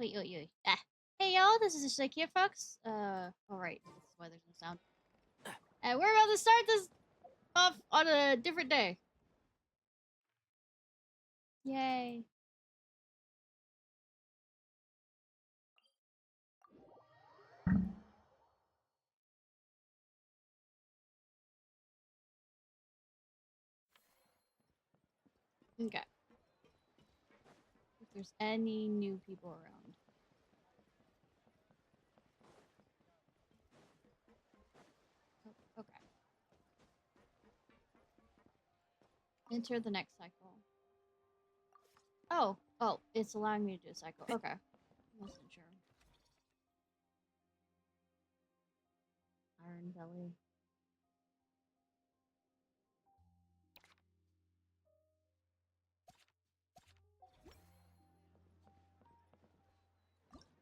Wait, wait, wait. Ah. Hey y'all, this is Ciarfox. Alright, that's why there's no sound. And we're about to start this off on a different day. Yay. Okay. If there's any new people around. Oh, okay. Enter the next cycle. Oh, it's allowing me to do a cycle. Okay. Wasn't sure. Iron Belly.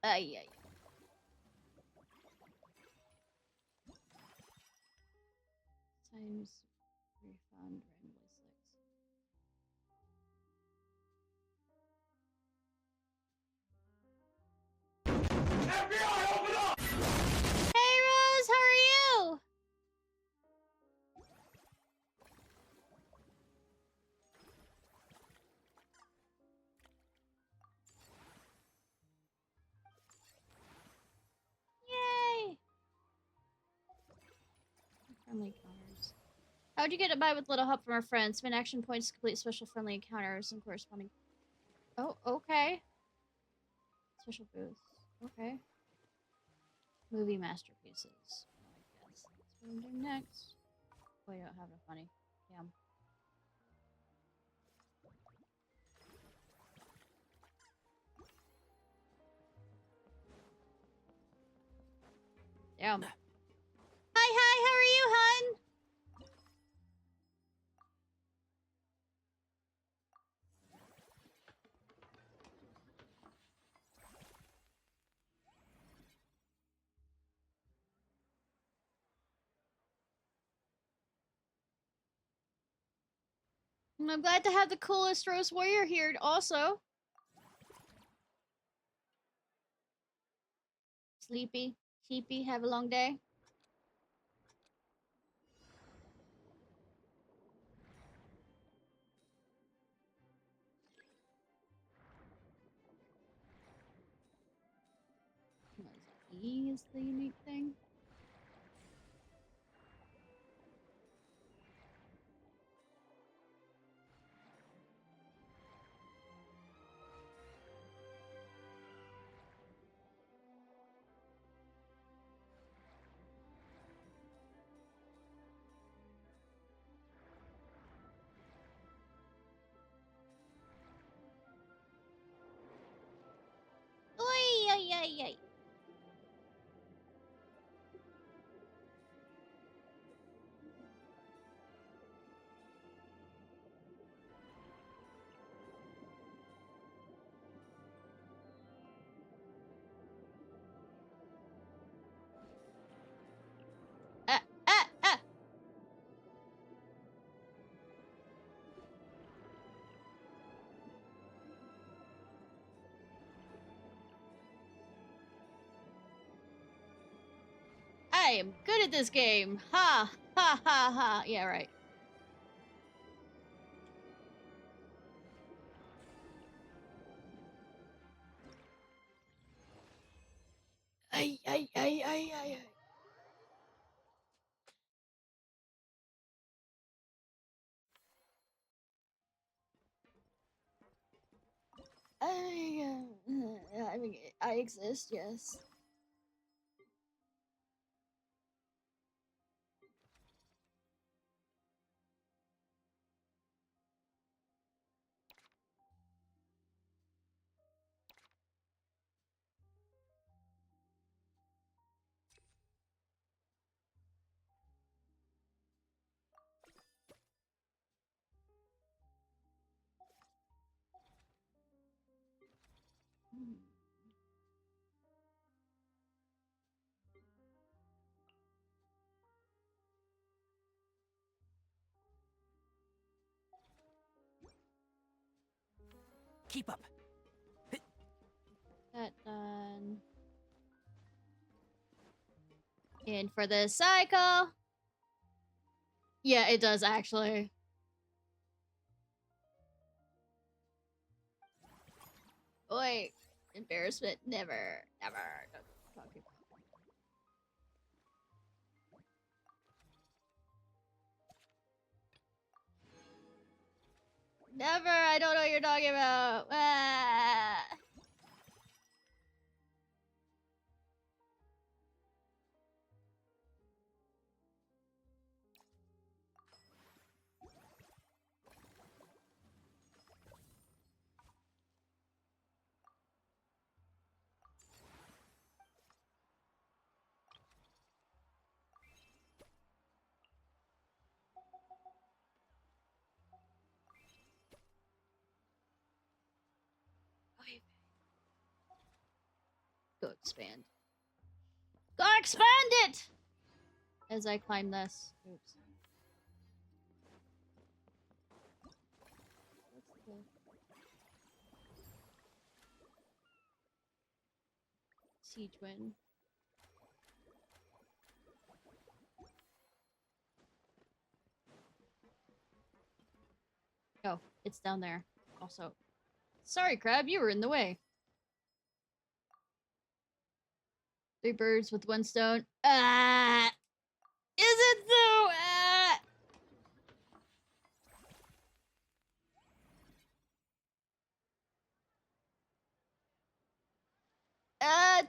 Yeah. Times refund randomly six. FBI, open up! Hey Rose, how are you? Yay! Friendly encounters. How'd you get by with little help from our friends? Spend action points to complete special friendly encounters and corresponding. Oh, okay. Special booths. Okay. Movie masterpieces. I guess that's what I'm doing next. Oh, I don't have enough money. Damn. Damn. Hi, how are you, hun? I'm glad to have the coolest Rose Warrior here also. Sleepy, sheepy, have a long day. What is that? E is the unique thing. Oi, oi, oi, oi. Ah, ah, ah. I am good at this game. Ha, ha, ha, ha. Yeah, right. Ay, ay, ay, ay, ay, ay. I mean, I exist, yes. Hmm. Keep up. That done. In for the cycle. Yeah, it does actually. Boy, embarrassment, never. Okay. Never, I don't know what you're talking about. Ah. Go expand. Go expand it! As I climb this. Oops. What's the... Siege win. Oh, it's down there. Also. Sorry, Crab, you were in the way. 3 birds with 1 stone. Ah! Is it though?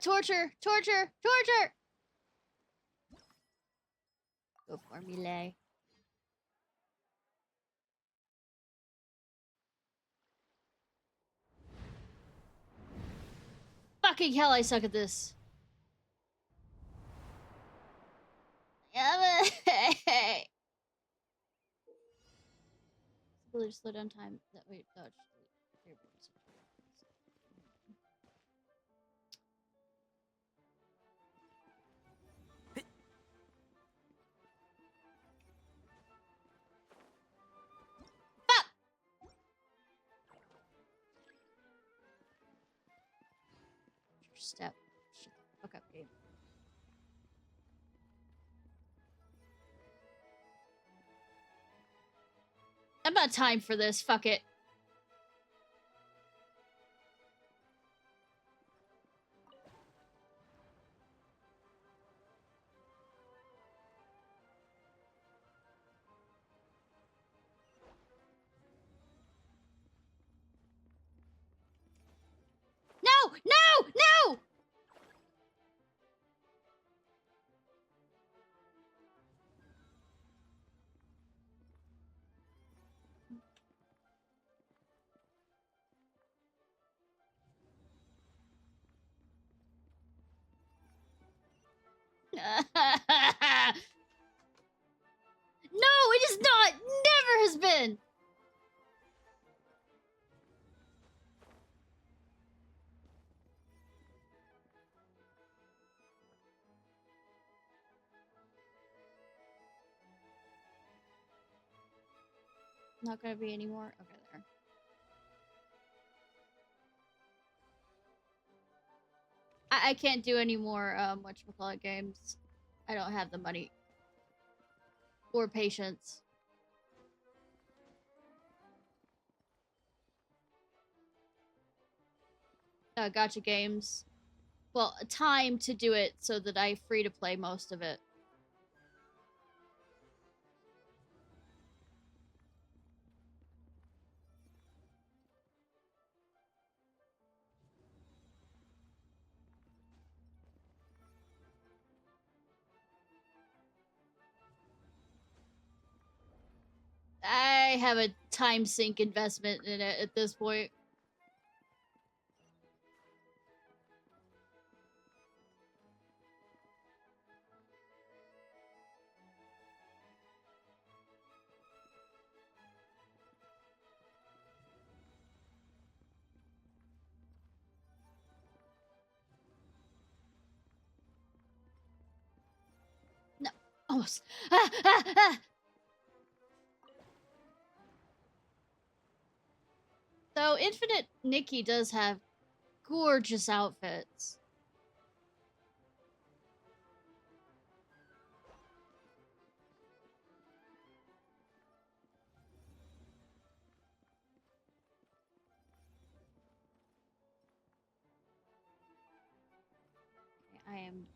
Torture! Torture! Torture! Go for melee. Fucking hell, I suck at this. Ability to slow down time. That way, dodge. Fuck! Step. Shut the fuck up, game. I'm not time for this. Fuck it. No! No! No! No, it is not! Never has been! Not gonna be anymore. Okay, there. I can't do any more, whatchamacallit games. I don't have the money. Or patience. Gotcha games. Well, time to do it so that I free to play most of it. I have a time sink investment in it at this point. No, almost. So Infinite Nikki does have gorgeous outfits. I am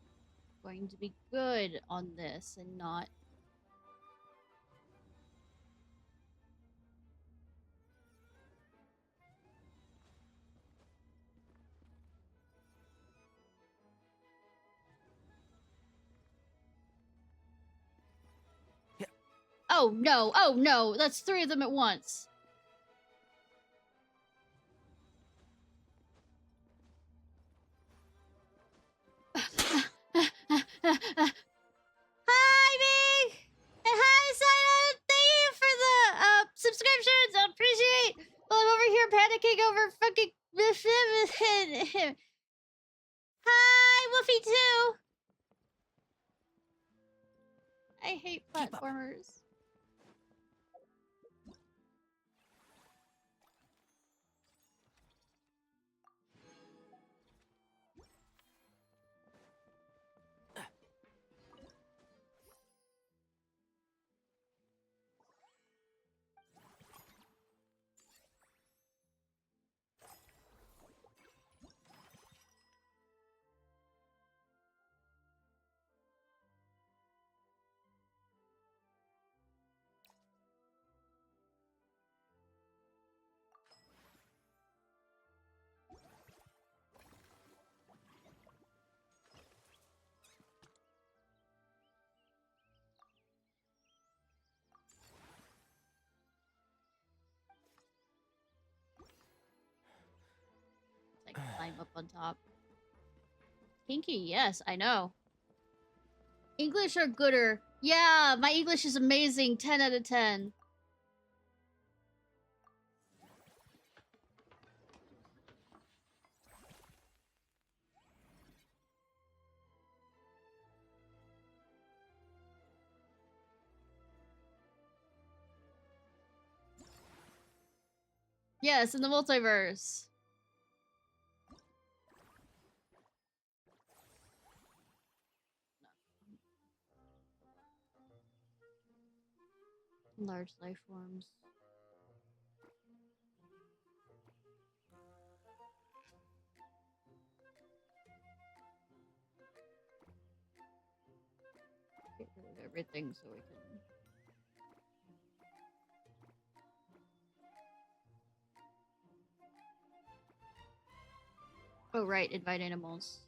going to be good on this and not... Oh no, that's 3 of them at once. Hi, Big! And hi, Simon! Thank you for the subscriptions! I appreciate. Well, I'm over here panicking over fucking... Hi, Woofy too! I hate platformers. Like climb up on top. Kinky, yes, I know. English or gooder? Yeah, my English is amazing. 10 out of 10. Yes, in the multiverse. Large life forms. Get rid of everything so we can... Oh, right, invite animals.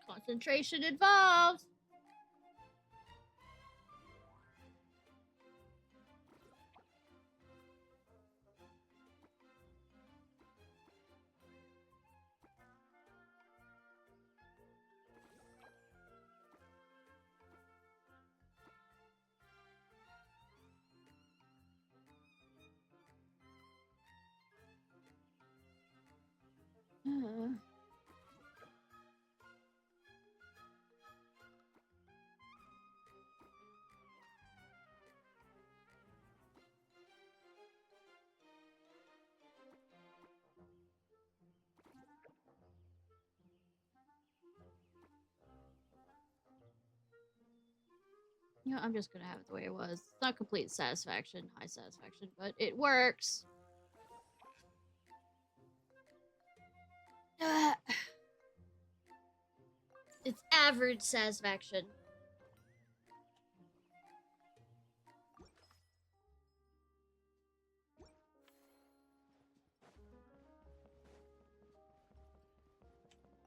Concentration involved. You know, I'm just gonna have it the way it was. It's not complete satisfaction, high satisfaction, but it works. average satisfaction.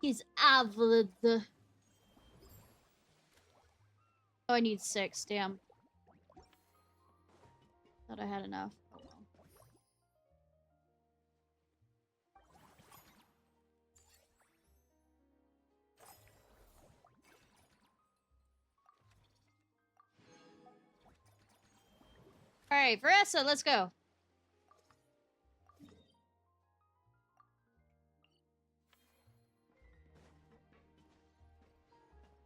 He's average. Oh, I need 6. Damn. Thought I had enough. Oh well. Alright, Veressa, let's go.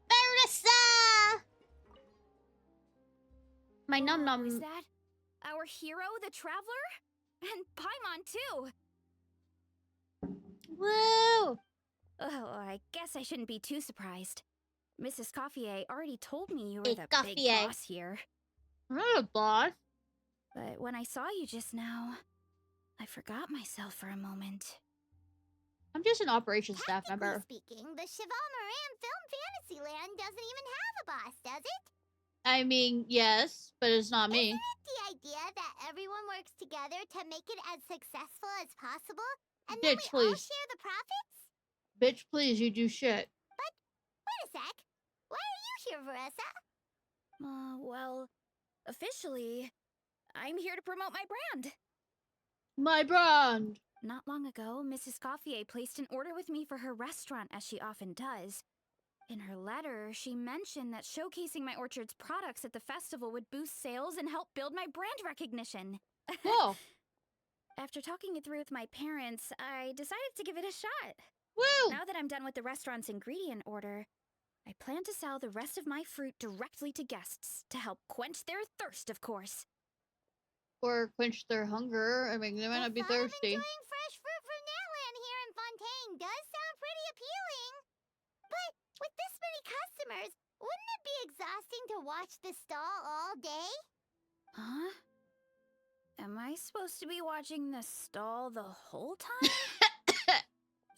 Veressa! My num num. Is that our hero, the Traveler? And Paimon, too! Woo! Oh, I guess I shouldn't be too surprised. Mrs. Coiffier already told me you were Hey, the big Coiffier. boss here. I'm not a boss. But when I saw you just now, I forgot myself for a moment. I'm just an operations staff member. Speaking, the Cheval Moran Film Fantasyland doesn't even have a boss, does it? I mean, yes, but it's not me. Isn't it the idea that everyone works together to make it as successful as possible? And then Bitch, we all please. share the profits? Bitch, please, you do shit. But, wait a sec. Why are you here, Veressa? Well, officially, I'm here to promote my brand. My brand! Not long ago, Mrs. Coiffier placed an order with me for her restaurant, as she often does. In her letter, she mentioned that showcasing my orchard's products at the festival would boost sales and help build my brand recognition. Whoa! After talking it through with my parents, I decided to give it a shot. Woo! Now that I'm done with the restaurant's ingredient order, I plan to sell the rest of my fruit directly to guests to help quench their thirst, of course. Or quench their hunger. I mean, they might not be thirsty. Enjoying fresh fruit from Natlan here in Fontaine does sound pretty appealing. But with this many customers, wouldn't it be exhausting to watch the stall all day? Huh? Am I supposed to be watching the stall the whole time?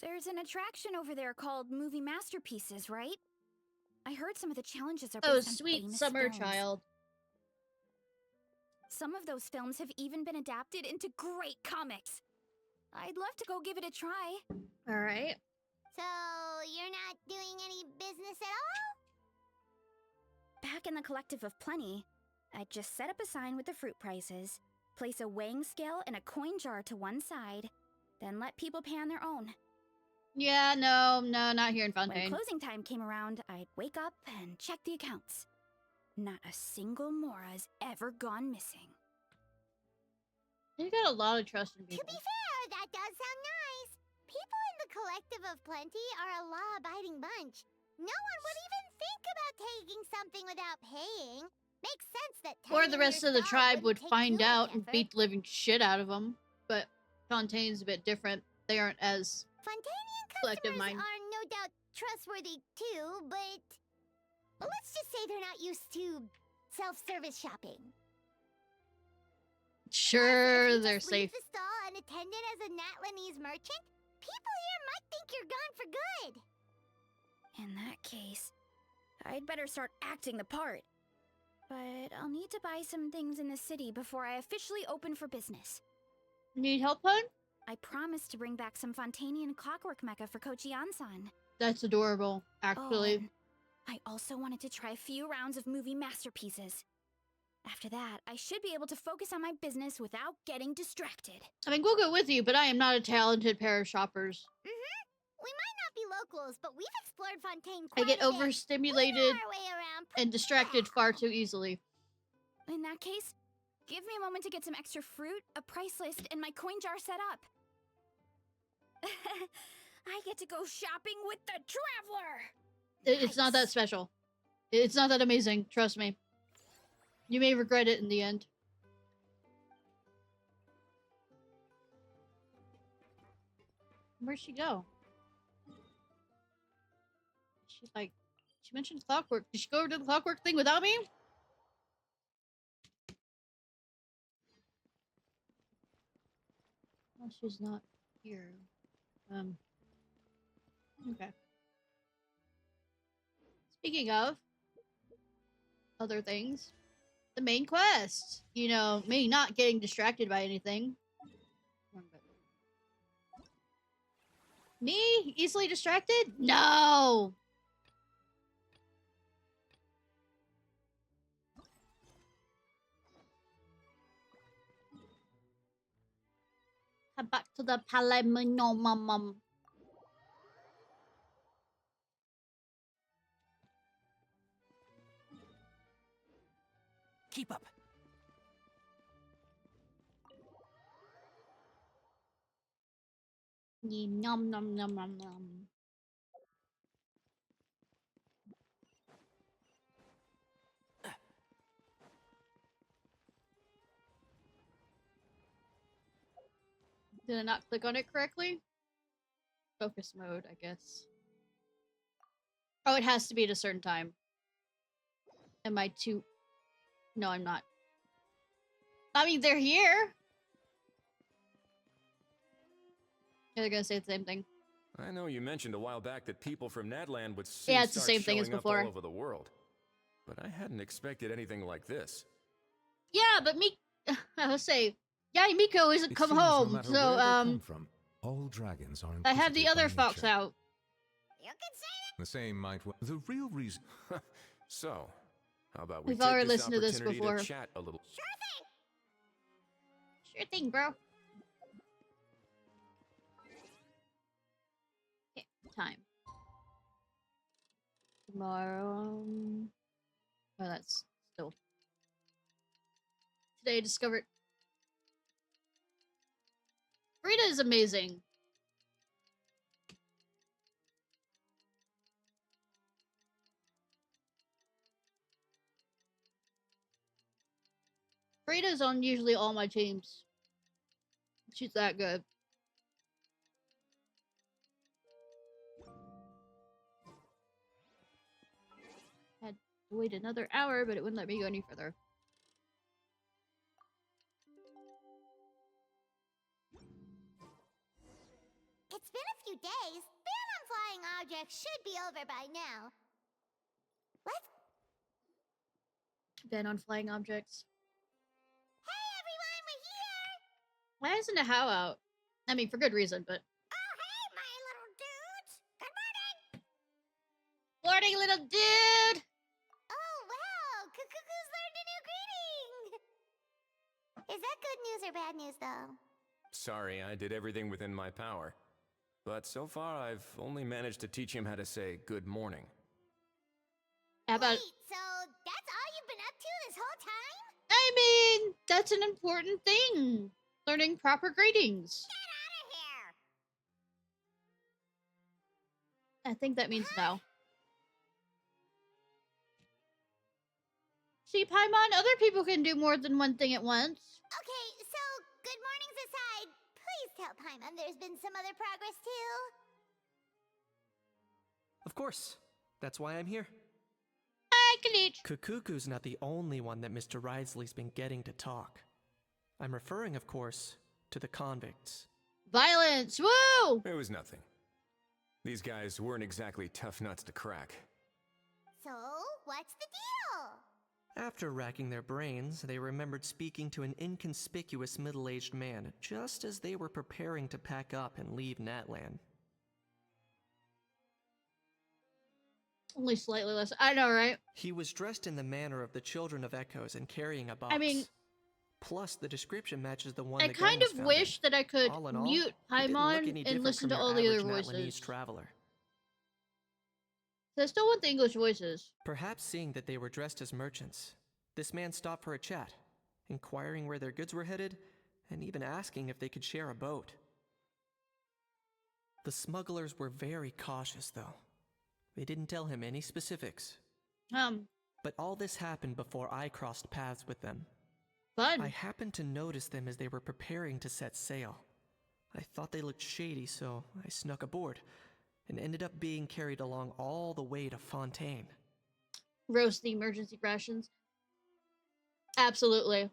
There's an attraction over there called Movie Masterpieces, right? I heard some of the challenges are based on sweet famous summer films. child. Some of those films have even been adapted into great comics. I'd love to go give it a try. Alright. So, you're not doing any business at all? Back in the Collective of Plenty, I'd just set up a sign with the fruit prices, place a weighing scale and a coin jar to one side, then let people pay on their own. Yeah, no, not here in When Fontaine. closing time came around, I'd wake up and check the accounts. Not a single Mora's ever gone missing. You got a lot of trust in To people. be fair, that does sound nice. People in the Collective of Plenty are a law-abiding bunch. No one would even think about taking something without paying. Makes sense that Or the rest of the tribe would find out and effort. beat the living shit out of them. But Fontaine's a bit different. They aren't as Fontanian collective customers mind. are no doubt trustworthy too, but let's just say they're not used to self-service shopping. Sure, If you they're just leave safe. the stall unattended as a Natlanese merchant, people here might think you're gone for good. In that case, I'd better start acting the part. But I'll need to buy some things in the city before I officially open for business. Need help, hon? I promised to bring back some Fontanian clockwork mecha for Kochi-an-san. That's adorable, actually. and I also wanted to try a few rounds of movie masterpieces. After that, I should be able to focus on my business without getting distracted. I mean, we'll go with you, but I am not a talented pair of shoppers. We might not be locals, but we've explored Fontaine I quite get a bit. We overstimulated know our way around and distracted far too easily. In that case, give me a moment to get some extra fruit, a price list, and my coin jar set up. I get to go shopping with the Traveler! It's not that special. It's not that amazing, trust me. You may regret it in the end. Where'd she go? She's like, she mentioned clockwork. Did she go over to the clockwork thing without me? Well, she's not here. Okay. Speaking of other things, the main quest. You know, me not getting distracted by anything. Me? Easily distracted? No! Head back to the Palais Mignon. Keep up. Nom nom nom nom nom. Did I not click on it correctly? Focus mode, I guess. Oh, it has to be at a certain time. Am I too... No, I'm not. I mean, they're here! Yeah, they're gonna say the same thing. I know you mentioned a while back that people from Nadland would soon Yeah, it's the start same thing as showing up before. all over the world. But I hadn't expected anything like this. Yeah, but I'll say, yeah, Miko isn't It come seems no home, matter so, where they come from, all dragons are I have the inquisitive by other fox nature. out. You can say that. The same might well. The real reason. So, how about we We've take already this listened to this opportunity before. to chat a little? Sure thing. Sure thing, bro. Okay, time. Tomorrow. Oh, that's still. Today I discovered. Rita is amazing. Frida's on usually all my teams. She's that good. Had to wait another hour, but it wouldn't let me go any further. It's been a few days. Ban on flying objects should be over by now. Let's... Ban on flying objects. Hey everyone, we're here! Why isn't a how out? I mean, for good reason, but. Oh hey, my little dudes! Good morning! Morning, little dude! Oh wow, Cuckoo's learned a new greeting! Is that good news or bad news though? Sorry, I did everything within my power. But so far, I've only managed to teach him how to say good morning. How about. Wait, so that's all you've been up to this whole time? I mean, that's an important thing. Learning proper greetings. Get out of here! I think that means no. See, Paimon, other people can do more than one thing at once. Okay, so good mornings aside, please tell Paimon there's been some other progress too. Of course. That's why I'm here. Hi, Kalich. Kukuku's not the only one that Mr. Risley's been getting to talk. I'm referring, of course, to the convicts. Violence, woo! It was nothing. These guys weren't exactly tough nuts to crack. So, what's the deal? After racking their brains, they remembered speaking to an inconspicuous middle-aged man just as they were preparing to pack up and leave Natland. Only slightly less. I know, right? He was dressed in the manner of the Children of Echoes and carrying a box. I mean, plus the description matches the one I that kind Gun was of found wish that I could All in all, mute he didn't look Paimon any and different listen from to your all the other average voices. Natlanese traveler. I still want the English voices. Perhaps seeing that they were dressed as merchants, this man stopped for a chat, inquiring where their goods were headed, and even asking if they could share a boat. The smugglers were very cautious, though. They didn't tell him any specifics. But all this happened before I crossed paths with them. fun. I happened to notice them as they were preparing to set sail. I thought they looked shady, so I snuck aboard, and ended up being carried along all the way to Fontaine. Roast the emergency rations. Absolutely.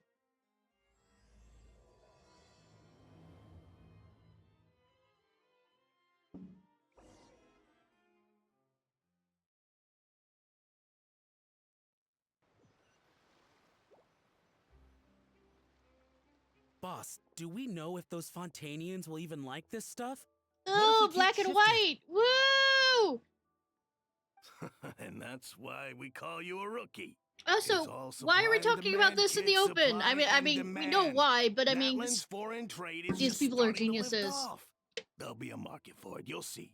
Boss, do we know if those Fontanians will even like this stuff? Oh, we black can't and shift it? white! Woo! And that's why we call you a rookie. Also, It's all why are we supply and talking about demand, this in the kids, open? supply I and mean, we know demand. why, but I mean, Natlan's foreign trade is these just people are starting to lift geniuses. off. There'll be a market for it, you'll see.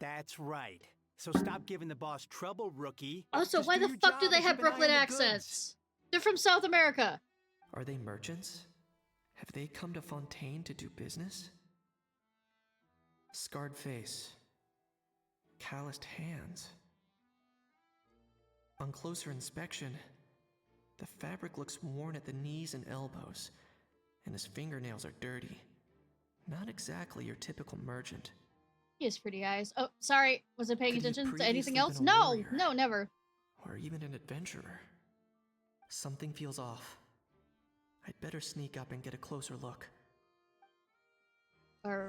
That's right. So stop giving the boss trouble, rookie. Also, Just why do the your fuck do job they and have keep an eye Brooklyn on the goods. accents? They're from South America. Are they merchants? Have they come to Fontaine to do business? Scarred face. Calloused hands. On closer inspection, the fabric looks worn at the knees and elbows, and his fingernails are dirty. Not exactly your typical merchant. He has pretty eyes. Oh, sorry. Wasn't paying Could he attention to anything previously else? been a No, warrior? no, never. Or even an adventurer. Something feels off. I'd better sneak up and get a closer look. I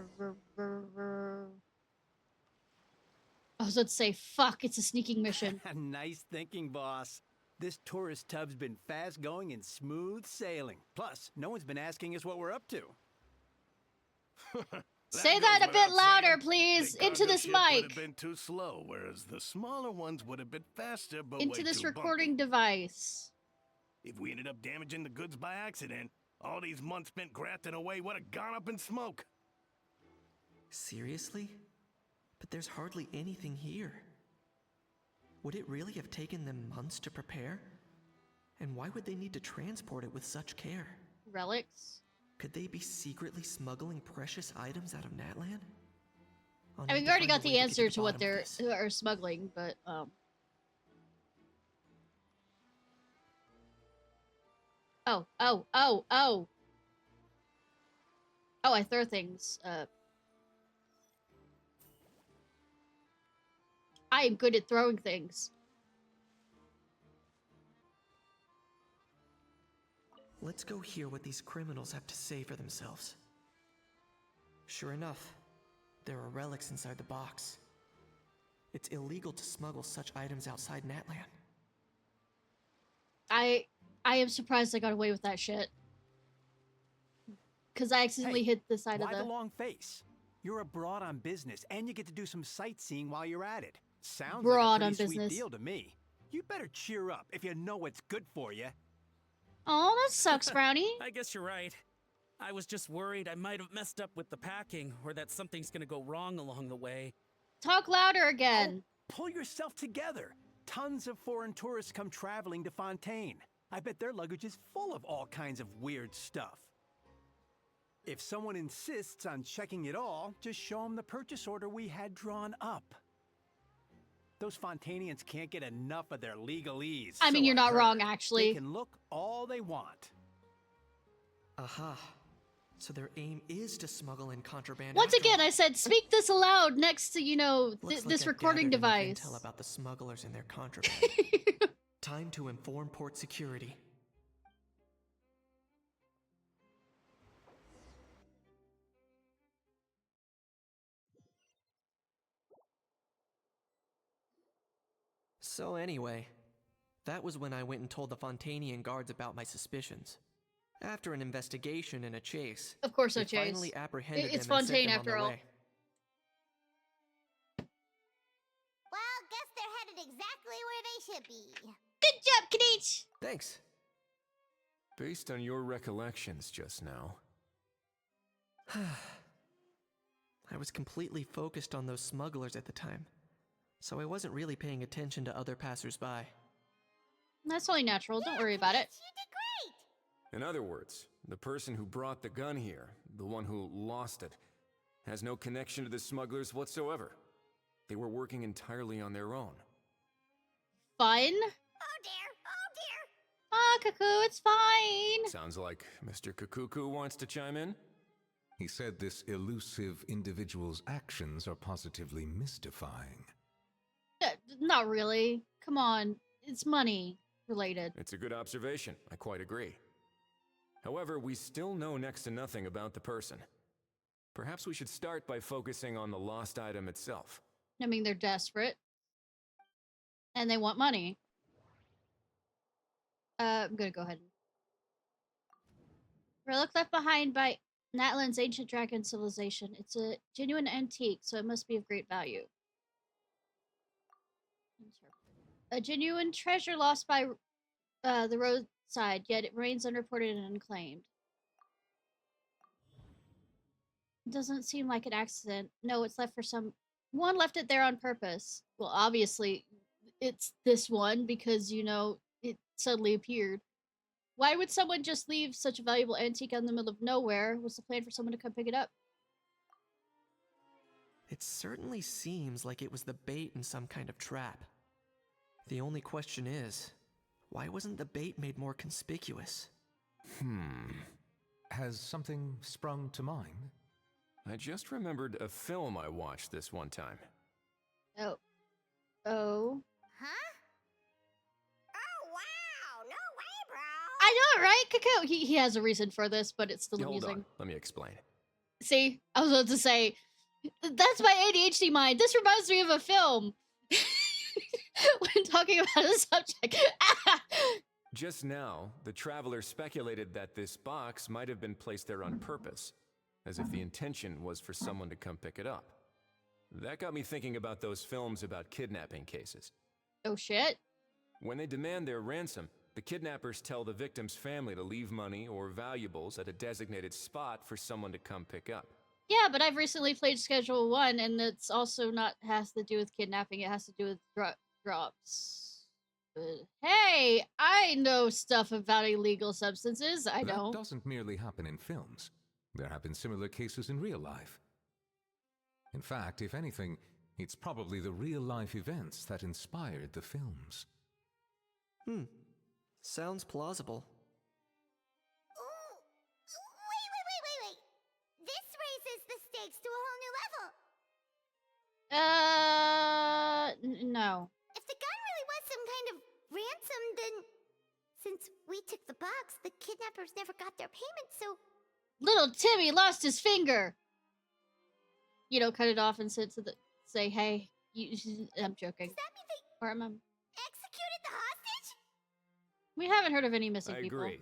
was about to say, fuck, it's a sneaking mission. Nice thinking, boss. This tourist tub's been fast going and smooth sailing. Plus, no one's been asking us what we're up to. Say goes that a bit without louder, saying. please. The Into cargo this ship would mic. have been too slow, whereas the smaller ones would have been faster, but Into way this too recording bumpy. device. If we ended up damaging the goods by accident, all these months spent grafting away would have gone up in smoke. Seriously? But there's hardly anything here. Would it really have taken them months to prepare? And why would they need to transport it with such care? Relics. Could they be secretly smuggling precious items out of Natlan? I'll I need mean, we to already find a got way the get answer to what bottom of they're this. are smuggling, but Oh, oh, oh, oh. Oh, I throw things. I am good at throwing things. Let's go hear what these criminals have to say for themselves. Sure enough, there are relics inside the box. It's illegal to smuggle such items outside Natlan. I am surprised I got away with that shit. Because I accidentally Hey, hit the side Why of the the... long face? You're abroad on business, and you get to do some sightseeing while you're at it. Sounds Abroad like a on pretty sweet business. deal to me. You better cheer up if you know what's good for you. Oh, that sucks, Brownie. I guess you're right. I was just worried I might have messed up with the packing, or that something's gonna go wrong along the way. Talk louder again. Pull yourself together. Tons of foreign tourists come traveling to Fontaine. I bet their luggage is full of all kinds of weird stuff. If someone insists on checking it all, just show them the purchase order we had drawn up. Those Fontanians can't get enough of their legalese. I mean, so you're not heard. wrong, They actually. can look all they want. Aha. So their aim is to smuggle in contraband. Once after again, all. I said, speak this aloud next to, you know, Looks like this I've recording gathered enough device. intel about the smugglers and their contraband. Time to inform port security. So anyway, that was when I went and told the Fontanian guards about my suspicions. After an investigation and a chase, Of course, they no chase. finally apprehended It's them and sent Fontaine them on after their all. way. Well, guess they're headed exactly where they should be. Good job, Knich! Thanks. Based on your recollections just now, I was completely focused on those smugglers at the time, so I wasn't really paying attention to other passersby. That's only natural. Don't worry about it. You did great! in other words, the person who brought the gun here, the one who lost it, has no connection to the smugglers whatsoever. They were working entirely on their own. Fun? Oh dear, oh dear! Ah, Cuckoo, it's fine. Sounds like Mr. Kukuku wants to chime in? He said this elusive individual's actions are positively mystifying. Not really. Come on. It's money related. It's a good observation. I quite agree. However, we still know next to nothing about the person. Perhaps we should start by focusing on the lost item itself. I mean, they're desperate. And they want money. I'm gonna go ahead and Relic left behind by Natlan's ancient dragon civilization. It's a genuine antique, so it must be of great value. A genuine treasure lost by the roadside, yet it remains unreported and unclaimed. Doesn't seem like an accident. No, it's left for one left it there on purpose. Well, obviously, it's this one because, you know, it suddenly appeared. Why would someone just leave such a valuable antique out in the middle of nowhere? Was the plan for someone to come pick it up? It certainly seems like it was the bait in some kind of trap. The only question is, why wasn't the bait made more conspicuous? Has something sprung to mind? I just remembered a film I watched this one time. Oh. Huh? Oh, wow! No way, bro! I know, right? Kakao, he has a reason for this, but it's still Hold amusing. on, let me explain. See, I was about to say, that's my ADHD mind. This reminds me of a film. When talking about a subject. Just now, the traveler speculated that this box might have been placed there on purpose, as if the intention was for someone to come pick it up. That got me thinking about those films about kidnapping cases. Oh shit. When they demand their ransom, the kidnappers tell the victim's family to leave money or valuables at a designated spot for someone to come pick up. Yeah, but I've recently played Schedule 1, and it's also not has to do with kidnapping. It has to do with drops. Hey, I know stuff about illegal substances. I don't. That doesn't merely happen in films. There have been similar cases in real life. In fact, if anything, it's probably the real-life events that inspired the films. Sounds plausible. Ooh. Wait. This raises the stakes to a whole new level. No. If the gun really was some kind of ransom, then since we took the box, the kidnappers never got their payment, so Little Timmy lost his finger. You know, cut it off and say, hey, I'm joking. does that mean they Or am I? executed the hostage? We haven't heard of any missing I people. agree.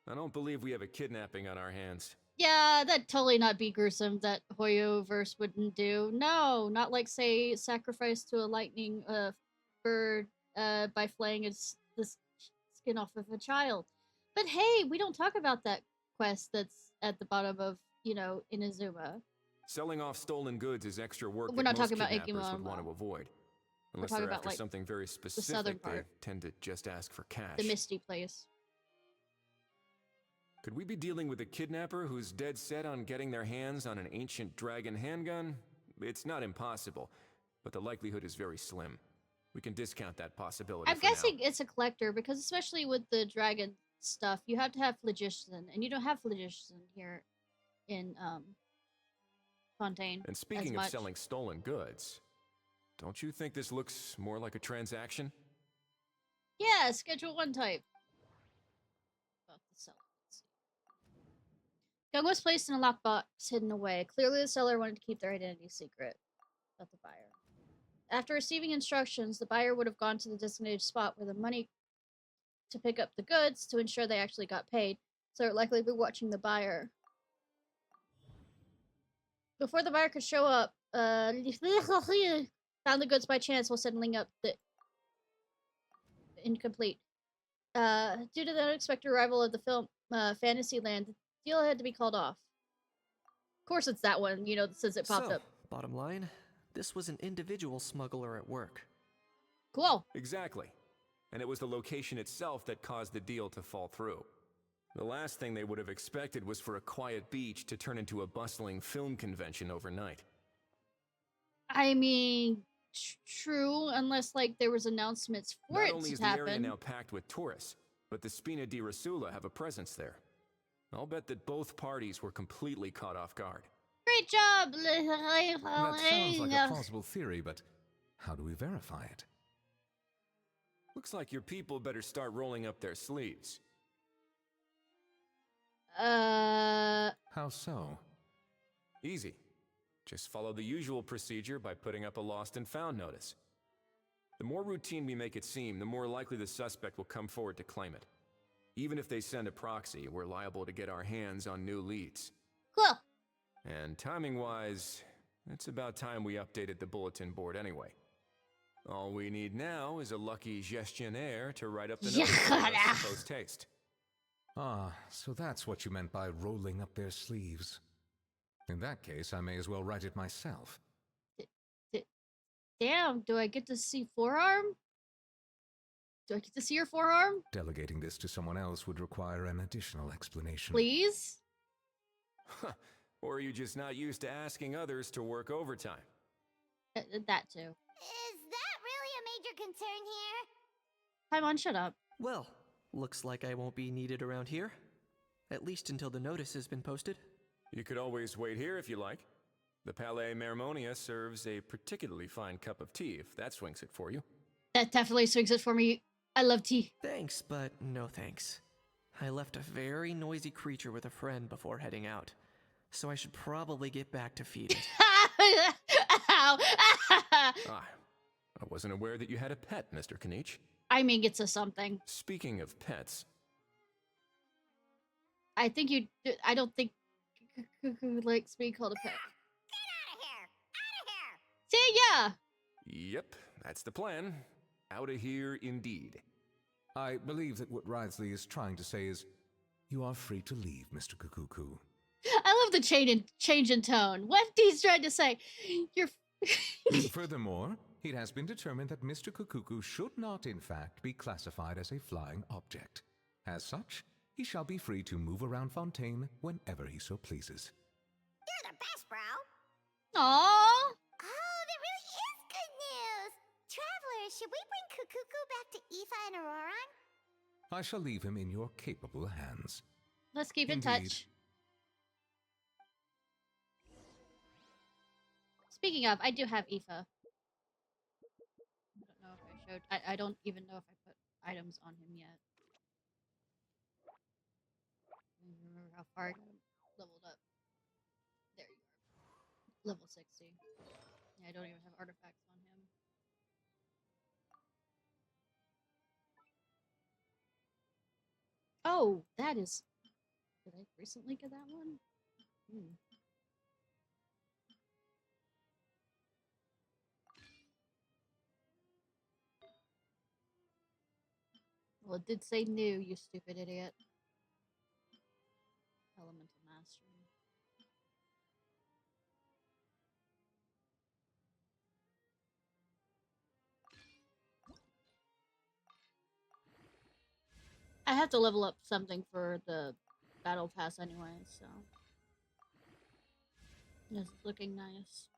I don't believe we have a kidnapping on our hands. Yeah, that'd totally not be gruesome that HoyoVerse wouldn't do. No, not like, say, sacrifice to a lightning bird by flaying the skin off of a child. But hey, we don't talk about that quest that's at the bottom of, you know, Inazuma. Selling off stolen goods is extra work We're that not most talking about kidnappers would Ikimama. want to avoid. Unless talking they're about, after like, something very southern specific, they part. tend to just ask for cash. The Misty place. Could we be dealing with a kidnapper who's dead set on getting their hands on an ancient dragon handgun? It's not impossible, but the likelihood is very slim. We can discount that possibility I'm for now. guessing it's a collector because especially with the dragon stuff, you have to have phlogiston, and you don't have phlogiston here in Fontaine. And as speaking of much. selling stolen goods, don't you think this looks more like a transaction? Yeah, Schedule 1 type. About the seller. Gun was placed in a lockbox hidden away. Clearly the seller wanted to keep their identity secret. About the buyer. After receiving instructions, the buyer would have gone to the designated spot where the money to pick up the goods to ensure they actually got paid, so they're likely to be watching the buyer. Before the buyer could show up, found the goods by chance while settling up the incomplete. Due to the unexpected arrival of the film Fantasyland, the deal had to be called off. Of course it's that one, you know, since it popped So, up. bottom line, this was an individual smuggler at work. Cool. Exactly. And it was the location itself that caused the deal to fall through. The last thing they would have expected was for a quiet beach to turn into a bustling film convention overnight. I mean, true, unless like there was announcements for Not it only to is the area happen. now packed with tourists, but the Spina di Rasula have a presence there. I'll bet that both parties were completely caught off guard. Great job! That sounds like a plausible theory, but how do we verify it? Looks like your people better start rolling up their sleeves. How so? Easy. Just follow the usual procedure by putting up a lost and found notice. The more routine we make it seem, the more likely the suspect will come forward to claim it. Even if they send a proxy, we're liable to get our hands on new leads. Cool. And timing-wise, it's about time we updated the bulletin board anyway. All we need now is a lucky gestionnaire to write up the notice for us post-haste. Ah, so that's what you meant by rolling up their sleeves. In that case, I may as well write it myself. Damn, do I get to see forearm? Do I get to see your forearm? Delegating this to someone else would require an additional explanation. Please? Or are you just not used to asking others to work overtime? That too. Is that really a major concern here? Paimon, shut up. Well, looks like I won't be needed around here. At least until the notice has been posted. You could always wait here if you like. The Palais Mermonia serves a particularly fine cup of tea, if that swings it for you. That definitely swings it for me. I love tea. Thanks, but no thanks. I left a very noisy creature with a friend before heading out, so I should probably get back to feeding. Ow. I wasn't aware that you had a pet, Mr. Kanich. I mean, it's a something. Speaking of pets... I don't think Cuckoo likes being called a pet. Get out of here! Out of here! See ya! Yep, that's the plan. Out of here indeed. I believe that what Wriothesley is trying to say is, you are free to leave, Mr. Kukuku. I love the change in tone. What he's trying to say. You're... Furthermore, it has been determined that Mr. Kukuku should not, in fact, be classified as a flying object. As such, he shall be free to move around Fontaine whenever he so pleases. You're the best, bro. Aww. Oh, that really is good news. Travelers, should we bring Kukuku back to Aoife and Auroran? I shall leave him in your capable hands. Let's keep in Indeed. touch. Speaking of, I do have Aoife. I don't know if I showed. I don't even know if I put items on him yet. I don't remember how far I got him leveled up. There you are. Level 60. Yeah, I don't even have artifacts on him. Oh, that is... Did I recently get that one? Hmm. Well, it did say new, you stupid idiot. Elemental Mastery. I have to level up something for the battle pass anyway, so it's looking nice.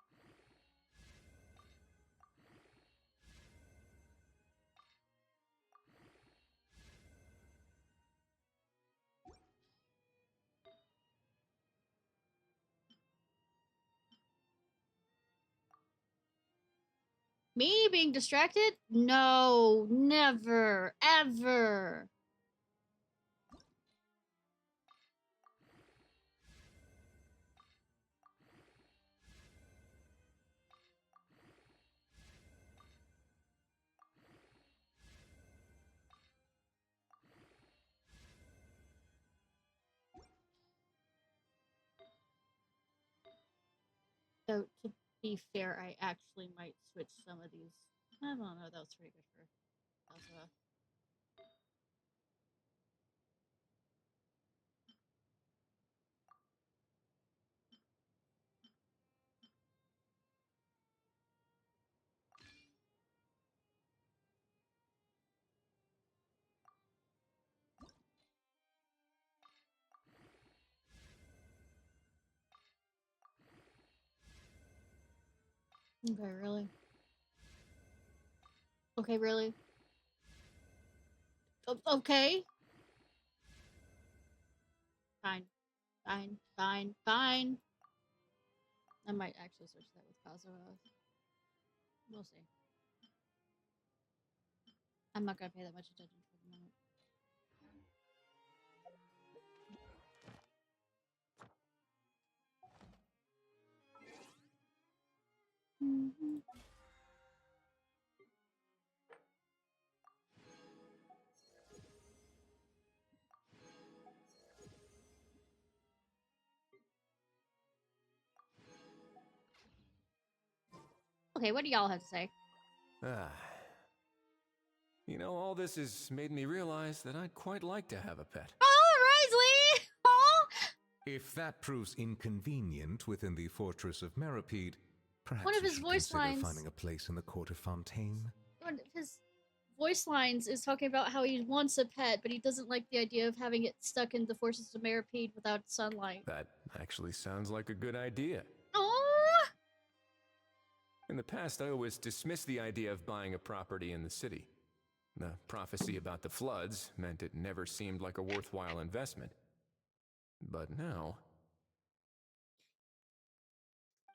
Me being distracted? No, never, ever. So, to be fair, I actually might switch some of these. I don't know, that was pretty good for Elsa. Okay, really? Okay, really? Okay. Fine. Fine. Fine. Fine. I might actually switch that with Kazuha. We'll see. I'm not gonna pay that much attention for the moment. Mm-hmm. Okay, what do y'all have to say? Ah. You know, all this has made me realize that I'd quite like to have a pet. Oh, Risley! Oh! If that proves inconvenient wwithin the fortress of Meripede, perhaps One of you his should voice consider lines- finding a place in the court of Fontaine. One of his voice lines is talking about how he wants a pet, but he doesn't like the idea of having it stuck in the forces of Meripede without sunlight. That actually sounds like a good idea. Oh! In the past, I always dismissed the idea of buying a property in the city. The prophecy about the floods meant it never seemed like a worthwhile investment. But now...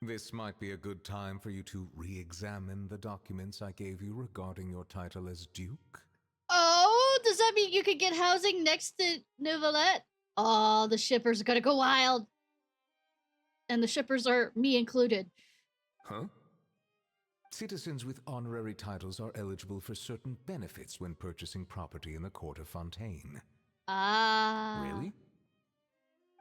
This might be a good time for you to re-examine the documents I gave you regarding your title as Duke. Oh, does that mean you could get housing next to Novelette? Oh, the shippers are gonna go wild. And the shippers are me included. Huh? Citizens with honorary titles are eligible for certain benefits when purchasing property in the court of Fontaine. Ah. Really?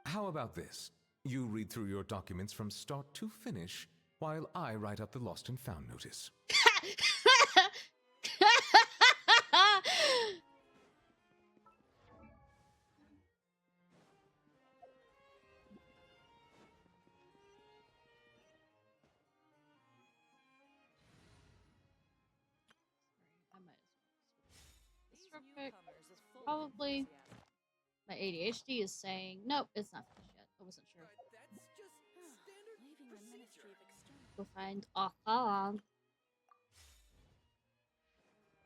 How about this? You read through your documents from start to finish, while I write up the lost and found notice. Probably. My ADHD is saying, nope, it's not finished yet. I wasn't sure. Go find Akhan.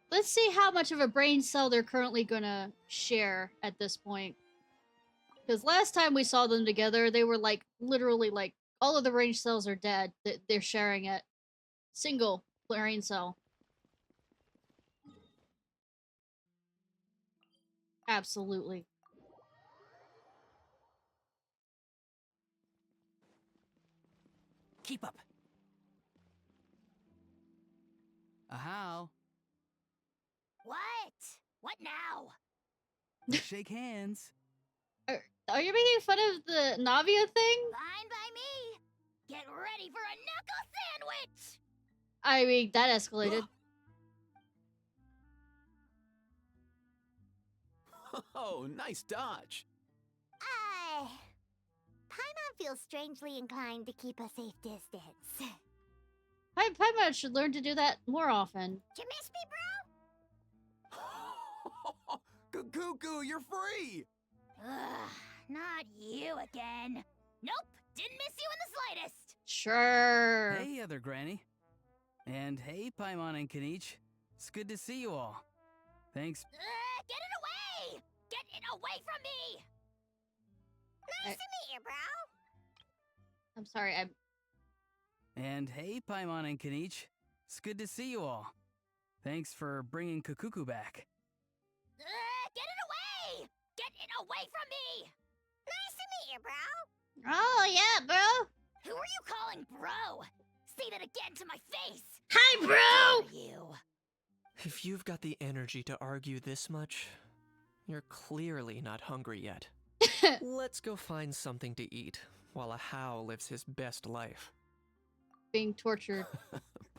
Let's see how much of a brain cell they're currently gonna share at this point. Because last time we saw them together, they were like, literally like, all of the brain cells are dead. They're sharing it. Single brain cell. Absolutely. Keep up. How? What? What now? Let's shake hands. Are you making fun of the Navia thing? Fine by me. Get ready for a knuckle sandwich. I mean, that escalated. Oh, nice dodge. Paimon feels strangely inclined to keep a safe distance. Paimon should learn to do that more often. You miss me, bro? Cuckoo, you're free! Ugh, not you again. Nope, didn't miss you in the slightest. Sure. Hey, other granny. And hey, Paimon and Kanich. It's good to see you all. Thanks. Get it away! Get it away from me! Nice to meet you, bro. I'm sorry, And hey, Paimon and Kanich. It's good to see you all. Thanks for bringing Kukuku back. Get it away! Get it away from me! Nice to meet you, bro. Oh, yeah, bro. Who are you calling bro? Say that again to my face. Hi, bro! How dare you? If you've got the energy to argue this much, you're clearly not hungry yet. Let's go find something to eat while a How lives his best life. Being tortured.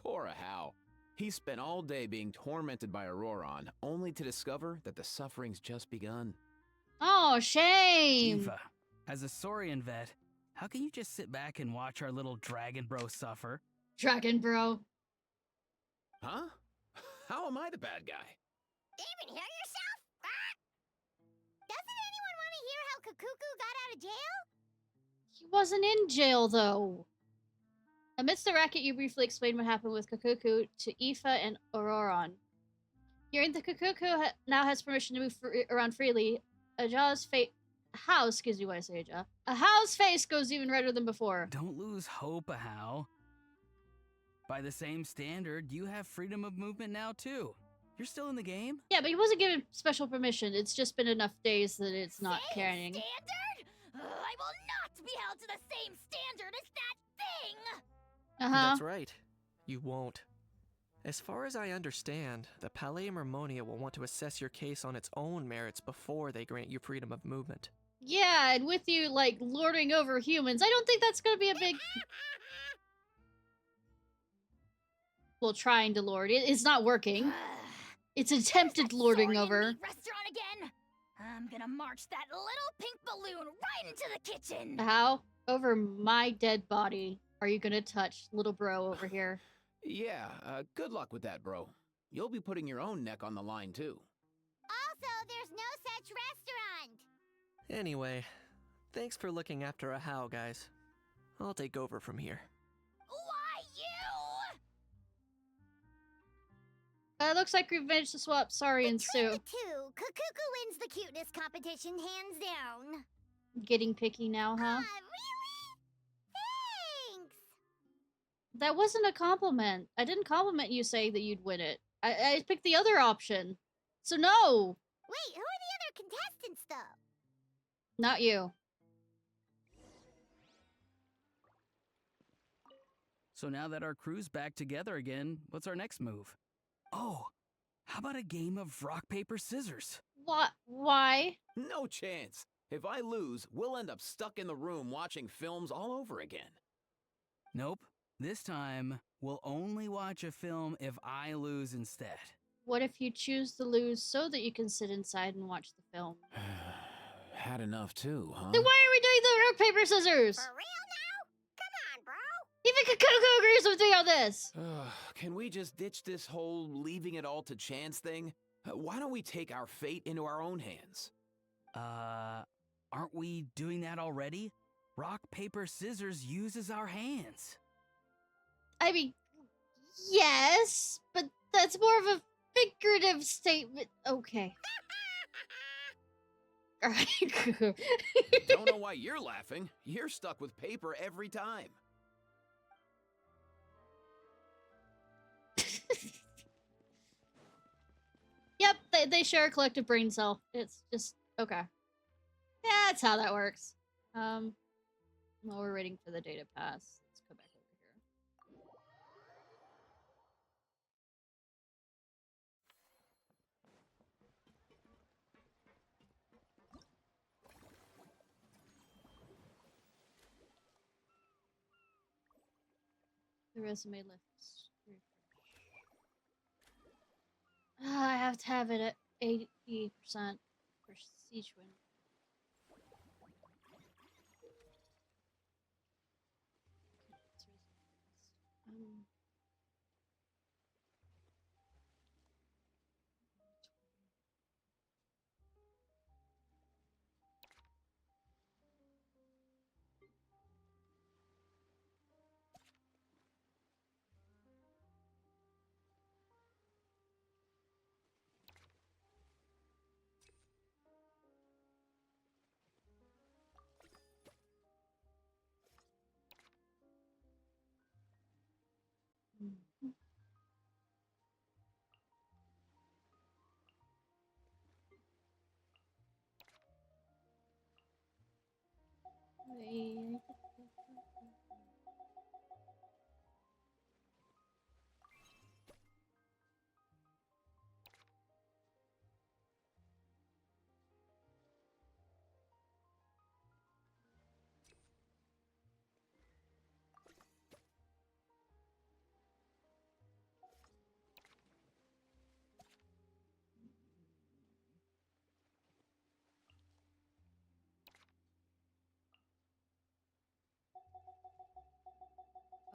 Poor How. He spent all day being tormented by Auroron, only to discover that the suffering's just begun. Oh, shame. Eva, as a Saurian vet, how can you just sit back and watch our little dragon bro suffer? Dragon bro. Huh? How am I the bad guy? Even hear yourself? Doesn't anyone want to hear how Kukuku got out of jail? He wasn't in jail, though. Amidst the racket, you briefly explained what happened with Kukuku to Aoife and Auroron. Hearing that Kukuku now has permission to move around freely, Aja's face... How, excuse me when I say Aja. A How's face goes even redder than before. Don't lose hope, How. By the same standard, you have freedom of movement now, too. You're still in the game? Yeah, but he wasn't given special permission. It's just been enough days that it's not Same carrying. standard? I will not be held to the same standard as that thing! That's right. You won't. As far as I understand, the Palais Mermonia will want to assess your case on its own merits before they grant you freedom of movement. Yeah, and with you, like, lording over humans, I don't think that's gonna be a big... well, trying to lord. It's not working. It's attempted lording over. Restaurant again. I'm gonna march that little pink balloon right into the kitchen. How over my dead body are you gonna touch little bro over here? Yeah, good luck with that, bro. You'll be putting your own neck on the line, too. Also, there's no such restaurant. Anyway, thanks for looking after a How, guys. I'll take over from here. Why you? Looks like we've managed to swap Sari and Between Sue. the two, Kukuku wins the cuteness competition hands down. Getting picky now, huh? Really? Thanks. That wasn't a compliment. I didn't compliment you saying that you'd win it. I picked the other option. So no! Wait, who are the other contestants, though? Not you. So now that our crew's back together again, what's our next move? Oh, how about a game of rock, paper, scissors? What? Why? No chance. If I lose, we'll end up stuck in the room watching films all over again. Nope. This time, we'll only watch a film if I lose instead. What if you choose to lose so that you can sit inside and watch the film? Had enough too, huh? Then why are we doing the rock, paper, scissors? For real now? Come on, bro. Even Kukuku agrees with me on this! Can we just ditch this whole leaving it all to chance thing? Why don't we take our fate into our own hands? Aren't we doing that already? Rock, paper, scissors uses our hands. I mean, yes, but that's more of a figurative statement. Okay. Alright. Don't know why you're laughing. You're stuck with paper every time. Yep, they share a collective brain cell. It's just, okay. Yeah, that's how that works. While we're waiting for the data pass, let's go back over here. The resume lifts. I have to have it at 80% for each win. Mhm. Wait.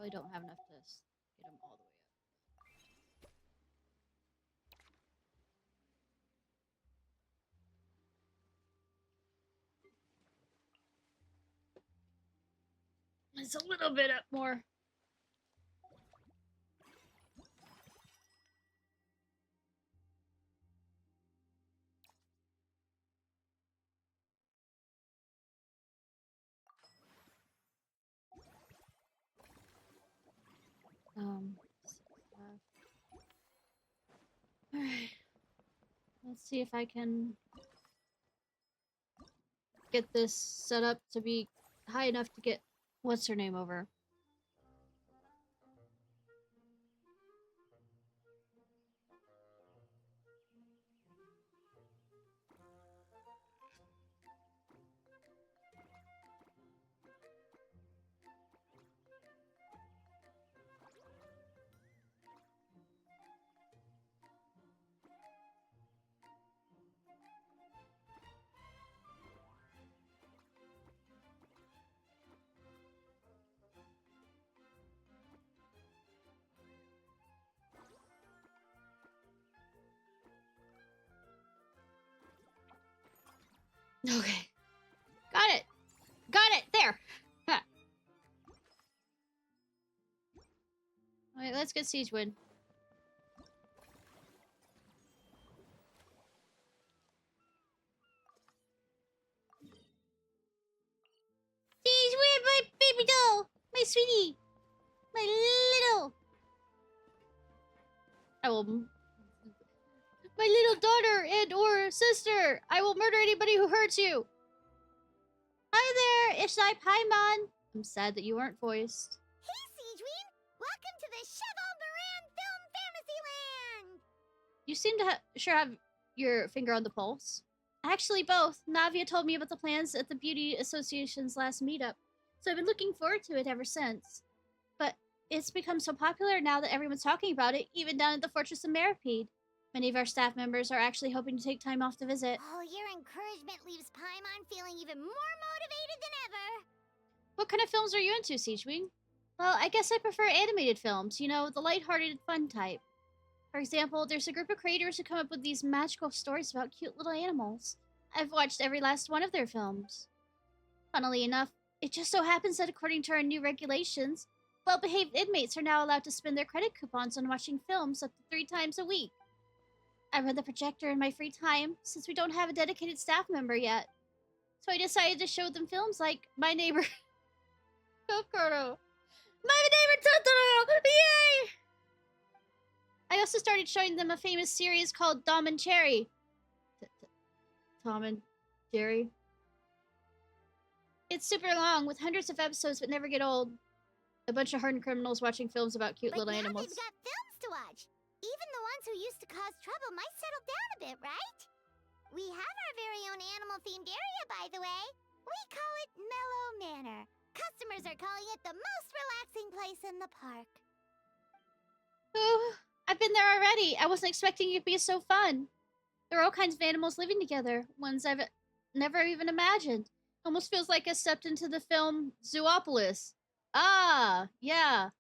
Probably don't have enough to get them all the way up. It's a little bit up more. Alright. Let's see if I can get this set up to be high enough to get what's her name over. Okay. Got it. Got it. There. Ha. Alright, let's get Siege Wind. Siege Wind, my baby doll! My sweetie! My little... I will... My little daughter and or sister! I will murder anybody who hurts you! Hi there, Ishnai Paimon! I'm sad that you weren't voiced. Hey, Siegeween! Welcome to the Cheval Moran Film Fantasyland! You seem to sure have your finger on the pulse. Actually, both. Navia told me about the plans at the Beauty Association's last meetup, so I've been looking forward to it ever since. But it's become so popular now that everyone's talking about it, even down at the Fortress of Meripede. Many of our staff members are actually hoping to take time off to visit. Oh, your encouragement leaves Paimon feeling even more motivated than ever! What kind of films are you into, Siegewing? Well, I guess I prefer animated films, you know, the lighthearted, fun type. For example, there's a group of creators who come up with these magical stories about cute little animals. I've watched every last one of their films. Funnily enough, it just so happens that according to our new regulations, well-behaved inmates are now allowed to spend their credit coupons on watching films up to 3 times a week. I run the projector in my free time, since we don't have a dedicated staff member yet. So I decided to show them films like My Neighbor... Kokoro. My Neighbor Totoro! Yay! I also started showing them a famous series called Tom and Jerry. Tom and Jerry. It's super long, with hundreds of episodes but never get old. A bunch of hardened criminals watching films about cute little animals. But now they've got films to watch. Even the ones who used to cause trouble might settle down a bit, right? We have our very own animal-themed area, by the way. We call it Mellow Manor. Customers are calling it the most relaxing place in the park. Oh, I've been there already. I wasn't expecting it to be so fun. There are all kinds of animals living together, ones I've never even imagined. Almost feels like I stepped into the film Zoopolis. Ah, yeah.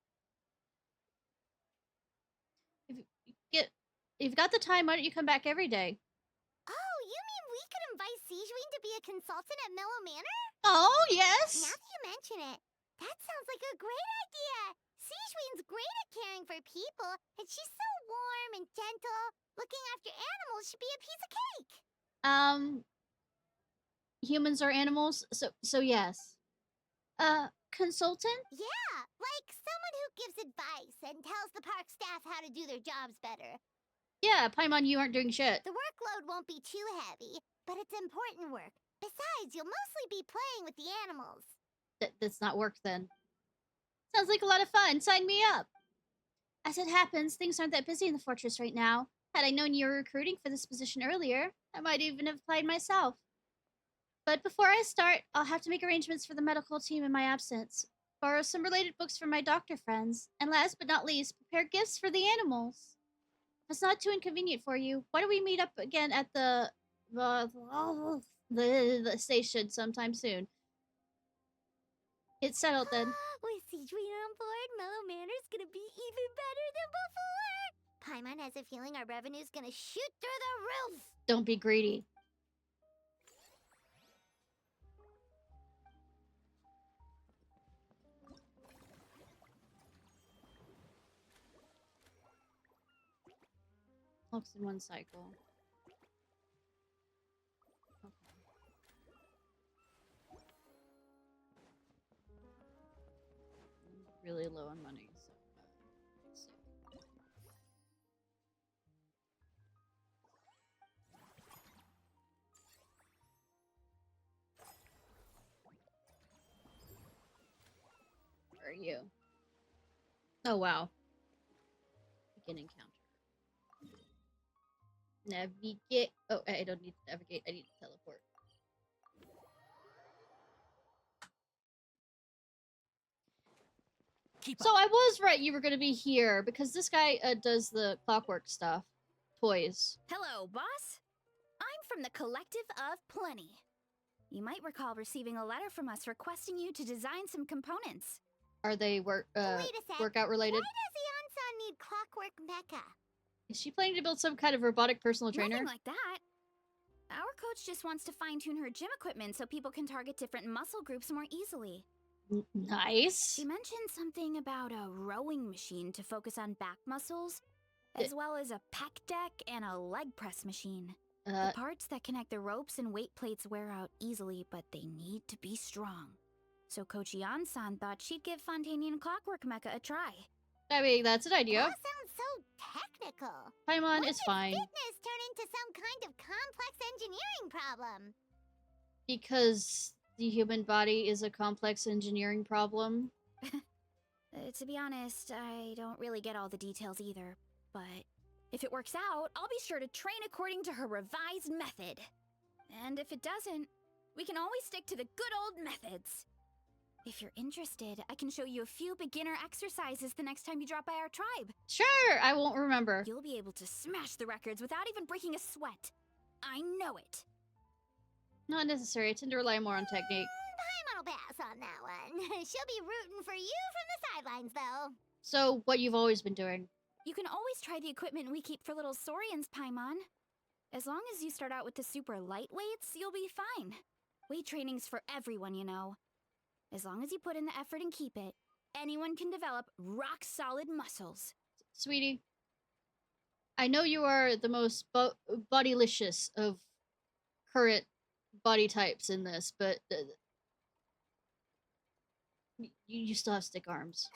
If you've got the time, why don't you come back every day? Oh, you mean we could invite Siegeween to be a consultant at Mellow Manor? Oh, yes! Now that you mention it, that sounds like a great idea. Siegeween's great at caring for people, and she's so warm and gentle. Looking after animals should be a piece of cake. Humans are animals, so yes. Consultant? Yeah, like someone who gives advice and tells the park staff how to do their jobs better. Yeah, Paimon, you aren't doing shit. The workload won't be too heavy, but it's important work. Besides, you'll mostly be playing with the animals. That's not work, then. Sounds like a lot of fun. Sign me up. As it happens, things aren't that busy in the fortress right now. Had I known you were recruiting for this position earlier, I might even have applied myself. But before I start, I'll have to make arrangements for the medical team in my absence, borrow some related books from my doctor friends, and last but not least, prepare gifts for the animals. If it's not too inconvenient for you, why don't we meet up again at the station sometime soon? It's settled then. With Siegeween on board, Mellow Manor's gonna be even better than before. Paimon has a feeling our revenue's gonna shoot through the roof. Don't be greedy. Looks in one cycle. Okay. I'm really low on money, so let's see. Where are you? Oh wow. Begin encounter. Navigate. Oh, I don't need to navigate. I need to teleport. So I was right. You were going to be here because this guy does the clockwork stuff. Toys. Hello, boss. I'm from the Collective of Plenty. You might recall receiving a letter from us requesting you to design some components. Are they Wait a sec. workout related? Why does Ion-san need Clockwork Mecha? Is she planning to build some kind of robotic personal trainer? Nothing like that. Our coach just wants to fine-tune her gym equipment so people can target different muscle groups more easily. Nice. She mentioned something about a rowing machine to focus on back muscles, as well as a pec deck and a leg press machine. The parts that connect the ropes and weight plates wear out easily, but they need to be strong. So Coach Ian-san thought she'd give Fontanian Clockwork Mecha a try. I mean, that's an idea. That sounds so technical. Paimon When is did fine. fitness turn into some kind of complex engineering problem? Because the human body is a complex engineering problem. To be honest, I don't really get all the details either, but if it works out, I'll be sure to train according to her revised method. And if it doesn't, we can always stick to the good old methods. If you're interested, I can show you a few beginner exercises the next time you drop by our tribe. Sure, I won't remember. You'll be able to smash the records without even breaking a sweat. I know it. Not necessary. I tend to rely more on technique. Paimon will pass on that one. She'll be rooting for you from the sidelines, though. So, what you've always been doing. You can always try the equipment we keep for little Saurians, Paimon. As long as you start out with the super light weights, you'll be fine. Weight training's for everyone, you know. As long as you put in the effort and keep it, anyone can develop rock-solid muscles. Sweetie, I know you are the most bodylicious of current body types in this, but you still have stick arms.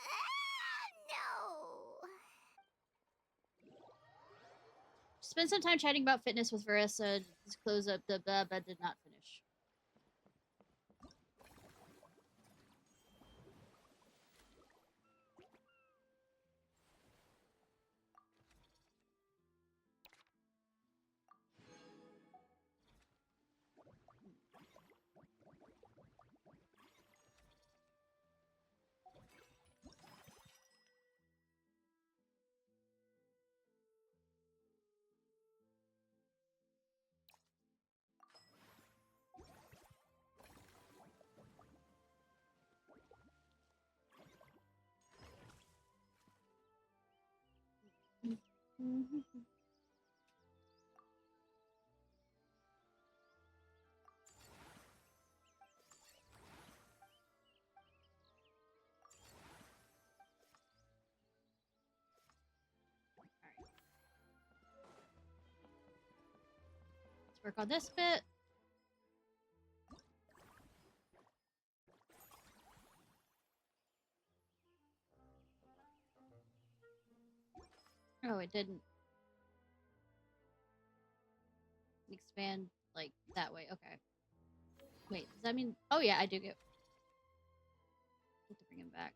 No. Spend some time chatting about fitness with Veressa. Just close up the blah, but did not finish. Let's work on this bit. Oh, it didn't expand like that way. Okay. Wait, does that mean? Oh yeah, I do get. Have to bring him back.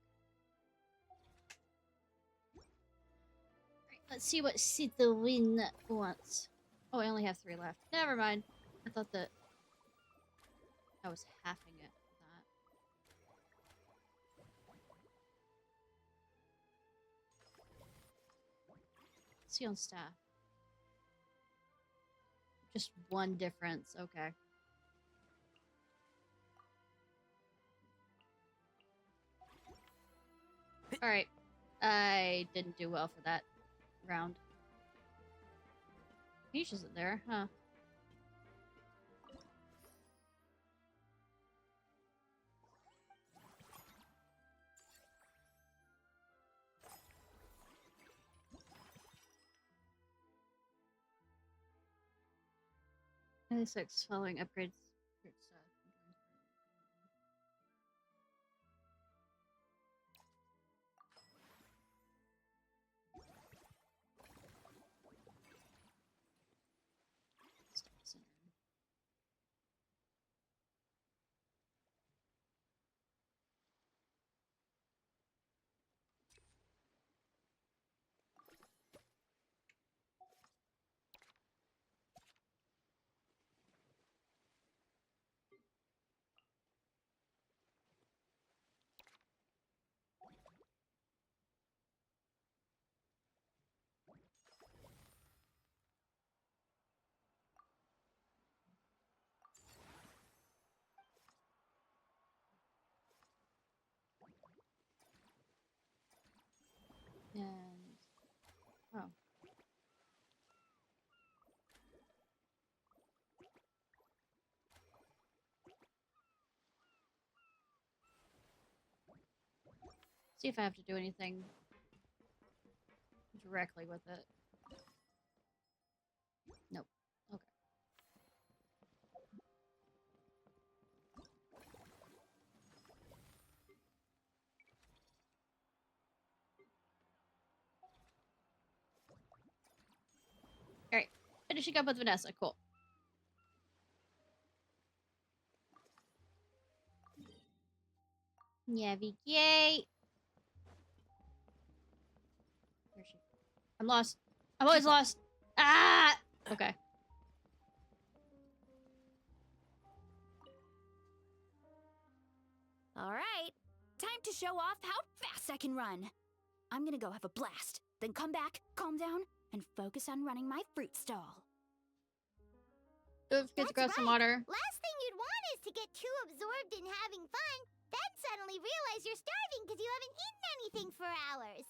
Alright, let's see what Citawin wants. Oh, I only have 3 left. Never mind. I thought that I was halving it with that. See on staff. Just 1 difference. Okay. Alright. I didn't do well for that round. Peach isn't there, huh? Six following upgrades. See if I have to do anything directly with it. Nope. Okay. Alright. Finishing up with Vanessa. Cool. Navigate. Where's she? I'm lost. I'm always lost. Ah! Okay. All right, time to show off how fast I can run. I'm gonna go have a blast, then come back, calm down, and focus on running my fruit stall. Don't forget to grab some right. water. Last thing you'd want is to get too absorbed in having fun, then suddenly realize you're starving because you haven't eaten anything for hours.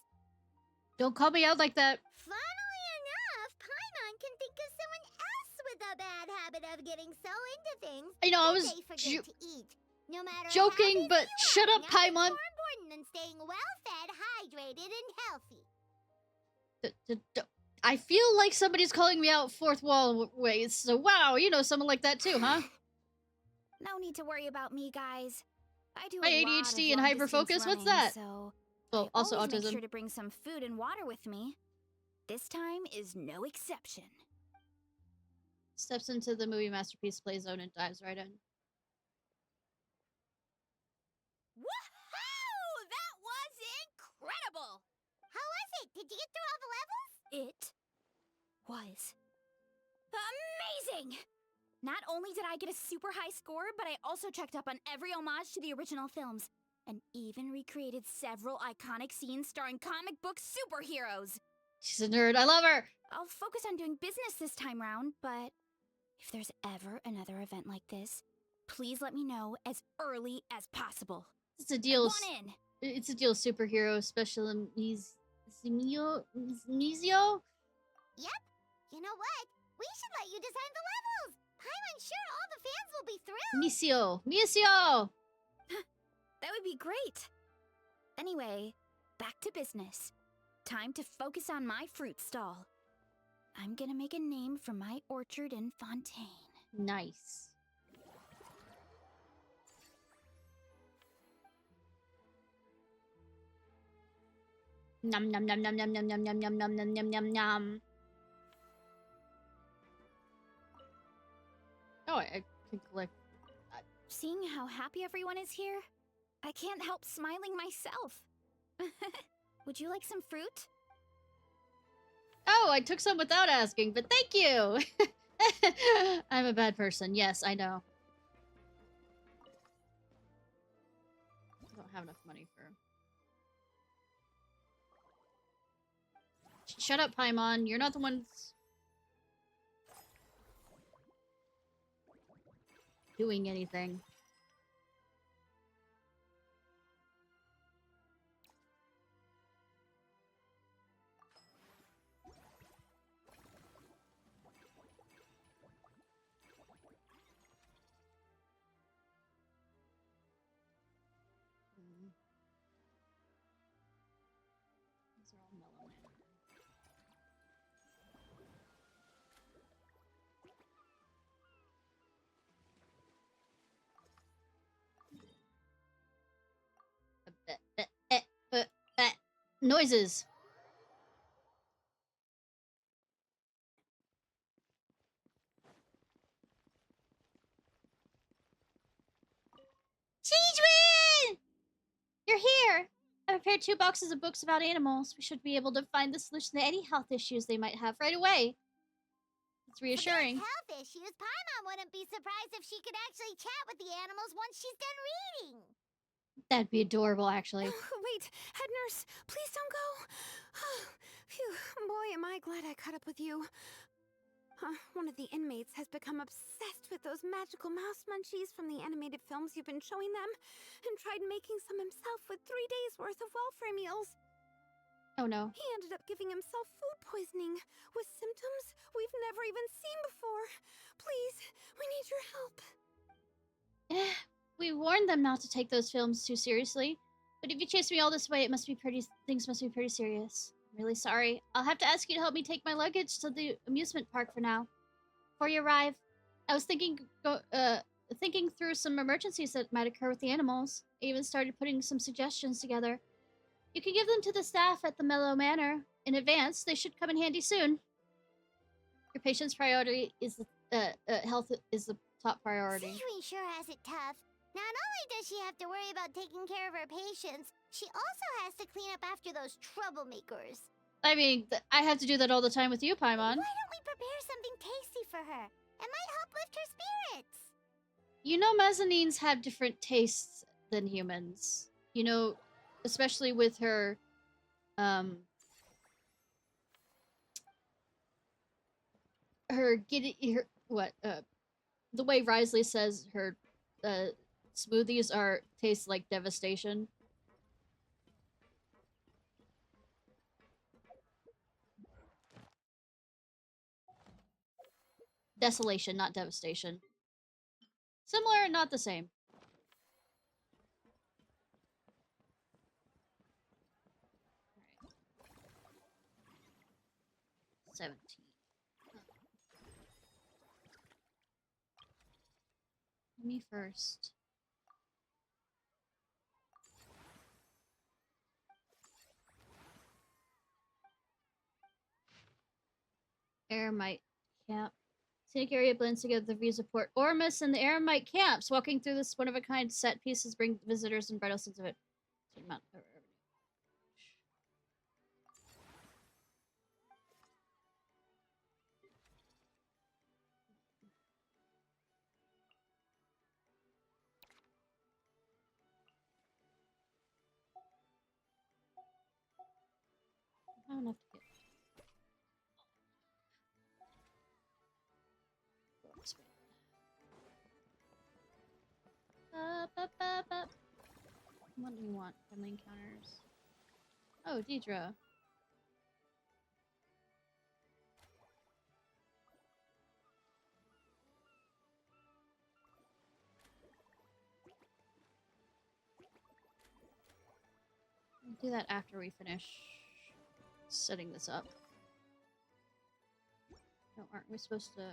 Don't call me out like that. Funnily enough, Paimon can think of someone else with a bad habit of getting so into things I know, I that was they forget to eat. No matter joking, how busy but you shut are, up, nothing's Paimon. more important than staying well-fed, hydrated, and healthy. I feel like somebody's calling me out fourth wall ways. So wow, you know someone like that too, huh? No need to worry about me, guys. I do My a lot ADHD of and long-distance hyperfocus, what's running, that? So Well, I also always make autism. sure to bring some food and water with me. This time is no exception. Steps into the movie masterpiece play zone and dives right in. Woohoo! That was incredible! How was it? Did you get through all the levels? It was amazing! Not only did I get a super high score, but I also checked up on every homage to the original films, and even recreated several iconic scenes starring comic book superheroes. She's a nerd. I love her. I'll focus on doing business this time round, but if there's ever another event like this, please let me know as early as possible. It's a deal. One in. It's a deal. Superhero special Mizio. Yep. You know what? We should let you design the levels. I'm sure all the fans will be thrilled. Misio. That would be great. Anyway, back to business. Time to focus on my fruit stall. I'm gonna make a name for my orchard in Fontaine. Nice. Nom nom nom nom nom nom nom nom nom nom nom nom nom nom. Oh, I can collect. Seeing how happy everyone is here, I can't help smiling myself. Would you like some fruit? Oh, I took some without asking, but thank you. I'm a bad person. Yes, I know. I don't have enough money for. Shut up, Paimon. You're not the ones doing anything. These are all mellow now. Noises. Children! You're here! I prepared 2 boxes of books about animals. We should be able to find the solution to any health issues they might have right away. It's reassuring. For those health issues, Paimon wouldn't be surprised if she could actually chat with the animals once she's done reading. That'd be adorable, actually. Wait, head nurse, please don't go. Phew, boy, am I glad I caught up with you. One of the inmates has become obsessed with those magical mouse munchies from the animated films you've been showing them, and tried making some himself with 3 days' worth of welfare meals. Oh no. He ended up giving himself food poisoning, with symptoms we've never even seen before. Please, we need your help. We warned them not to take those films too seriously. But if you chased me all this way, things must be pretty serious. I'm really sorry. I'll have to ask you to help me take my luggage to the amusement park for now. Before you arrive, I was thinking through some emergencies that might occur with the animals. I even started putting some suggestions together. You can give them to the staff at the Mellow Manor in advance. They should come in handy soon. Your patient's priority is health is the top priority. Sijui sure has it tough. Not only does she have to worry about taking care of her patients, she also has to clean up after those troublemakers. I mean, I have to do that all the time with you, Paimon. Why don't we prepare something tasty for her? It might help lift her spirits. You know, mezzanines have different tastes than humans. You know, especially with her, the way Risley says her, smoothies taste like devastation. Desolation, not devastation. Similar, not the same. 17. Me first. Eremite camp. Scenic area blends together the views of Port Ormus and the Eremite camps. Walking through this one-of-a-kind set pieces bring visitors and bright sense of it. I don't have to get. What do we want? Friendly encounters. Oh, Deidre. We'll do that after we finish setting this up. No, aren't we supposed to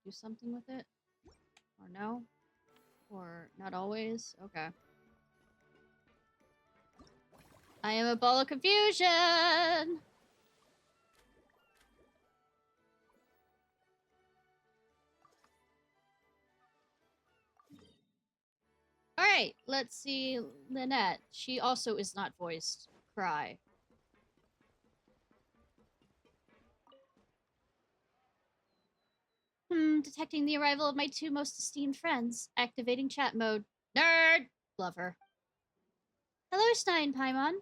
do something with it? Or no? Or not always? Okay. I am a ball of confusion! Alright, let's see Lynette. She also is not voiced. Cry. Detecting the arrival of my two most esteemed friends. Activating chat mode. Nerd! Love her. Hello, Ishnai and Paimon.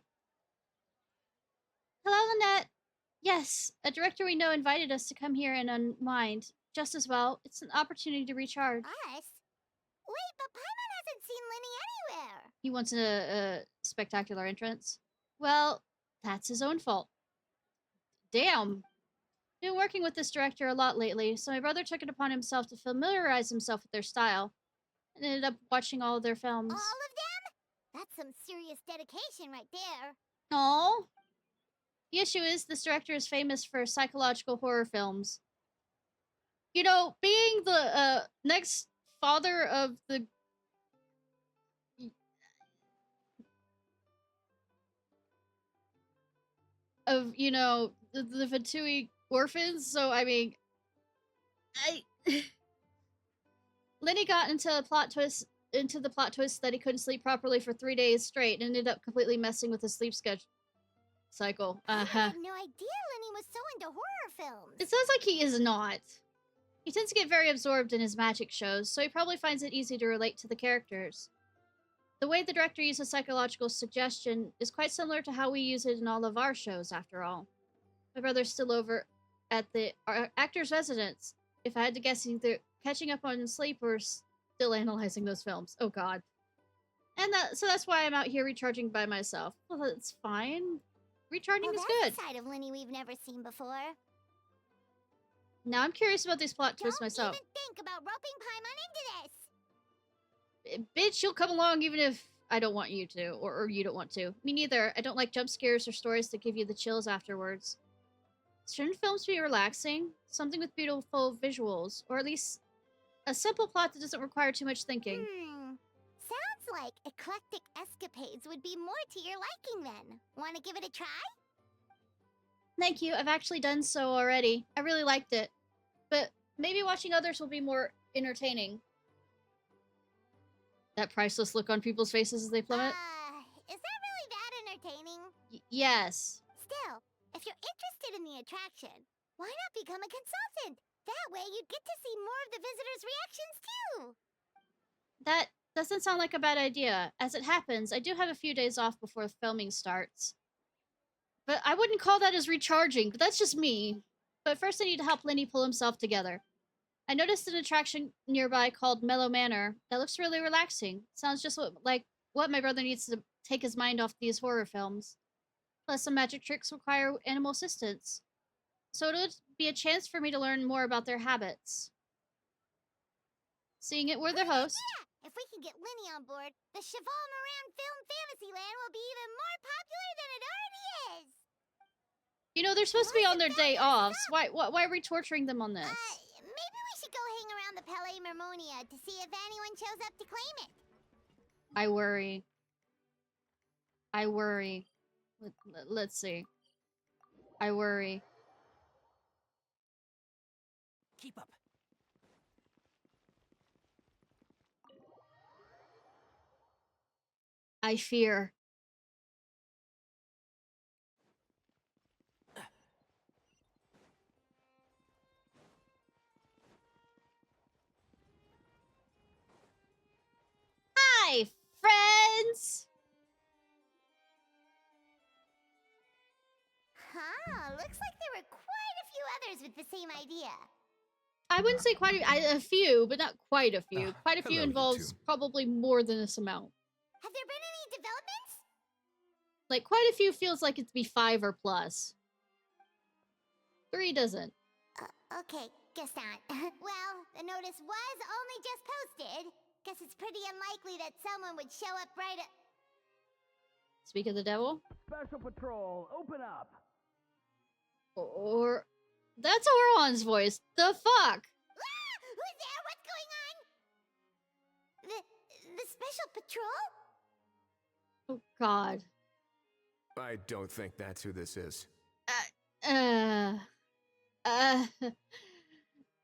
Hello, Lynette. Yes, a director we know invited us to come here and unwind. Just as well, it's an opportunity to recharge. Us? Wait, but Paimon hasn't seen Linny anywhere. He wants a spectacular entrance. Well, that's his own fault. Damn. Been working with this director a lot lately, so my brother took it upon himself to familiarize himself with their style, and ended up watching all of their films. All of them? That's some serious dedication right there. Aww. The issue is, this director is famous for psychological horror films. You know, being the next father of the... you know, the Vtuber orphans, so I mean... Lenny got into the plot twist that he couldn't sleep properly for 3 days straight and ended up completely messing with his sleep cycle. I had no idea Lenny was so into horror films. It sounds like he is not. He tends to get very absorbed in his magic shows, so he probably finds it easy to relate to the characters. The way the director uses psychological suggestion is quite similar to how we use it in all of our shows, after all. My brother's still over at the actor's residence. If I had to guess, either catching up on sleep or still analyzing those films. Oh god. And so that's why I'm out here recharging by myself. Well, that's fine. Recharging is good. That's a side of Lenny we've never seen before. Now I'm curious about these plot twists myself. Don't even think about roping Paimon into this. Bitch, you'll come along even if I don't want you to, or you don't want to. Me neither. I don't like jump scares or stories that give you the chills afterwards. Shouldn't films be relaxing? Something with beautiful visuals, or at least a simple plot that doesn't require too much thinking. Sounds like eclectic escapades would be more to your liking then. Want to give it a try? Thank you, I've actually done so already. I really liked it. But maybe watching others will be more entertaining. That priceless look on people's faces as they plummet? Is that really that entertaining? Yes. Still, if you're interested in the attraction, why not become a consultant? That way you'd get to see more of the visitors' reactions too. That doesn't sound like a bad idea. As it happens, I do have a few days off before filming starts. But I wouldn't call that as recharging, but that's just me. But first I need to help Lenny pull himself together. I noticed an attraction nearby called Mellow Manor that looks really relaxing. Sounds just like what my brother needs to take his mind off these horror films. Plus, some magic tricks require animal assistance. So it would be a chance for me to learn more about their habits. Seeing it, we're the host. Yeah, if we can get Lenny on board, the Cheval Moran Film Fantasyland will be even more popular than it already is. You know, they're supposed to be on their day offs. Why are we torturing them on this? Maybe we should go hang around the Palais Mermonia to see if anyone shows up to claim it. I worry. I worry. Let's see. I worry. Keep up. I fear. Hi, friends! Huh, looks like there were quite a few others with the same idea. I wouldn't say quite a few, but not quite a few. Quite a few hello, you involves two. probably more than this amount. Have there been any developments? Like, quite a few feels like it'd be 5 or plus. 3 doesn't. Okay, guess not. Well, the notice was only just posted. Guess it's pretty unlikely that someone would show up right at... Speak of the devil? Special Patrol, open up. Or... That's Oron's voice. The fuck? Ah! Who's there? What's going on? The Special Patrol? Oh, God. I don't think that's who this is.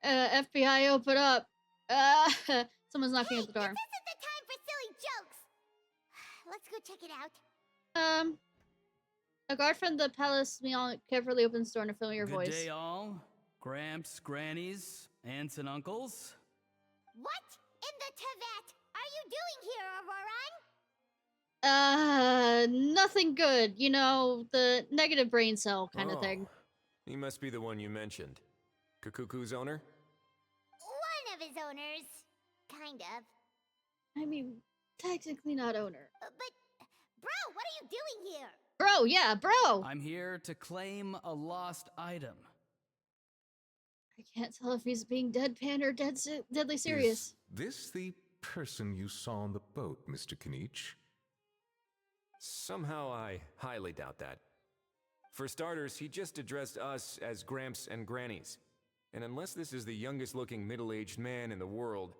FBI, open up. Someone's knocking at the door. This isn't the time for silly jokes. Let's go check it out. A guard from the palace carefully opens the door in a familiar Good voice. day, all. Gramps, grannies, aunts, and uncles. What in the Tevet are you doing here, Auroran? Nothing good. You know, the negative brain cell kind of thing. He must be the one you mentioned. Kukuku's owner? One of his owners. Kind of. I mean, technically not owner. But, bro, what are you doing here? Bro, yeah, bro! I'm here to claim a lost item. I can't tell if he's being deadpan or deadly serious. Is this the person you saw on the boat, Mr. Kinich? Somehow I highly doubt that. For starters, he just addressed us as Gramps and Grannies. And unless this is the youngest looking middle-aged man in the world,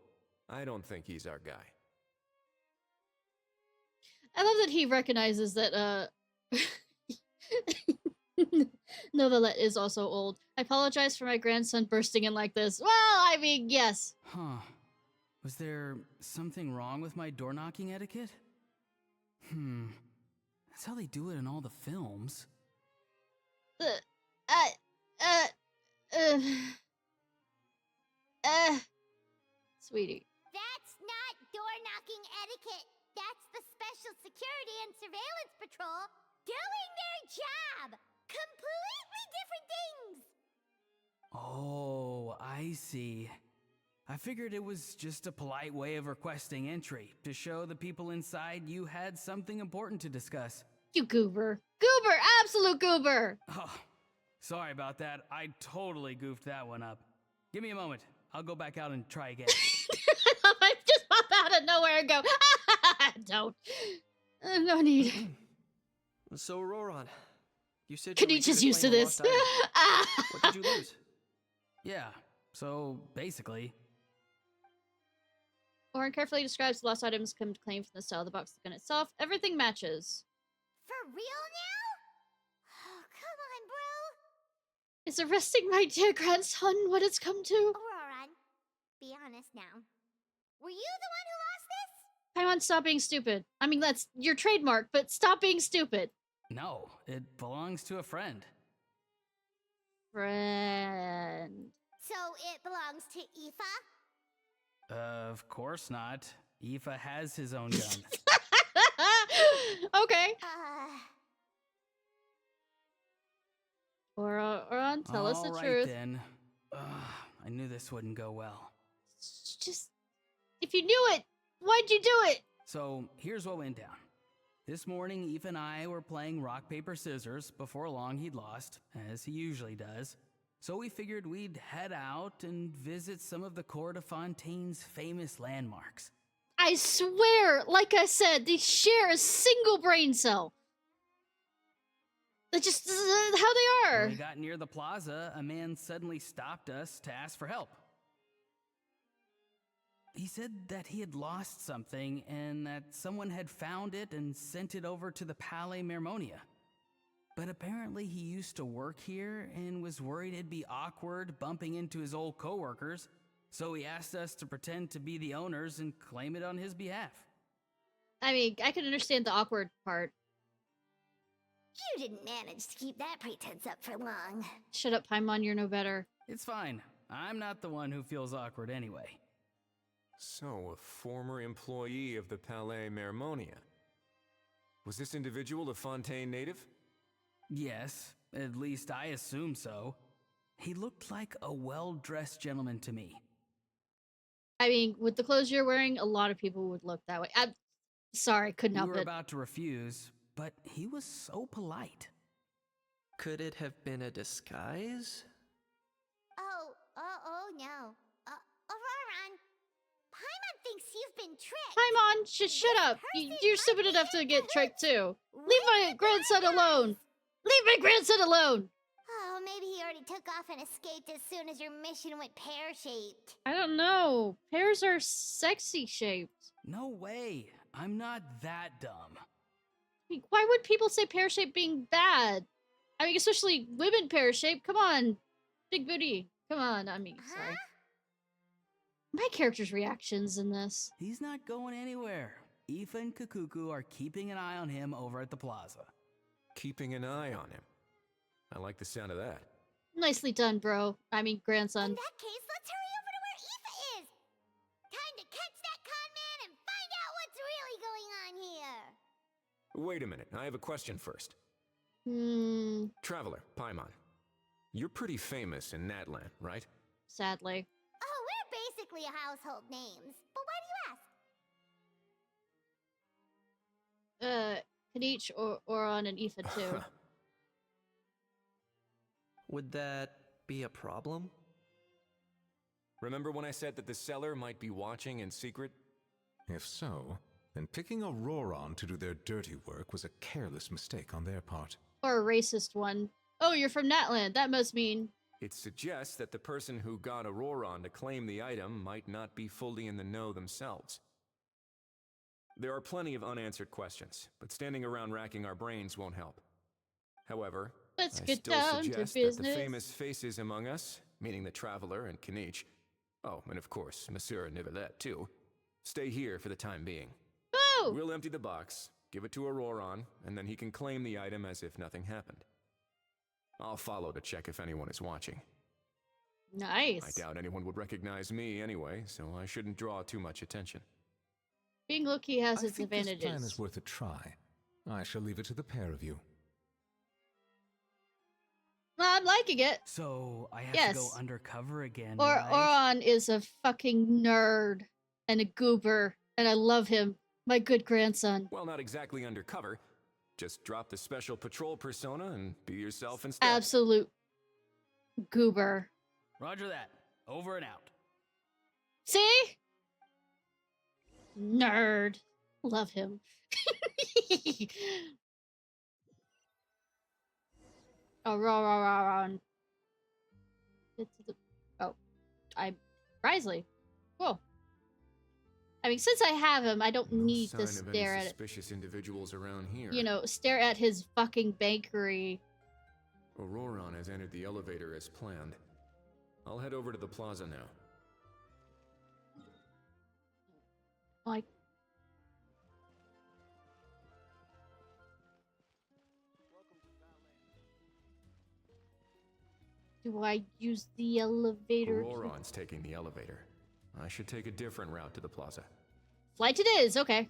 I don't think he's our guy. I love that he recognizes that, Novelette is also old. I apologize for my grandson bursting in like this. Well, I mean, yes. Huh. Was there something wrong with my door-knocking etiquette? That's how they do it in all the films. Sweetie. That's not door-knocking etiquette. That's the Special Security and Surveillance Patrol doing their job. Completely different things. Oh, I see. I figured it was just a polite way of requesting entry, to show the people inside you had something important to discuss. You goober. Goober! Absolute goober! Oh, sorry about that. I totally goofed that one up. Give me a moment. I'll go back out and try again. I just pop out out of nowhere and go, don't. No need. So, Auroron, you said you were Kanichi's good at used to playing a this. lost item. What did you lose? Yeah, so basically, Oren carefully describes the lost items come to claim from the style of the box gun itself. Everything matches. For real now? Oh, come on, bro. Is arresting my dear grandson what it's come to? Auroron, be honest now. Were you the one who lost this? Paimon, stop being stupid. I mean, that's your trademark, but stop being stupid. no, it belongs to a friend. Friend. So it belongs to Aoife? Of course not. Aoife has his own gun. Okay. Uh, Oron, tell us the All right, truth. then. I knew this wouldn't go well. Just, if you knew it, why'd you do it? So here's what went down. This morning, Eve and I were playing rock, paper, scissors. Before long, he'd lost, as he usually does. So we figured we'd head out and visit some of the Court of Fontaine's famous landmarks. I swear, like I said, they share a single brain cell. That's just how they are. When we got near the plaza, a man suddenly stopped us to ask for help. He said that he had lost something and that someone had found it and sent it over to the Palais Mermonia. But apparently he used to work here and was worried it'd be awkward bumping into his old coworkers, so he asked us to pretend to be the owners and claim it on his behalf. I mean, I can understand the awkward part. you didn't manage to keep that pretense up for long. Shut up, Paimon, you're no better. It's fine. I'm not the one who feels awkward anyway. So, a former employee of the Palais Mermonia. Was this individual a Fontaine native? Yes, at least I assume so. He looked like a well-dressed gentleman to me. I mean, with the clothes you're wearing, a lot of people would look that way. I'm sorry, couldn't We help were it. about to refuse, but he was so polite. Could it have been a disguise? Oh no. Auroron, Paimon thinks you've been tricked. Paimon, shut up. You're stupid enough to get tricked too. Leave my grandson alone. Leave my grandson alone. Oh, maybe he already took off and escaped as soon as your mission went pear-shaped. I don't know. Pears are sexy shaped. No way. I'm not that dumb. Why would people say pear-shaped being bad? I mean, especially women pear-shaped. Come on. Big booty. Come on. I mean, sorry. My character's reactions in this. He's not going anywhere. Aoife and Kukuku are keeping an eye on him over at the plaza. Keeping an eye on him. I like the sound of that. Nicely done, bro. I mean, grandson. In that case, let's hurry over to where Aoife is. Time to catch that con man and find out what's really going on here. Wait a minute, I have a question first. Traveler, Paimon. You're pretty famous in Natlan, right? Sadly. Oh, we're basically household names. But why do you ask? Kanich, Oron, and Aoife too. Would that be a problem? Remember when I said that the seller might be watching in secret? If so, then picking Auroron to do their dirty work was a careless mistake on their part. Or a racist one. Oh, you're from Natland. That must mean... It suggests that the person who got Auroron to claim the item might not be fully in the know themselves. There are plenty of unanswered questions, but standing around racking our brains won't help. However, Let's I get still down to suggest business. that the famous faces among us, meaning the Traveler and Kanich, oh, and of course, Monsieur Nivelette too, stay here for the time being. Boo! We'll empty the box, give it to Auroron, and then he can claim the item as if nothing happened. I'll follow to check if anyone is watching. Nice. I doubt anyone would recognize me anyway, so I shouldn't draw too much attention. Being low-key has I its think advantages. this plan is worth a try. I shall leave it to the pair of you. I'm liking it. So, I have Yes. to go undercover again, Or right? Oron is a fucking nerd and a goober, and I love him. My good grandson. Well, not exactly undercover. Just drop the special patrol persona and be yourself instead. Absolute goober. Roger that. Over and out. See? Nerd. Love him. Oh, Ron. Oh, Risley. Cool. I mean, since I have him, I don't No need sign to of any stare at, suspicious individuals around here. you know, stare at his fucking bakery. Auroron has entered the elevator as planned. I'll head over to the plaza now. Like, do I use the elevator? Auroron's taking the elevator. I should take a different route to the plaza. Flight it is, okay.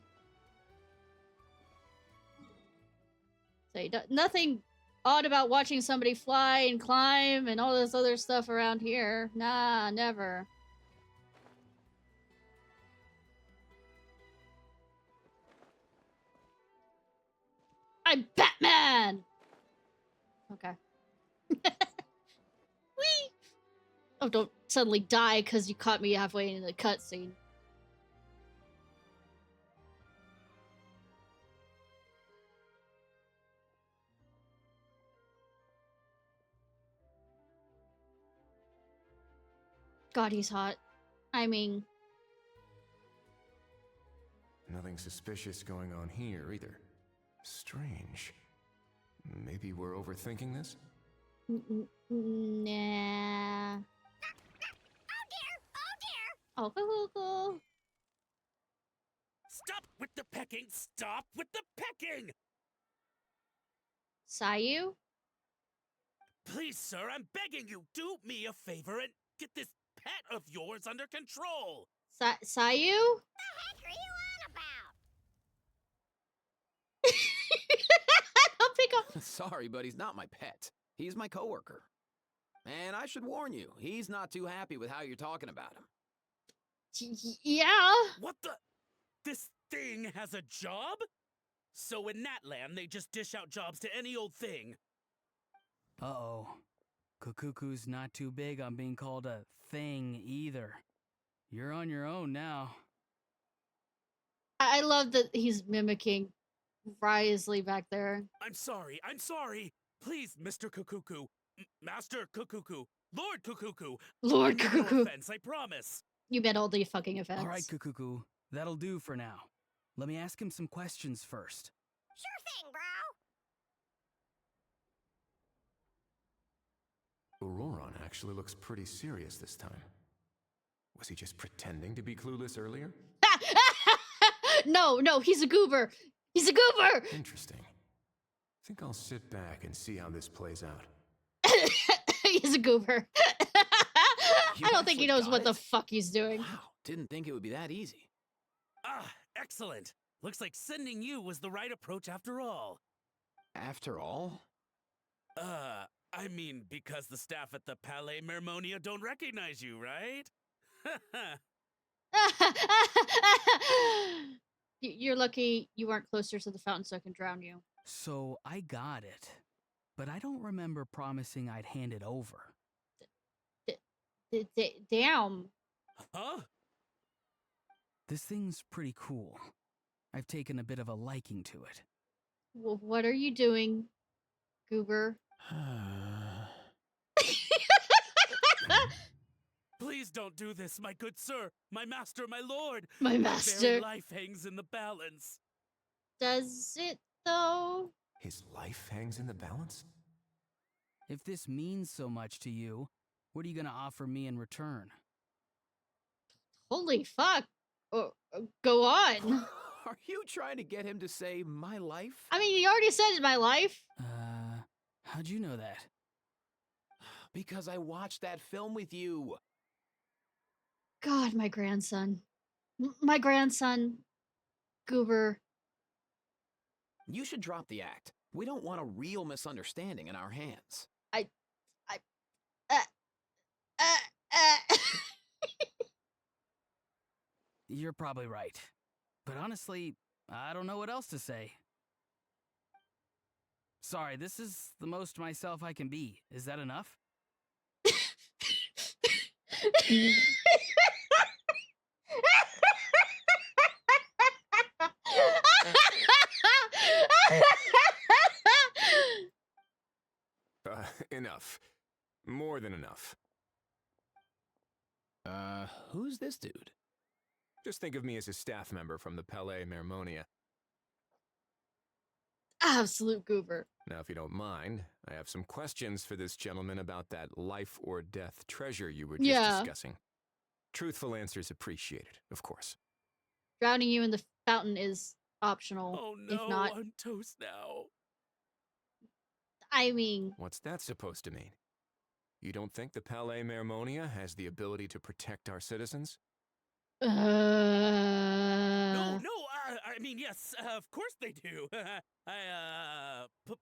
So nothing odd about watching somebody fly and climb and all this other stuff around here. Nah, never. I'm Batman! Okay. Whee! Oh, don't suddenly die because you caught me halfway in the cutscene. God, he's hot. I mean... Nothing suspicious going on here, either. Strange. Maybe we're overthinking this? Nah. Oh, cool. Stop with the pecking! Stop with the pecking! Sayu? Please, sir, I'm begging you, do me a favor and get this pet of yours under control! Sayu? The heck are you on about? I'll pick up. Sorry, but he's not my pet. He's my coworker. And I should warn you, he's not too happy with how you're talking about him. Yeah. What the? This thing has a job? So in that land, they just dish out jobs to any old thing. Uh-oh. Kukuku's not too big on being called a thing either. You're on your own now. I love that he's mimicking Risley back there. I'm sorry. Please, Mr. Kukuku. Master Kukuku. Lord Kukuku. Lord No Kukuku. offense, I promise. You meant all the fucking offense. All right, Kukuku. That'll do for now. Let me ask him some questions first. Sure thing, bro. Auroron actually looks pretty serious this time. Was he just pretending to be clueless earlier? No, he's a goober. He's a goober. Interesting. I think I'll sit back and see how this plays out. He's a goober. You I don't think he actually knows got what the it? fuck he's doing. Wow, didn't think it would be that easy. Ah, excellent. Looks like sending you was the right approach after all. After all? I mean, because the staff at the Palais Mermonia don't recognize you, right? You're lucky you weren't closer to the fountain so I can drown you. So I got it, but I don't remember promising I'd hand it over. Damn. Huh? This thing's pretty cool. I've taken a bit of a liking to it. Well, what are you doing, goober? Please don't do this, my good sir, my master, my lord. My My master. very life hangs in the balance. Does it, though? His life hangs in the balance? If this means so much to you, what are you gonna offer me in return? Holy fuck. Go on. Are you trying to get him to say my life? I mean, he already said in my life. How'd you know that? Because I watched that film with you. God, my grandson. My grandson. Goober. You should drop the act. We don't want a real misunderstanding in our hands. You're probably right. But honestly, I don't know what else to say. Sorry, this is the most myself I can be. Is that enough? Enough. More than enough. Who's this dude? Just think of me as a staff member from the Palais Mermonia. Absolute goober. Now, if you don't mind, I have some questions for this gentleman about that life or death treasure you were just discussing. Truthful answers appreciated, of course. Drowning you in the fountain is optional. Oh no, if not, I'm toast now. I mean, What's that supposed to mean? You don't think the Palais Mermonia has the ability to protect our citizens? No, I mean, yes, of course they do.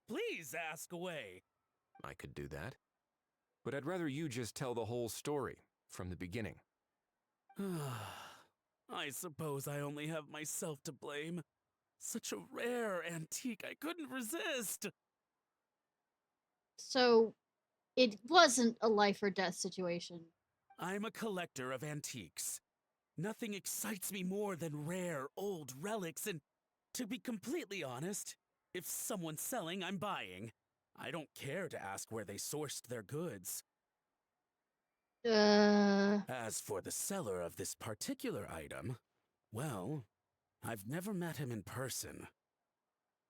Please ask away. I could do that. But I'd rather you just tell the whole story from the beginning. I suppose I only have myself to blame. Such a rare antique, I couldn't resist. so it wasn't a life or death situation. I'm a collector of antiques. Nothing excites me more than rare, old relics, and to be completely honest, if someone's selling, I'm buying. I don't care to ask where they sourced their goods. As for the seller of this particular item, well, I've never met him in person.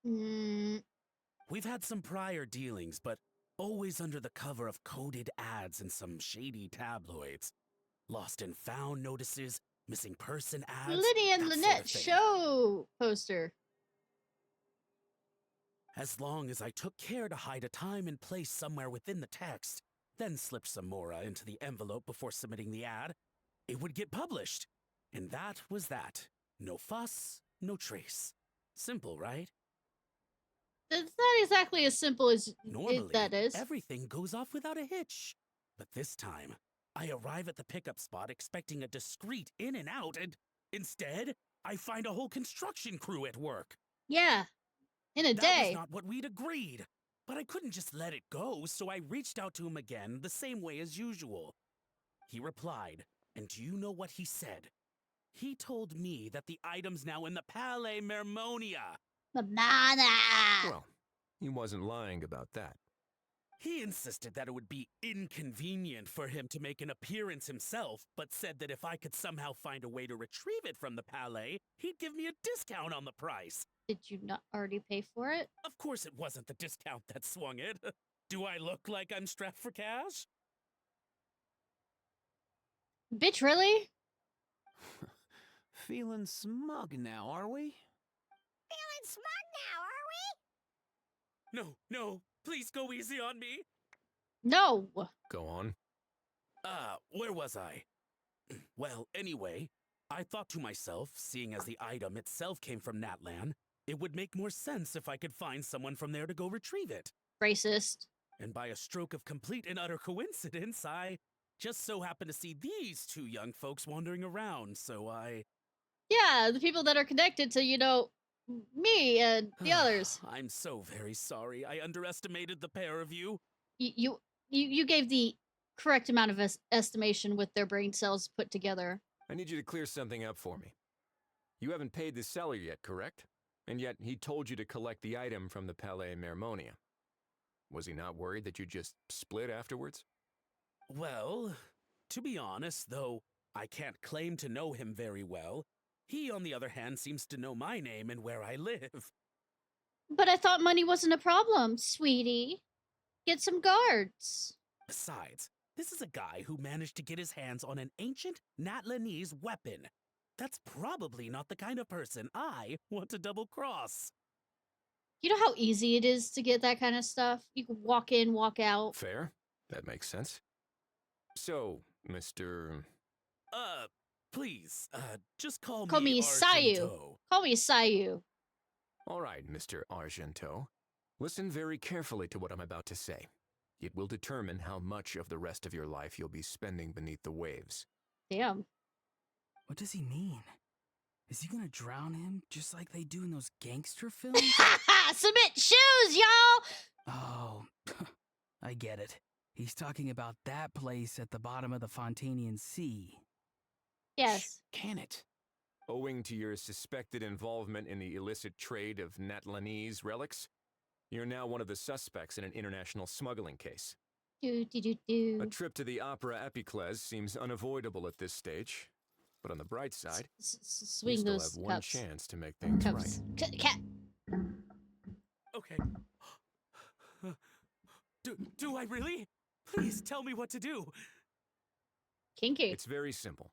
We've had some prior dealings, but always under the cover of coded ads in some shady tabloids. Lost and found notices, missing person ads. Lydia and that Lynette sort of thing. show poster. As long as I took care to hide a time and place somewhere within the text, then slipped some mora into the envelope before submitting the ad, it would get published. And that was that. No fuss, no trace. Simple, right? It's not exactly as simple as Normally, that is. everything goes off without a hitch. But this time, I arrive at the pickup spot expecting a discreet in and out, and instead, I find a whole construction crew at work. Yeah, in a That day. was not what we'd agreed. But I couldn't just let it go, so I reached out to him again the same way as usual. He replied, and do you know what he said? He told me that the item's now in the Palais Mermonia. Banana. Well, he wasn't lying about that. He insisted that it would be inconvenient for him to make an appearance himself, but said that if I could somehow find a way to retrieve it from the Palais, he'd give me a discount on the price. Did you not already pay for it? Of course it wasn't the discount that swung it. Do I look like I'm strapped for cash? Bitch, really? Feeling smug now, are we? Feeling smug now, are we? No, please go easy on me. No. Go on. Where was I? Well, anyway, I thought to myself, seeing as the item itself came from Natlan, it would make more sense if I could find someone from there to go retrieve it. Racist. And by a stroke of complete and utter coincidence, I just so happened to see these two young folks wandering around, so I... Yeah, the people that are connected to, me and the others. I'm so very sorry. I underestimated the pair of you. You gave the correct amount of estimation with their brain cells put together. I need you to clear something up for me. You haven't paid the seller yet, correct? And yet he told you to collect the item from the Palais Mermonia. Was he not worried that you just split afterwards? Well, to be honest, though I can't claim to know him very well, he, on the other hand, seems to know my name and where I live. But I thought money wasn't a problem, sweetie. Get some guards. Besides, this is a guy who managed to get his hands on an ancient Natlanese weapon. That's probably not the kind of person I want to double-cross. You know how easy it is to get that kind of stuff? You can walk in, walk out. Fair. That makes sense. So, Mr... Please, just call me Sayu. Argento. Call me Sayu. All right, Mr. Argento. Listen very carefully to what I'm about to say. It will determine how much of the rest of your life you'll be spending beneath the waves. Damn. What does he mean? Is he gonna drown him just like they do in those gangster films? Submit shoes, y'all! Oh, I get it. He's talking about that place at the bottom of the Fontanian Sea. Yes. Can it? owing to your suspected involvement in the illicit trade of Natlanese relics, you're now one of the suspects in an international smuggling case. Do do do do. A trip to the Opera Epicles seems unavoidable at this stage, but on the bright side, you Swing still those have one cups. chance to make things Cups. right. Cat. Okay. Do I really? Please tell me what to do. Kinky. It's very simple.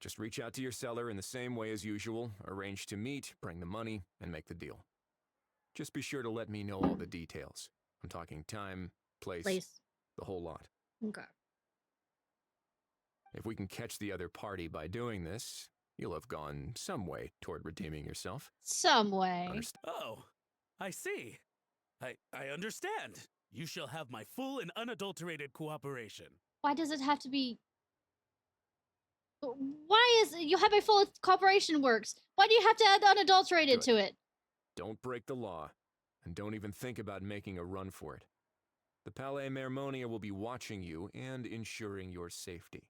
Just reach out to your seller in the same way as usual, arrange to meet, bring the money, and make the deal. Just be sure to let me know all the details. I'm talking time, place, the whole lot. Okay. If we can catch the other party by doing this, you'll have gone some way toward redeeming yourself. Some way. Oh, I see. I understand. You shall have my full and unadulterated cooperation. Why does it have to be? Why is you have a full cooperation works? Why do you have to add unadulterated Good. to it? Don't break the law, and don't even think about making a run for it. The Palais Mermonia will be watching you and ensuring your safety.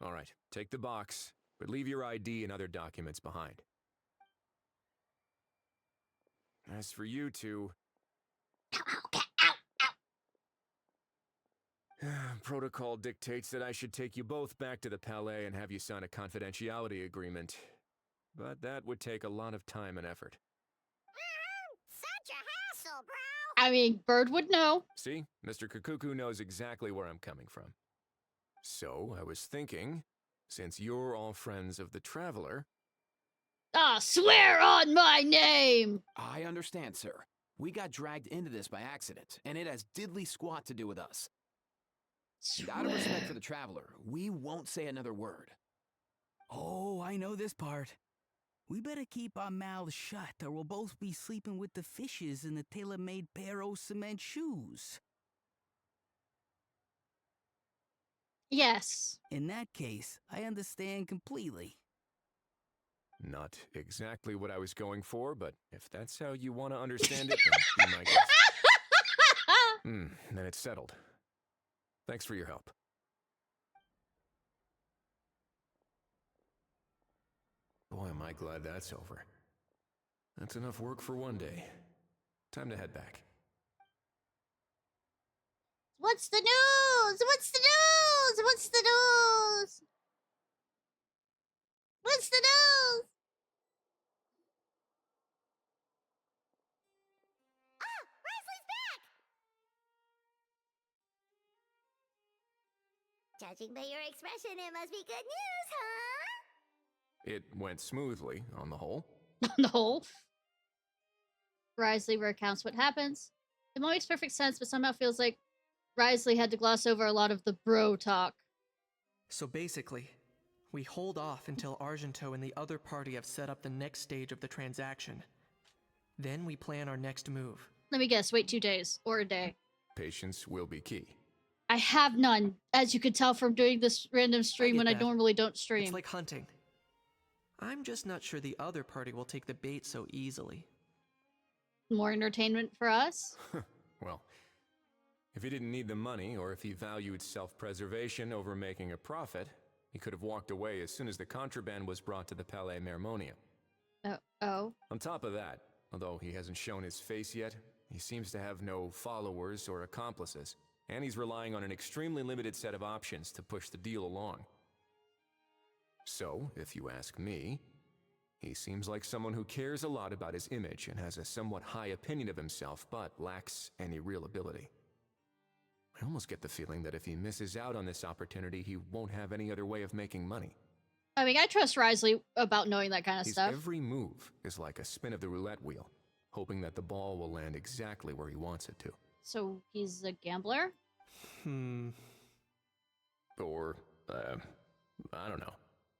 All right, take the box, but leave your ID and other documents behind. As for you two... Protocol dictates that I should take you both back to the Palais and have you sign a confidentiality agreement. But that would take a lot of time and effort. Such a hassle, bro! I mean, Bird would know. See, Mr. Kukuku knows exactly where I'm coming from. So, I was thinking, since you're all friends of the Traveler... Ah, swear on my name! I understand, sir. We got dragged into this by accident, and it has diddly squat to do with us. And out of respect for the Traveler, we won't say another word. Oh, I know this part. We better keep our mouths shut, or we'll both be sleeping with the fishes in the tailor-made pair of cement shoes. Yes. In that case, I understand completely. Not exactly what I was going for, but if that's how you want to understand it, then be my guest. Then it's settled. Thanks for your help. Boy, am I glad that's over. That's enough work for one day. Time to head back. What's the news? What's the news? What's the news? What's the news? Ah, Wesley's back! Judging by your expression, it must be good news, huh? It went smoothly, on the whole. On the whole. Risley recounts what happens. It makes perfect sense, but somehow feels like Risley had to gloss over a lot of the bro talk. So basically, we hold off until Argento and the other party have set up the next stage of the transaction. Then we plan our next move. Let me guess, wait 2 days or a day. Patience will be key. I have none, as you could tell from doing this random stream when I normally don't stream. It's like hunting. I'm just not sure the other party will take the bait so easily. More entertainment for us? Well, if he didn't need the money, or if he valued self-preservation over making a profit, he could have walked away as soon as the contraband was brought to the Palais Mermonia. Oh. On top of that, although he hasn't shown his face yet, he seems to have no followers or accomplices, and he's relying on an extremely limited set of options to push the deal along. So, if you ask me, he seems like someone who cares a lot about his image and has a somewhat high opinion of himself, but lacks any real ability. I almost get the feeling that if he misses out on this opportunity, he won't have any other way of making money. I mean, I trust Risley about knowing that kind of His stuff. every move is like a spin of the roulette wheel, hoping that the ball will land exactly where he wants it to. So he's a gambler? Or, I don't know.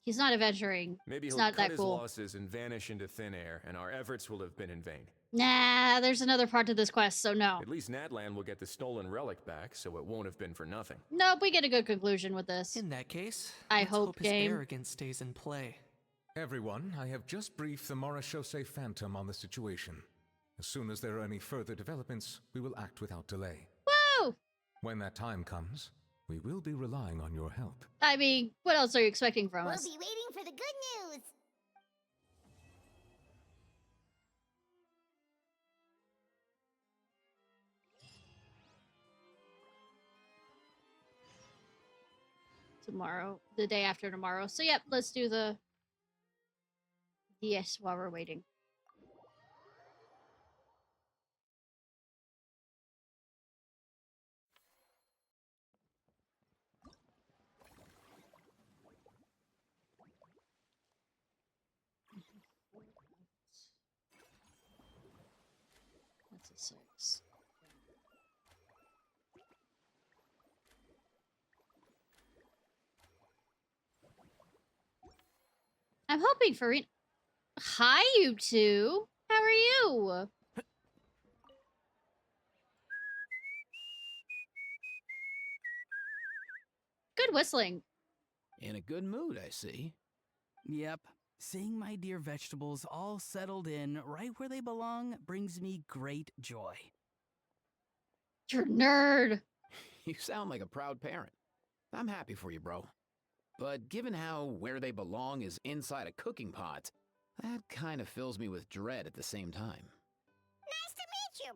He's not adventuring. Maybe It's he'll not cut that his cool. losses and vanish into thin air, and our efforts will have been in vain. Nah, there's another part to this quest, so no. At least Natlan will get the stolen relic back, so it won't have been for nothing. Nope, we get a good conclusion with this. In that case, I let's hope his game. arrogance stays in play. Everyone, I have just briefed the Morishose Phantom on the situation. As soon as there are any further developments, we will act without delay. Woo! When that time comes, we will be relying on your help. I mean, what else are you expecting from We'll us? be waiting for the good news. tomorrow, the day after tomorrow. So yep, let's do the DS while we're waiting. That's a 6. I'm hoping for Hi, you two. How are you? Good whistling. In a good mood, I see. Yep. Seeing my dear vegetables all settled in right where they belong brings me great joy. You're a nerd. You sound like a proud parent. I'm happy for you, bro. But given how where they belong is inside a cooking pot, that kind of fills me with dread at the same time. Nice to meet you,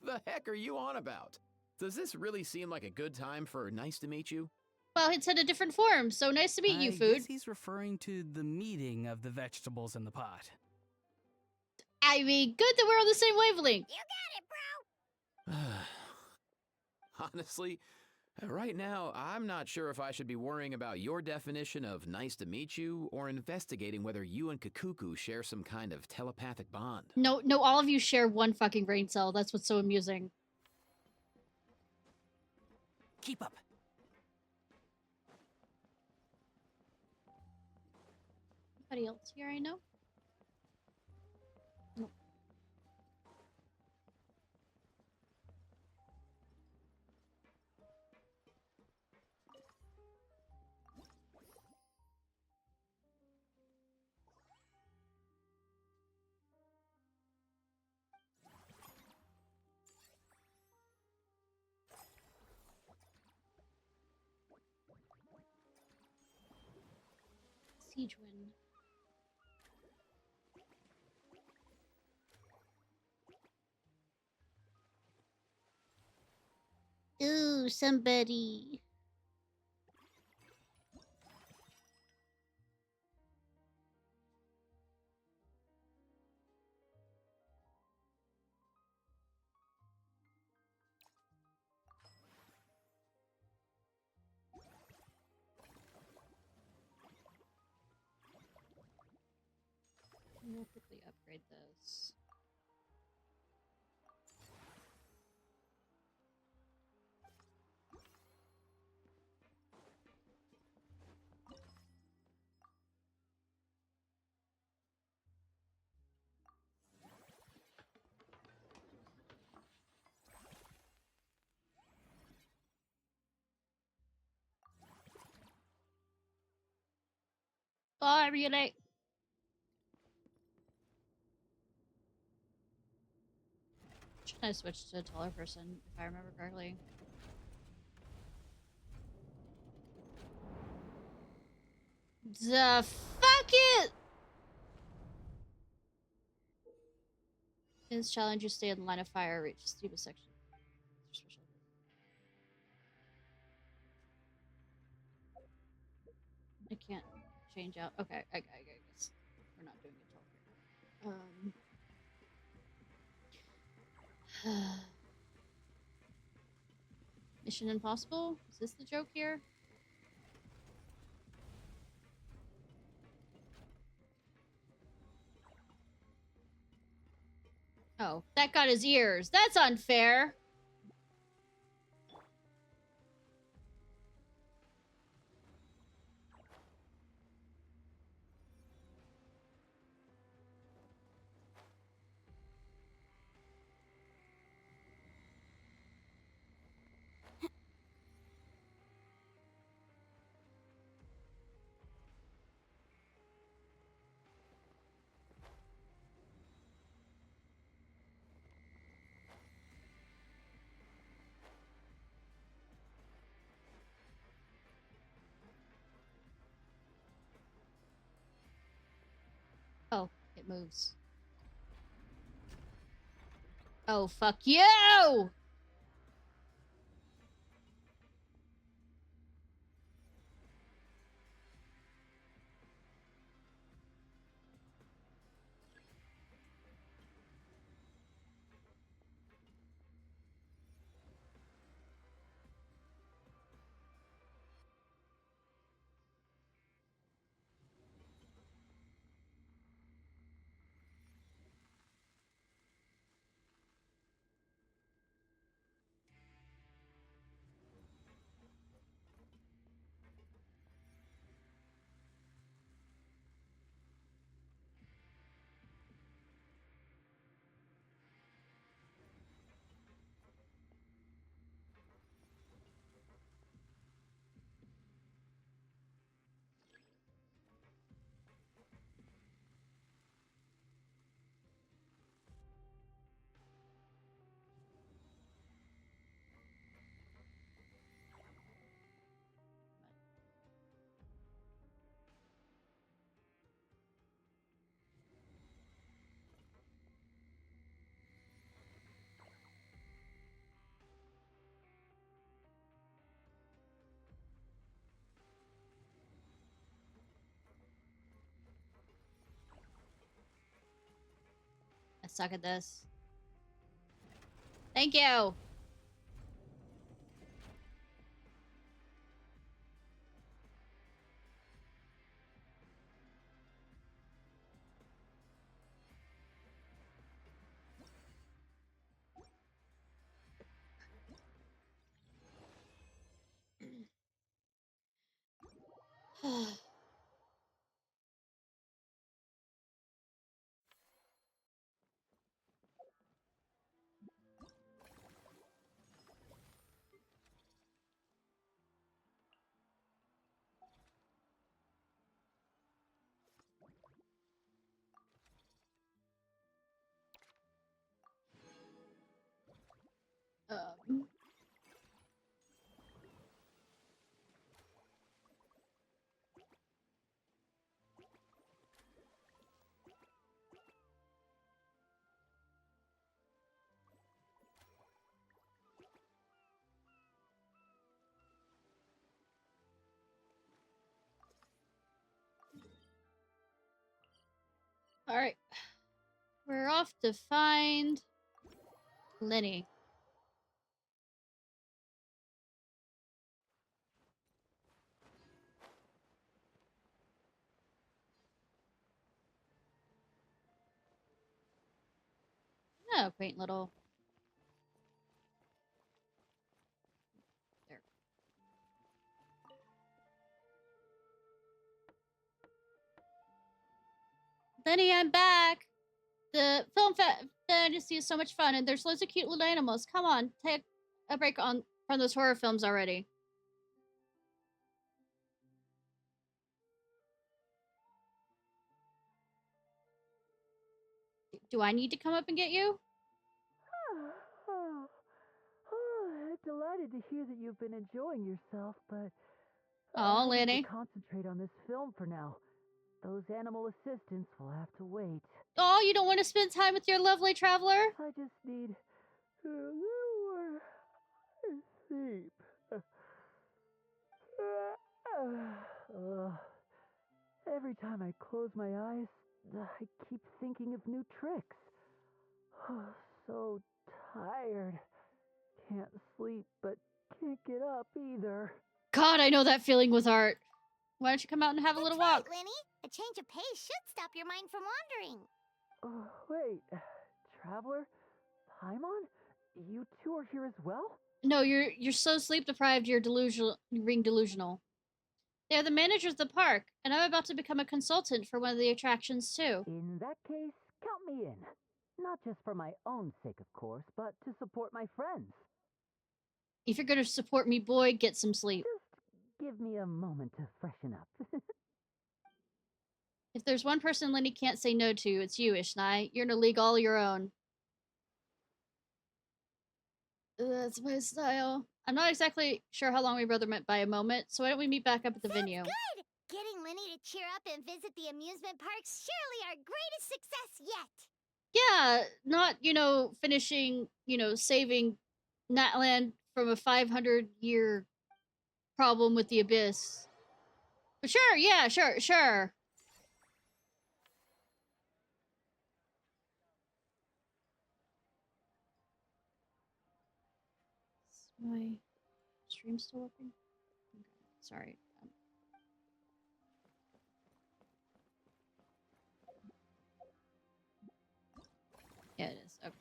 bro. The heck are you on about? Does this really seem like a good time for nice to meet you? Well, it's in a different form, so nice to meet you, I food. guess he's referring to the meeting of the vegetables in the pot. I mean, good that we're on the same wavelength. You got it, bro. Honestly, right now, I'm not sure if I should be worrying about your definition of nice to meet you or investigating whether you and Kakuku share some kind of telepathic bond. No, all of you share one fucking brain cell. That's what's so amusing. Keep up. Anybody else here I know? No. Siege win. Ooh, somebody. We'll quickly upgrade this. Bye, relay. Should I switch to a taller person, if I remember correctly? The fuck it! In this challenge, you stay in the line of fire, reach the steepest section. I can't change out. Okay, I guess we're not doing it all here. Mission Impossible? Is this the joke here? Oh, that got his ears. That's unfair. Oh, it moves. Oh, fuck you! I suck at this. Thank you. Um. All right. We're off to find Lenny. Oh, quaint little. There. Lenny, I'm back. The film fantasy is so much fun, and there's loads of cute little animals. Come on, take a break from those horror films already. Do I need to come up and get you? Delighted to hear that you've been enjoying yourself, but Oh, I need Lenny. to concentrate on this film for now. Those animal assistants will have to wait. Oh, you don't want to spend time with your lovely traveler? I just need a little more sleep. Every time I close my eyes, I keep thinking of new tricks. So tired. Can't sleep, but can't get up either. God, I know that feeling with art. Why don't you come out and have a little walk? Right, Lenny. A change of pace should stop your mind from wandering. Wait, Traveler? Paimon? You two are here as well? No, you're so sleep deprived you're delusional. They're the managers of the park, and I'm about to become a consultant for one of the attractions too. In that case, count me in. Not just for my own sake, of course, but to support my friends. If you're gonna support me, boy, get some sleep. Just give me a moment to freshen up. If there's one person Lenny can't say no to, it's you, Ishnai. You're in a league all your own. That's my style. I'm not exactly sure how long we brother met by a moment, so why don't we meet back up at the venue? Good! Getting Lenny to cheer up and visit the amusement park's surely our greatest success yet! Yeah, not, finishing, saving Natland from a 500-year problem with the Abyss. But sure, yeah, sure. Is my stream still working? Okay, sorry. Yeah, it is. Okay.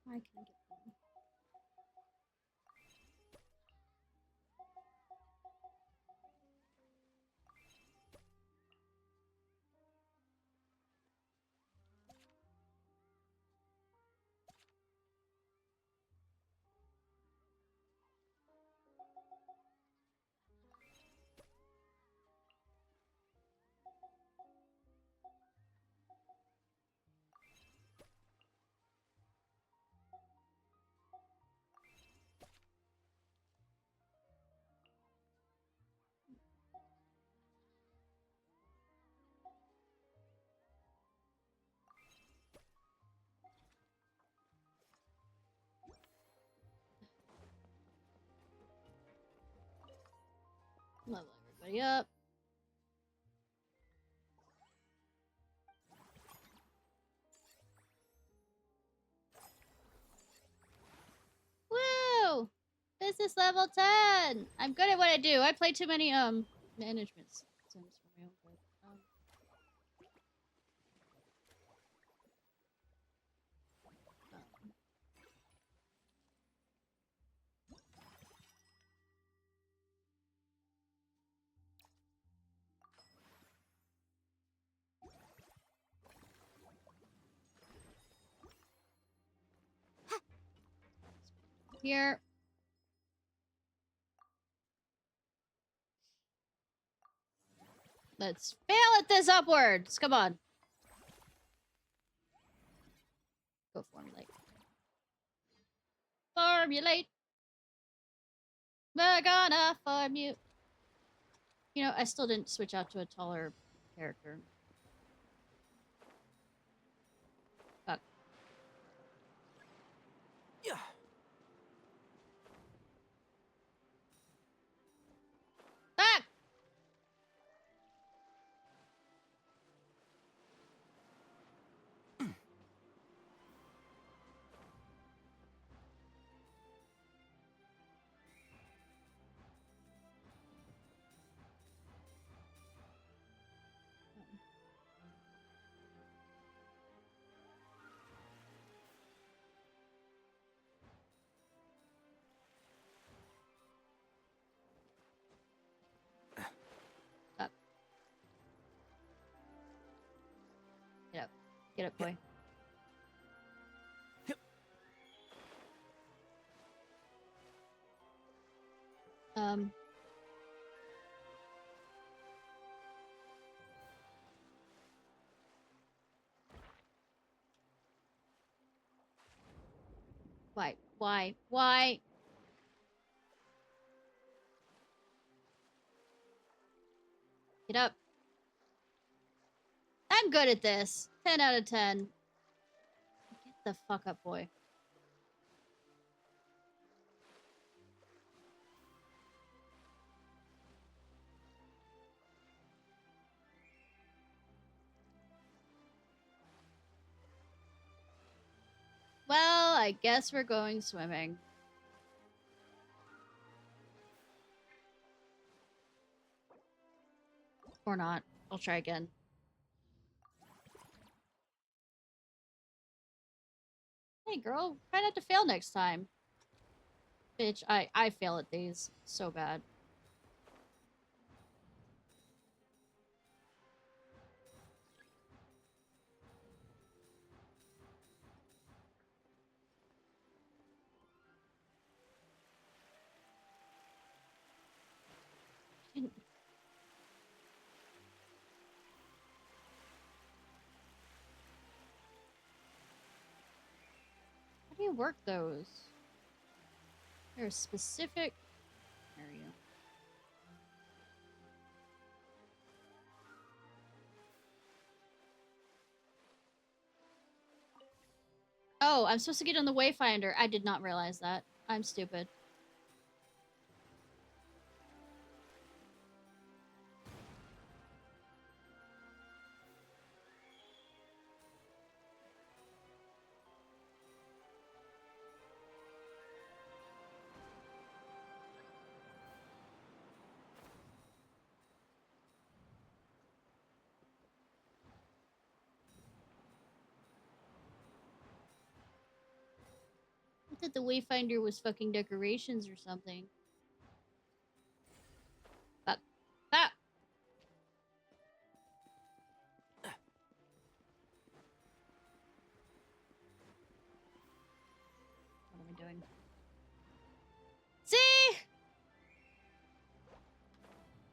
I can get them. Level everybody up. Woo! Business level 10! I'm good at what I do. I play too many, management sims for my own good. Here. Let's fail at this upwards. Come on. Go formulate. Formulate. We're gonna formulate. You know, I still didn't switch out to a taller character. Fuck. Yeah. Fuck! Up. Get up. Get up, boy. Why? Why? Why? Get up. I'm good at this. 10 out of 10. Get the fuck up, boy. Well, I guess we're going swimming. Or not. I'll try again. Hey, girl. Try not to fail next time. Bitch, I fail at these so bad. How do you work those? There's a specific area. Oh, I'm supposed to get on the Wayfinder. I did not realize that. I'm stupid. I thought the Wayfinder was fucking decorations or something. Fuck. Fuck! What am I doing? See?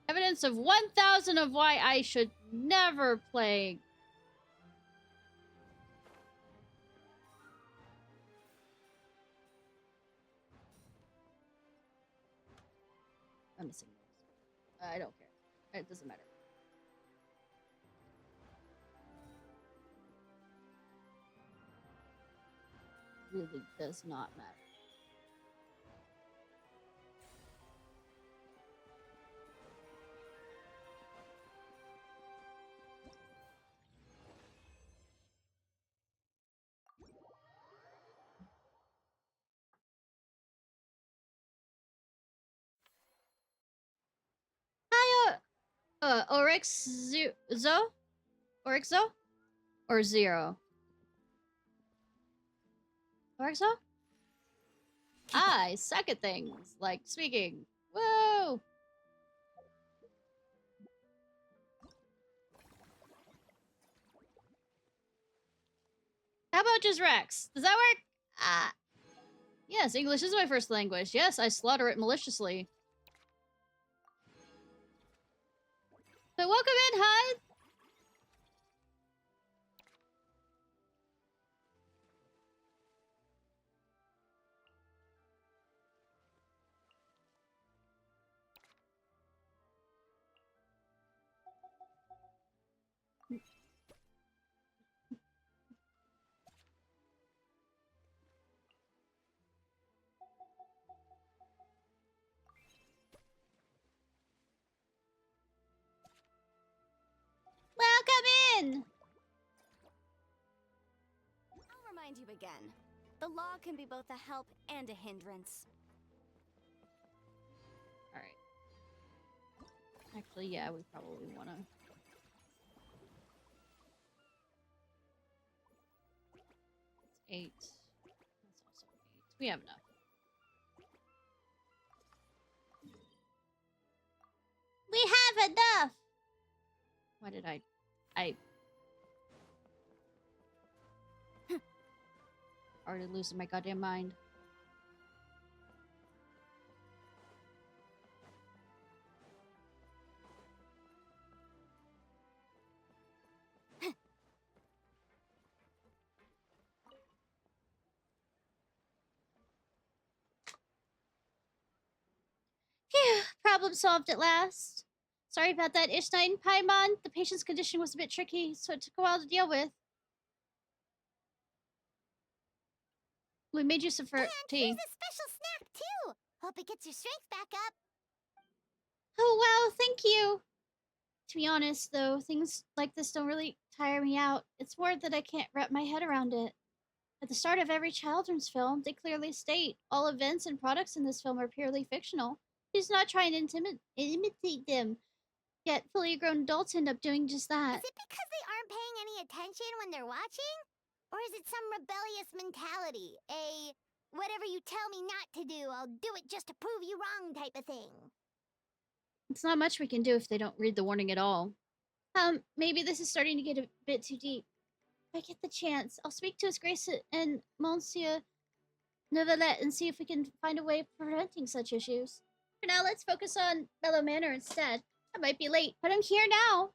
Evidence of 1,000 of why I should never play. I'm missing those. I don't care. It doesn't matter. Really does not matter. Oryxo? Oryxo? Or Zero? Oryxo? I suck at things, like speaking. Whoa! How about just Rex? Does that work? Yes, English is my first language. Yes, I slaughter it maliciously. So welcome in, Hyde! Welcome in! I'll remind you again. The law can be both a help and a hindrance. Alright. Actually, yeah, we probably want to... It's 8. That's also 8. We have enough. We have enough! Why did I already losing my goddamn mind. Phew, problem solved at last. Sorry about that, Ishnai and Paimon. The patient's condition was a bit tricky, so it took a while to deal with. We made you some for tea. Here's a special snack, too. Hope it gets your strength back up. Oh, wow, thank you. To be honest, though, things like this don't really tire me out. It's more that I can't wrap my head around it. At the start of every children's film, they clearly state all events and products in this film are purely fictional. He's not trying to imitate them. Yet fully grown adults end up doing just that. Is it because they aren't paying any attention when they're watching? Or is it some rebellious mentality? Whatever you tell me not to do, I'll do it just to prove you wrong type of thing? It's not much we can do if they don't read the warning at all. Maybe this is starting to get a bit too deep. If I get the chance, I'll speak to His Grace and Monsieur Neuvillette and see if we can find a way of preventing such issues. For now, let's focus on Mellow Manor instead. I might be late, but I'm here now.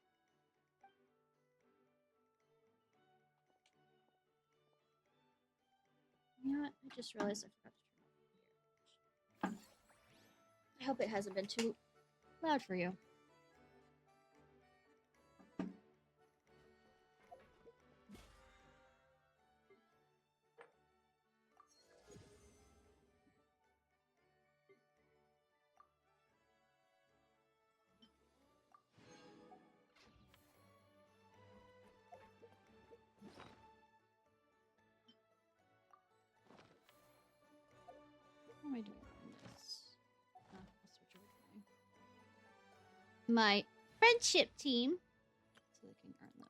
You know what? I just realized I forgot to turn off the I hope it hasn't been too loud for you. What am I doing on this? I'll switch over to my friendship team. So they can earn though.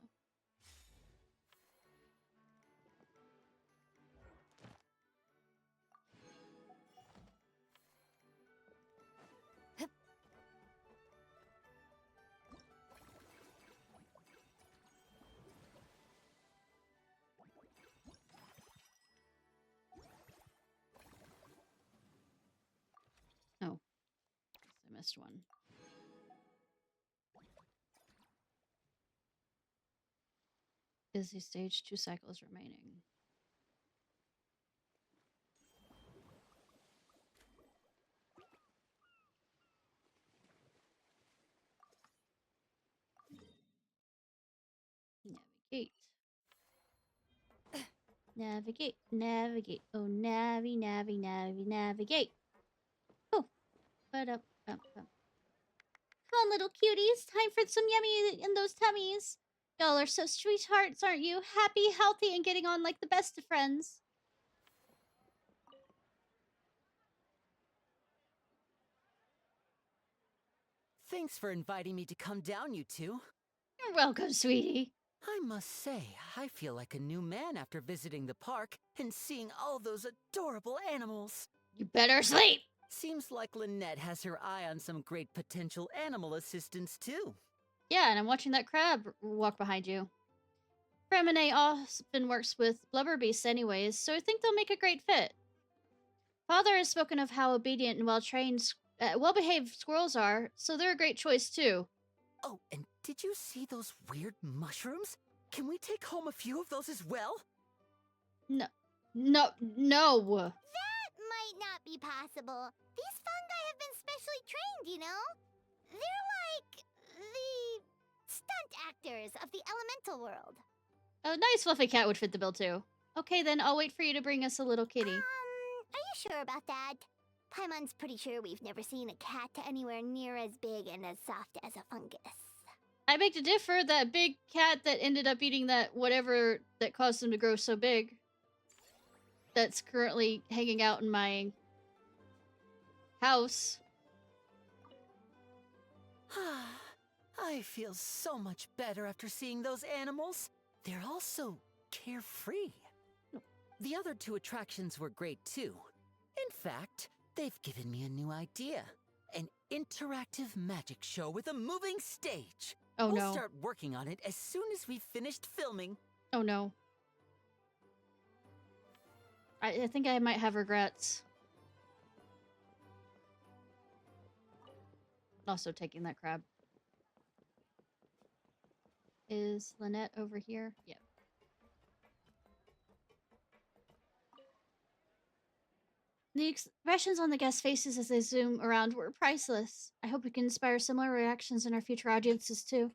Oh, I missed one. Busy stage, 2 cycles remaining. Navigate. Navigate, navigate. Oh, navigate. Oh, but up. Come on, little cuties. Time for some yummy in those tummies. Y'all are so sweethearts, aren't you? Happy, healthy, and getting on like the best of friends. Thanks for inviting me to come down, you two. You're welcome, sweetie. I must say, I feel like a new man after visiting the park and seeing all those adorable animals. You better sleep. Seems like Lynette has her eye on some great potential animal assistants, too. Yeah, and I'm watching that crab walk behind you. Remine often works with blubber beasts anyways, so I think they'll make a great fit. Father has spoken of how obedient and well-behaved squirrels are, so they're a great choice too. Oh, and did you see those weird mushrooms? Can we take home a few of those as well? No. That might not be possible. These fungi have been specially trained, you know? They're like the stunt actors of the elemental world. A nice fluffy cat would fit the bill too. Okay, then I'll wait for you to bring us a little kitty. Are you sure about that? Paimon's pretty sure we've never seen a cat anywhere near as big and as soft as a fungus. I beg to differ. That big cat that ended up eating that whatever that caused him to grow so big. That's currently hanging out in my house. I feel so much better after seeing those animals. They're all so carefree. The other two attractions were great too. In fact, they've given me a new idea. An interactive magic show with a moving stage. Oh, we'll no. start working on it as soon as we've finished filming. Oh no. I think I might have regrets. Also taking that crab. Is Lynette over here? Yep. The expressions on the guests' faces as they zoom around were priceless. I hope we can inspire similar reactions in our future audiences too.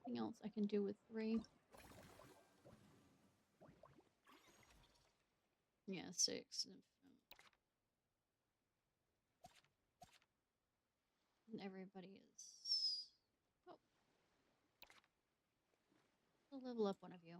Anything else I can do with 3? Yeah, 6. And everybody is... Oh. I'll level up one of you.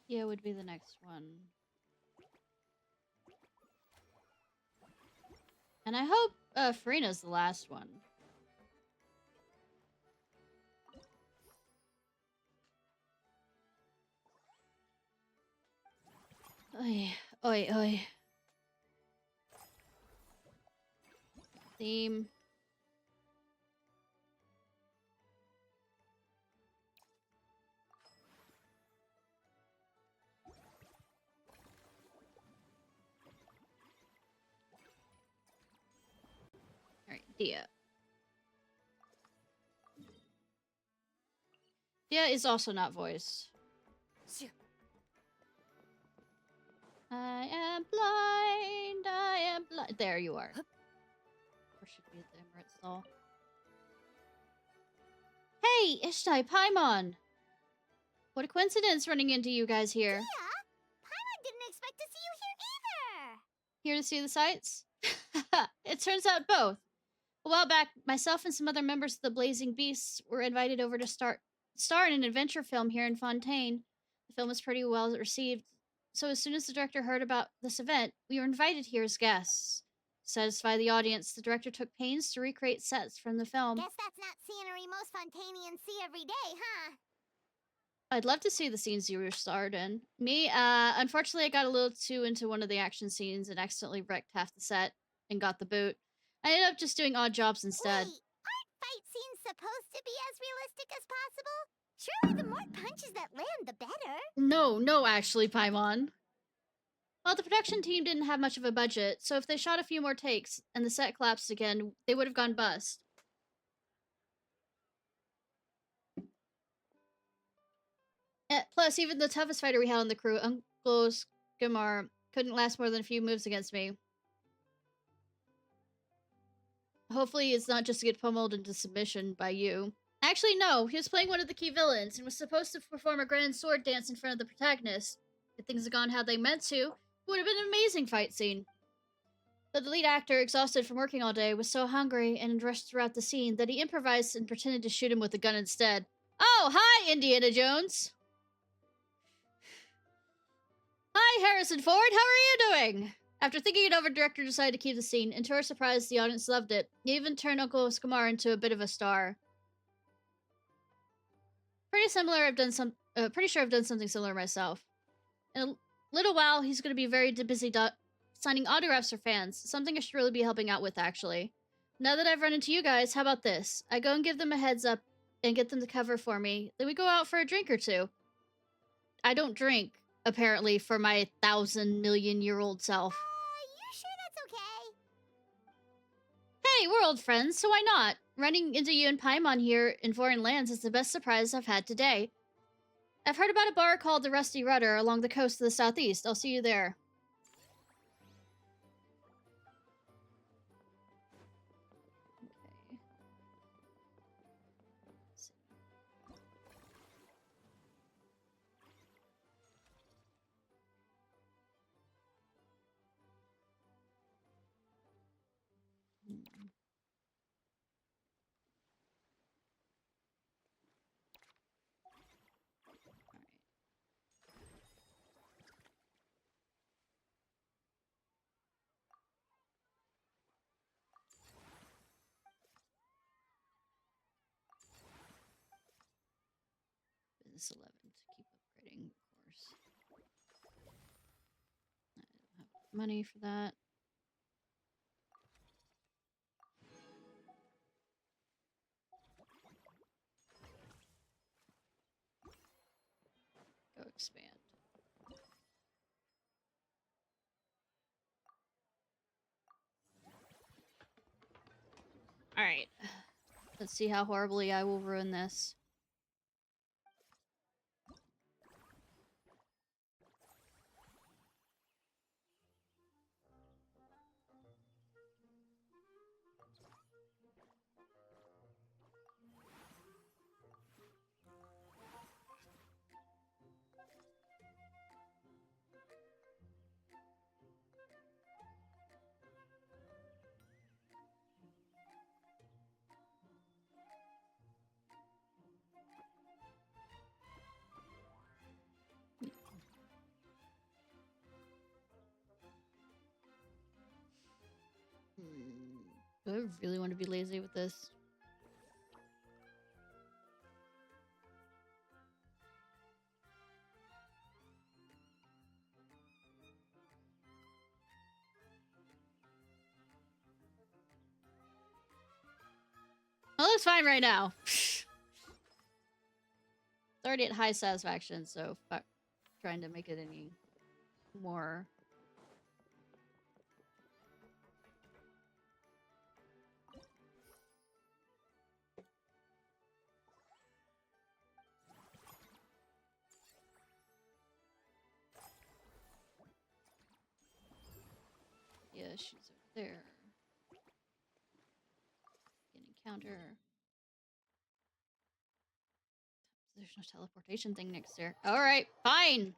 Yeah, would be the next one. And I hope Farina's the last one. Oi, oi, oi. Theme. Alright, Dia. Dia is also not voiced. I am blind, I am blind. There you are. Or should be at the Emerald Stall. Hey, Ishnai, Paimon! What a coincidence running into you guys here. Yeah, Paimon didn't expect to see you here either. Here to see the sights? It turns out both. A while back, myself and some other members of the Blazing Beasts were invited over to star in an adventure film here in Fontaine. The film was pretty well received, so as soon as the director heard about this event, we were invited here as guests. To satisfy the audience, the director took pains to recreate sets from the film. Guess that's not scenery most Fontainians see every day, huh? I'd love to see the scenes you were starred in. Me, unfortunately, I got a little too into one of the action scenes and accidentally wrecked half the set and got the boot. I ended up just doing odd jobs instead. Wait, aren't fight scenes supposed to be as realistic as possible? Surely the more punches that land, the better. No, actually, Paimon. Well, the production team didn't have much of a budget, so if they shot a few more takes and the set collapsed again, they would have gone bust. Plus, even the toughest fighter we had on the crew, Uncle Skimar, couldn't last more than a few moves against me. Hopefully it's not just to get pummeled into submission by you. Actually, no. He was playing one of the key villains and was supposed to perform a grand sword dance in front of the protagonist. If things had gone how they meant to, it would have been an amazing fight scene. But the lead actor, exhausted from working all day, was so hungry and rushed throughout the scene that he improvised and pretended to shoot him with a gun instead. Oh, hi, Indiana Jones! Hi, Harrison Ford, how are you doing? After thinking it over, the director decided to keep the scene, and to our surprise, the audience loved it. He even turned Uncle Skamar into a bit of a star. Pretty sure I've done something similar myself. In a little while, he's going to be very busy signing autographs for fans, something I should really be helping out with, actually. Now that I've run into you guys, how about this? I go and give them a heads up and get them to cover for me, then we go out for a drink or two. I don't drink, apparently, for my 1,000,000,000-year-old self. You sure that's okay? Hey, we're old friends, so why not? Running into you and Paimon here in foreign lands is the best surprise I've had today. I've heard about a bar called the Rusty Rudder along the coast of the southeast. I'll see you there. Business 11 to keep upgrading, of course. I don't have money for that. Go expand. Alright. Let's see how horribly I will ruin this. Do I really want to be lazy with this? It looks fine right now. It's already at high satisfaction, so fuck trying to make it any more. Yeah, she's over there. An encounter. There's no teleportation thing next there. Alright, fine!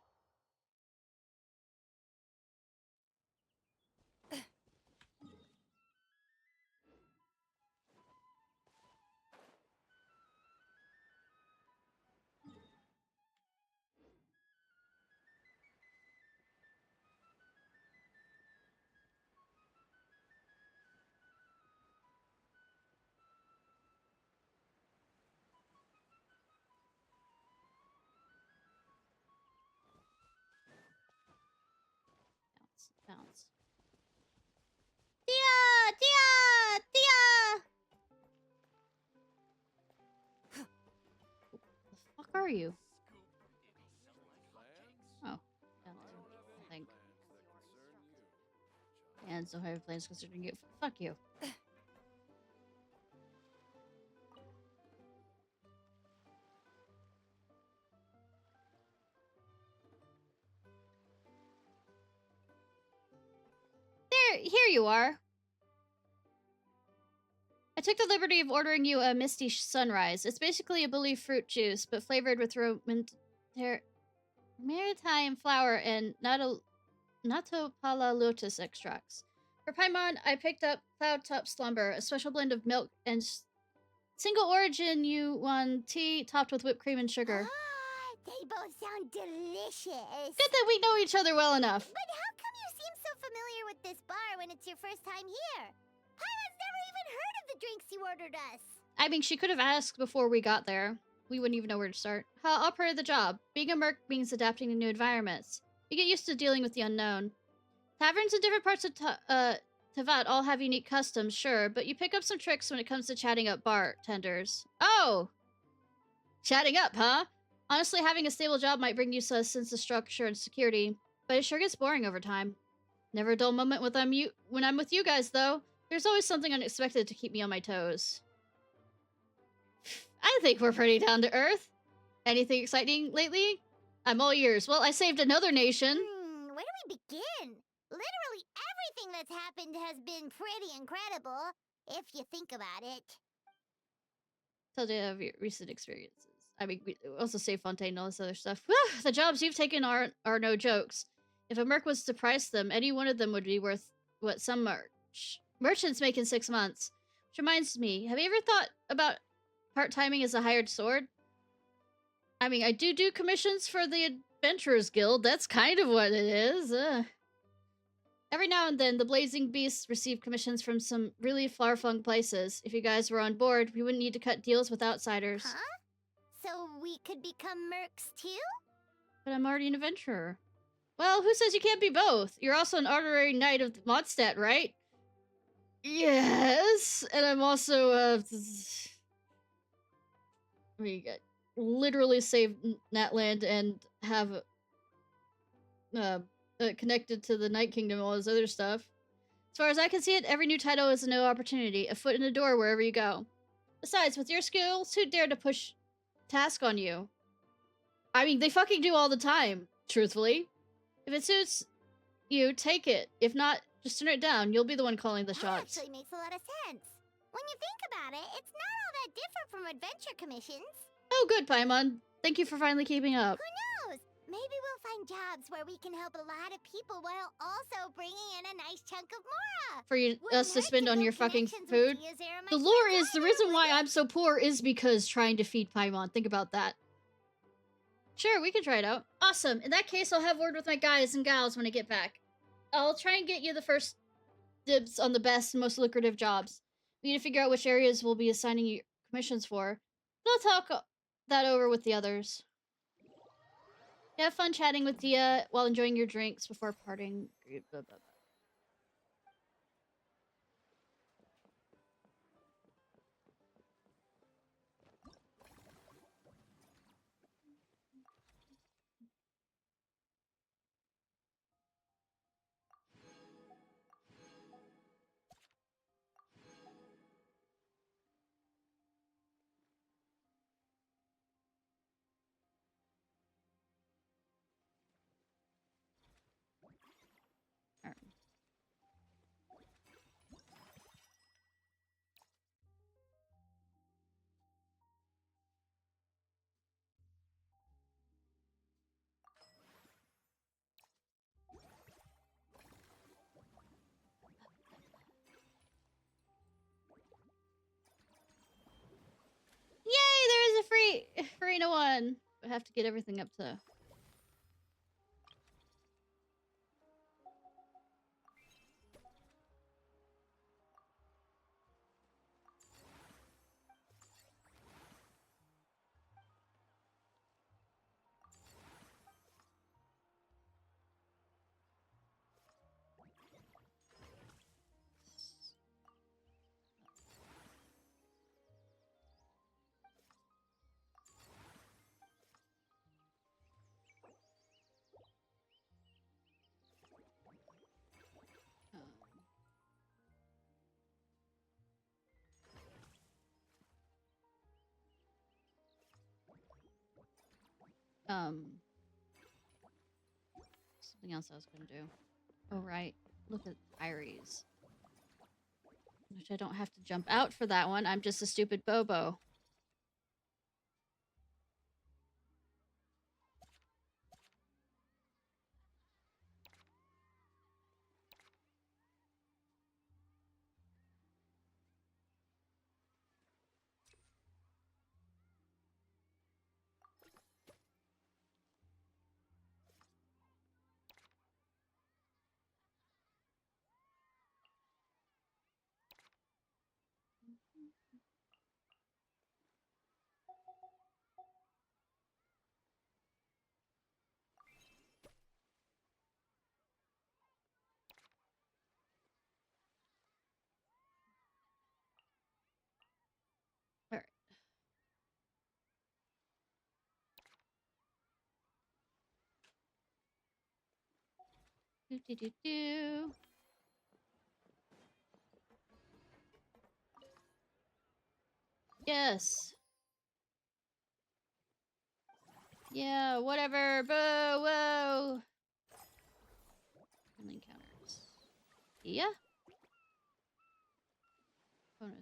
Bounce. Tia! Tia! Tia! The fuck are you? Oh. I think. And so higher planes considering you. Fuck you. here you are. I took the liberty of ordering you a Misty Sunrise. It's basically a bully fruit juice, but flavored with maritime flower and Natopala lotus extracts. For Paimon, I picked up Cloud Top Slumber, a special blend of milk and single origin Yuan tea topped with whipped cream and sugar. Ah, they both sound delicious. Good that we know each other well enough. But how come you seem so familiar with this bar when it's your first time here? Paimon's never even heard of the drinks you ordered us. I mean, she could have asked before we got there. We wouldn't even know where to start. I'll part of the job. Being a merc means adapting to new environments. You get used to dealing with the unknown. Taverns in different parts of Tavat all have unique customs, sure, but you pick up some tricks when it comes to chatting up bartenders. Oh! Chatting up, huh? Honestly, having a stable job might bring you a sense of structure and security, but it sure gets boring over time. Never a dull moment when I'm with you guys, though. There's always something unexpected to keep me on my toes. I think we're pretty down to earth. Anything exciting lately? I'm all ears. Well, I saved another nation. Where do we begin? Literally everything that's happened has been pretty incredible, if you think about it. Tell you of your recent experiences. I mean, we also saved Fontaine and all this other stuff. The jobs you've taken are no jokes. If a merc was to price them, any one of them would be worth what some merchants make in 6 months. Which reminds me, have you ever thought about part-timing as a hired sword? I mean, I do commissions for the Adventurers Guild. That's kind of what it is. Every now and then, the Blazing Beasts receive commissions from some really far-flung places. If you guys were on board, we wouldn't need to cut deals with outsiders. Huh? So we could become mercs too? But I'm already an adventurer. Well, who says you can't be both? You're also an honorary knight of Mondstadt, right? Yes, and I'm also, I mean, literally saved Natland and have, connected to the Night Kingdom and all this other stuff. As far as I can see it, every new title is a new opportunity, a foot in the door wherever you go. Besides, with your skills, who'd dare to push task on you? I mean, they fucking do all the time, truthfully. If it suits you, take it. If not, just turn it down. You'll be the one calling the shots. That actually makes a lot of sense. When you think about it, it's not all that different from adventure commissions. Oh, good, Paimon. Thank you for finally keeping up. Who knows? Maybe we'll find jobs where we can help a lot of people while also bringing in a nice chunk of mora. For us to spend on your fucking food. The lore is the reason why I'm so poor is because trying to feed Paimon. Think about that. Sure, we can try it out. Awesome. In that case, I'll have word with my guys and gals when I get back. I'll try and get you the first dibs on the best and most lucrative jobs. We need to figure out which areas we'll be assigning you commissions for. I'll talk that over with the others. Have fun chatting with Dia while enjoying your drinks before parting. Blah, blah, blah. Yay, there is a free Arena 1. I have to get everything up to... Something else I was gonna do. Oh, right. look at Iries. Which I don't have to jump out for that one. I'm just a stupid Bobo. Alright. Do. Yes. Yeah, whatever. Boo, whoa. Friendly encounters. Yeah? Bonus.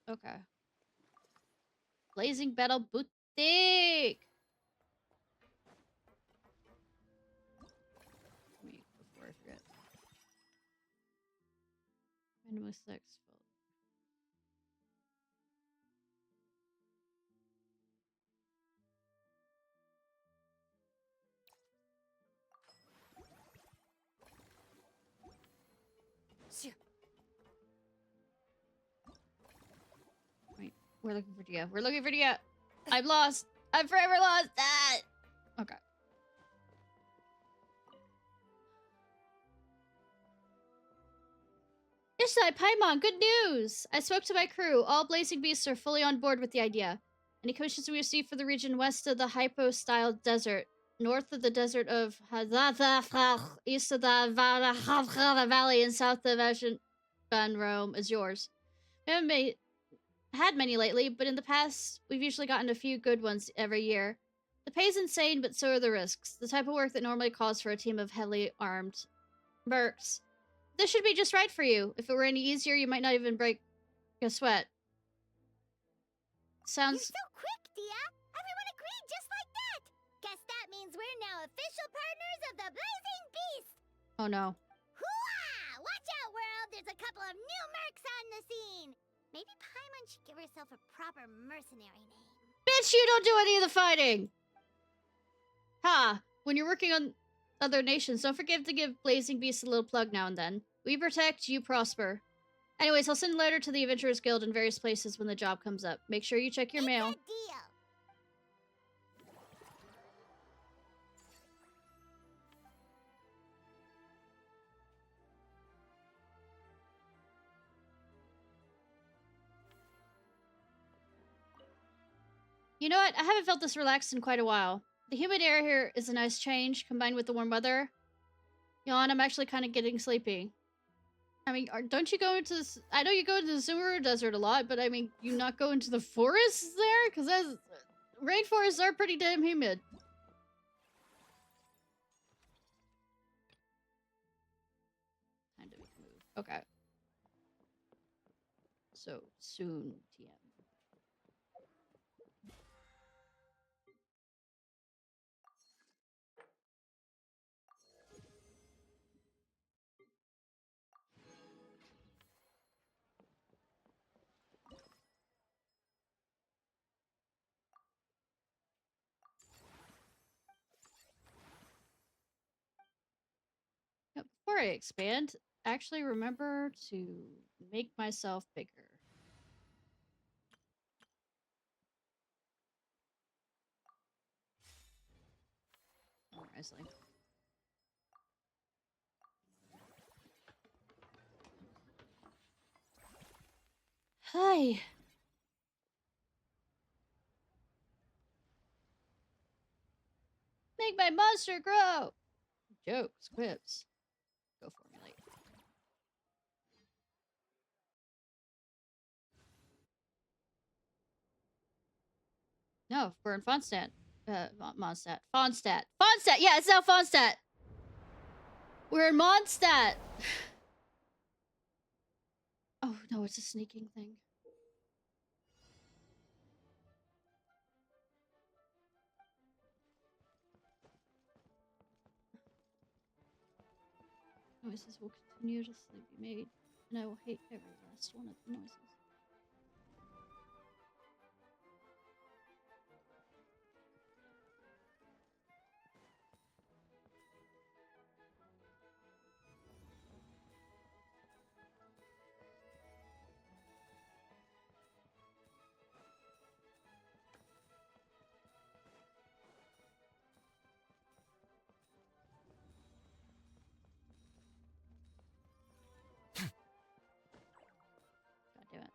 Okay. Blazing Battle Boutique! Wait, before I forget. Randomly sex. Wait, we're looking for Dia. We're looking for Dia. I'm lost. I'm forever lost. Ah! Okay. Ishnai, Paimon, good news! I spoke to my crew. All Blazing Beasts are fully on board with the idea. Any commissions we received for the region west of the Hypo-style desert, north of the desert of Hazatha, east of the Valley, and south of Ashen Rome is yours. We haven't had many lately, but in the past, we've usually gotten a few good ones every year. The pay's insane, but so are the risks. The type of work that normally calls for a team of heavily armed mercs. This should be just right for you. If it were any easier, you might not even break a sweat. Sounds... You're so quick, Dia! Everyone agreed just like that! Guess that means we're now official partners of the Blazing Beast! Oh no. Hooah! Watch out, world! There's a couple of new mercs on the scene! Maybe Paimon should give herself a proper mercenary name. Bitch, you don't do any of the fighting! Ha! When you're working on other nations, don't forget to give Blazing Beasts a little plug now and then. We protect, you prosper. Anyways, I'll send a letter to the Adventurers Guild in various places when the job comes up. Make sure you check your mail. It's a deal. You know what? I haven't felt this relaxed in quite a while. The humid air here is a nice change, combined with the warm weather. Yawn, I'm actually kind of getting sleepy. I mean, don't you go into this? I know you go into the Sumeru Desert a lot, but I mean, you not go into the forests there? Because rainforests are pretty damn humid. Time to make a move. Okay. So, soon, TM. Before I expand, actually remember to make myself bigger. Oh, nicely. Hi. Make my monster grow. Jokes, quips. Go formulate. No, we're in Fonstadt. Mondstadt. Fonstadt. Fonstadt! Yeah, it's now Fonstadt! We're in Mondstadt! Oh no, it's a sneaking thing. Noises will continuously be made, and I will hate every last one of the noises. God damn it.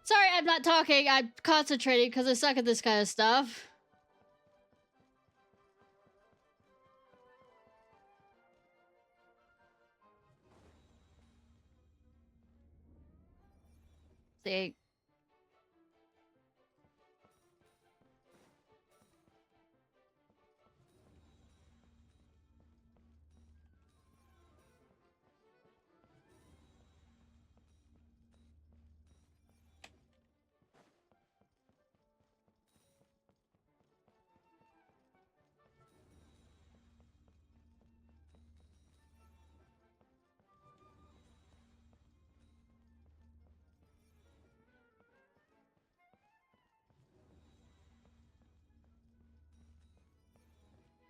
Sorry, I'm not talking. I'm concentrating because I suck at this kind of stuff. See.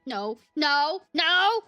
No, no, no!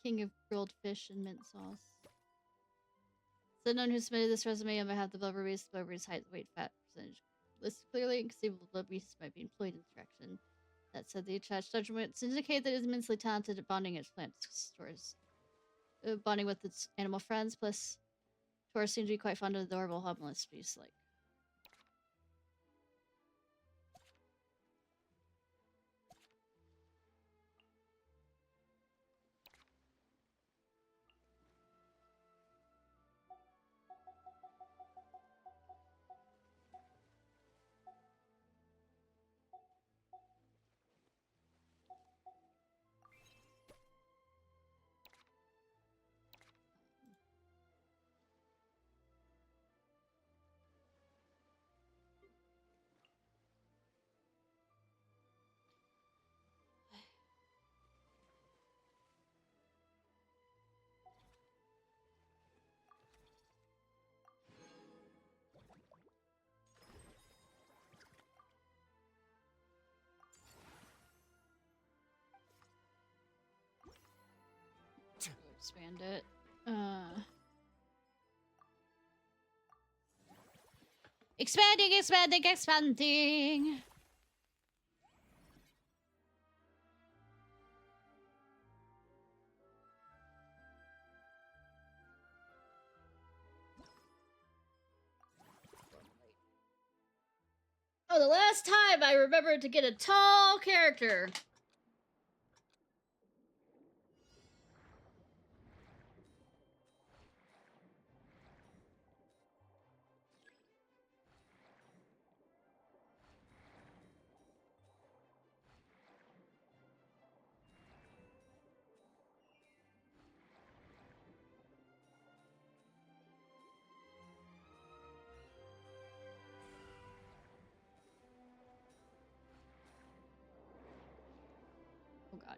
King of grilled fish and mint sauce. The unknown who submitted this resume on behalf of the blubber beast, the blubber beast's height, weight, fat percentage. Lists clearly inconceivable blubber beasts might be employed in direction. That said, the attached judgments indicate that it is immensely talented at bonding its plant stores. Bonding with its animal friends, plus Taurus seem to be quite fond of adorable harmless beasts like. Expand it. Expanding, expanding, expanding. Oh, the last time I remembered to get a tall character. Oh god.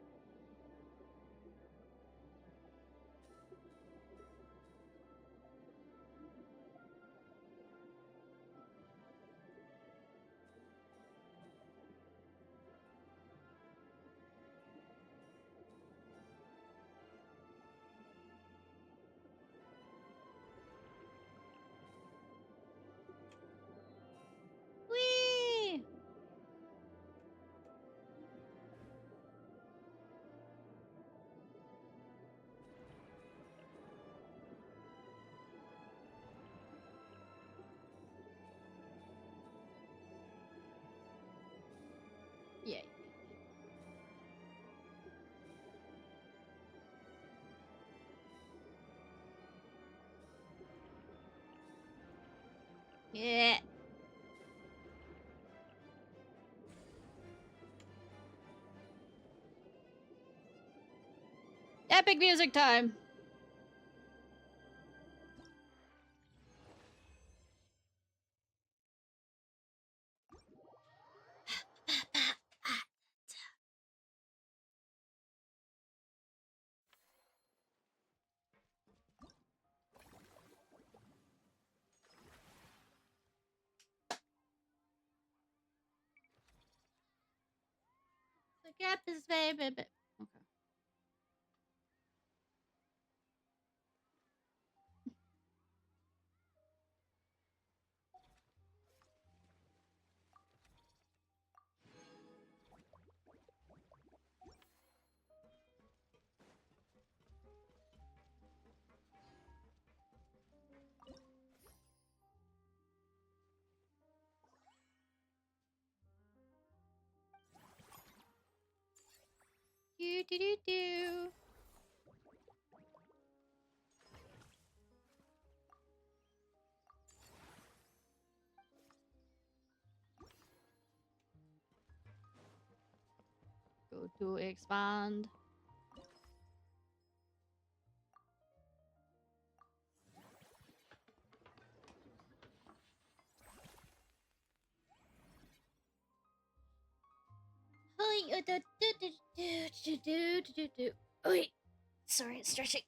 Whee! Yay. Yeah. Epic music time. The gap is baby. Okay. Do do do do. Go to expand. Oh wait, sorry, stretching.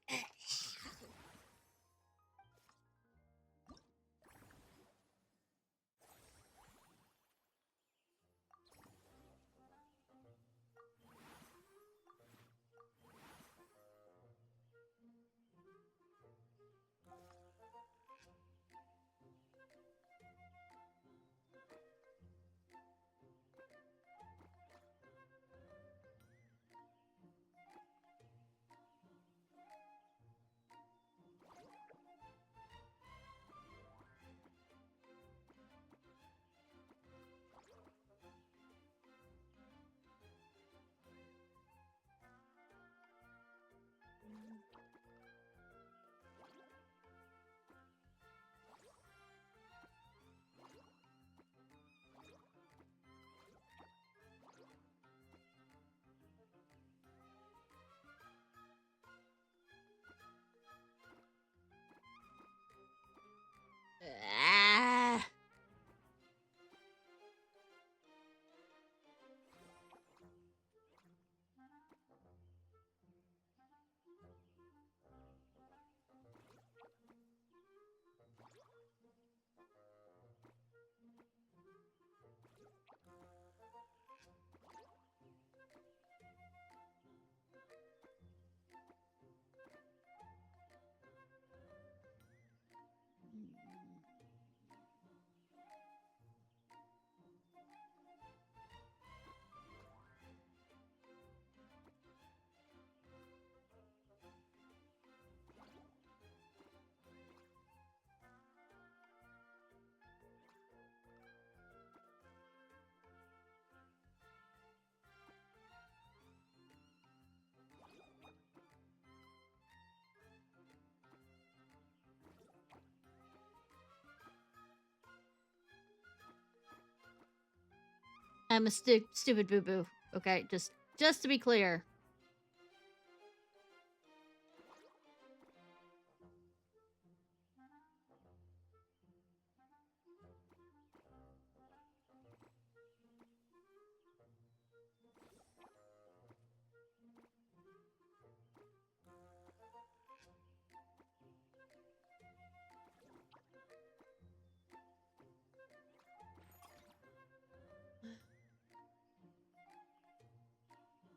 I'm a stupid boo-boo. Okay, just to be clear.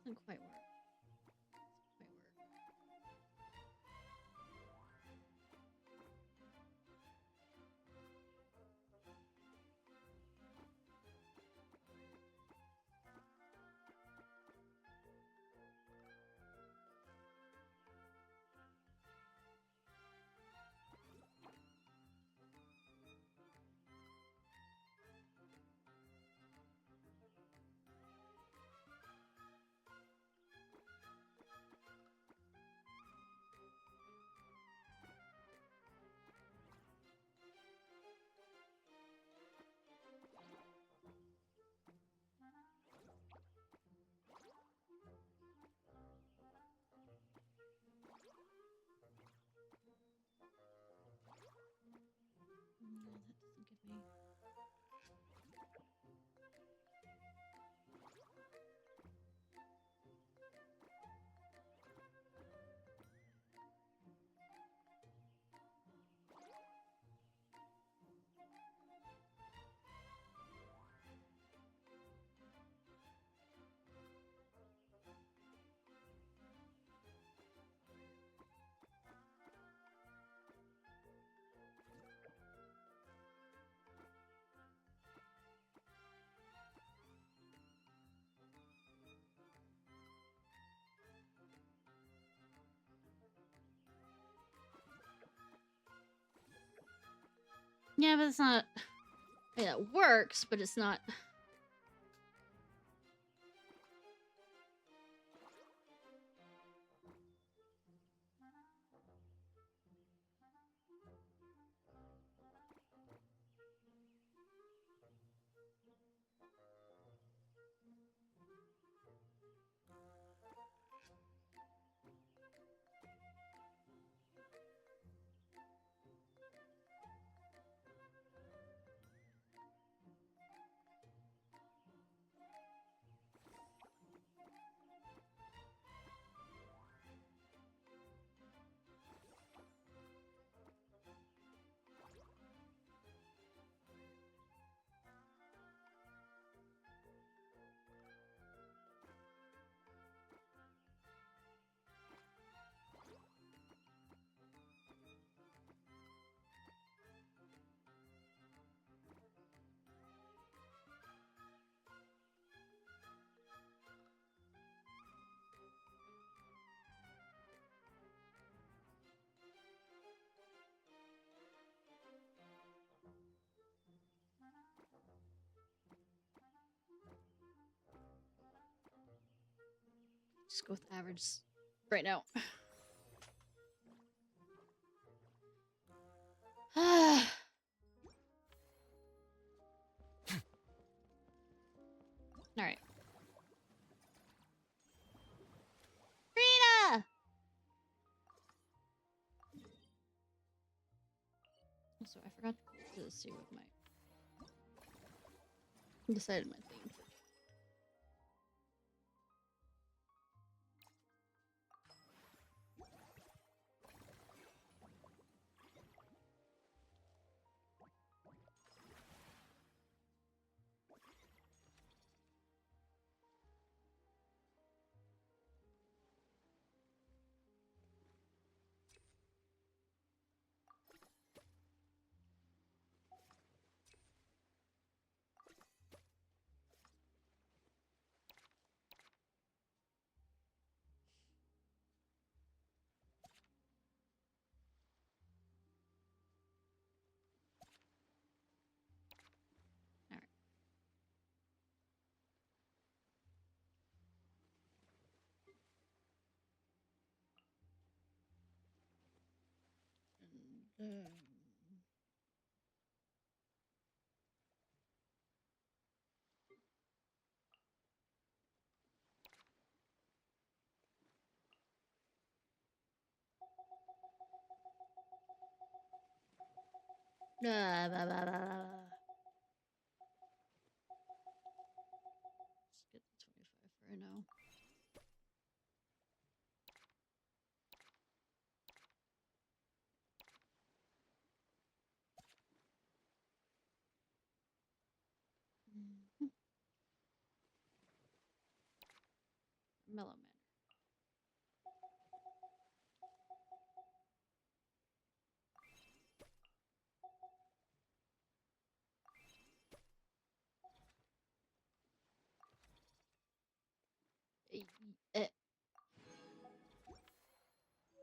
Doesn't quite work. No, that doesn't give me. Yeah, but it's not. Yeah, it works, but it's not. Just go with average right now. All right. Rita! Also, I forgot to see what my decided my theme for. Blah, blah, blah, blah, blah. Let's get the 25 for right now. Mellow Man.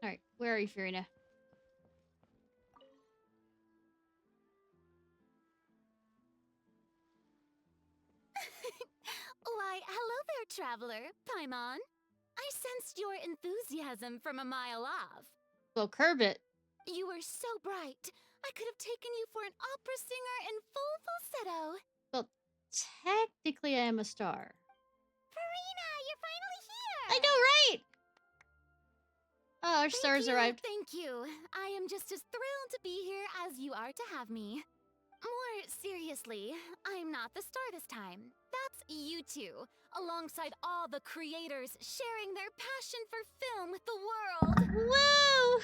Alright, where are you, Furina? Why, hello there, traveler, Paimon. I sensed your enthusiasm from a mile off. Well, curb it. You were so bright. I could have taken you for an opera singer in full falsetto. Well, technically I am a star. Farina, you're finally here! I know, right? Oh, our stars arrived. Thank you. I am just as thrilled to be here as you are to have me. More seriously, I'm not the star this time. That's you two, alongside all the creators sharing their passion for film with the world. Woo!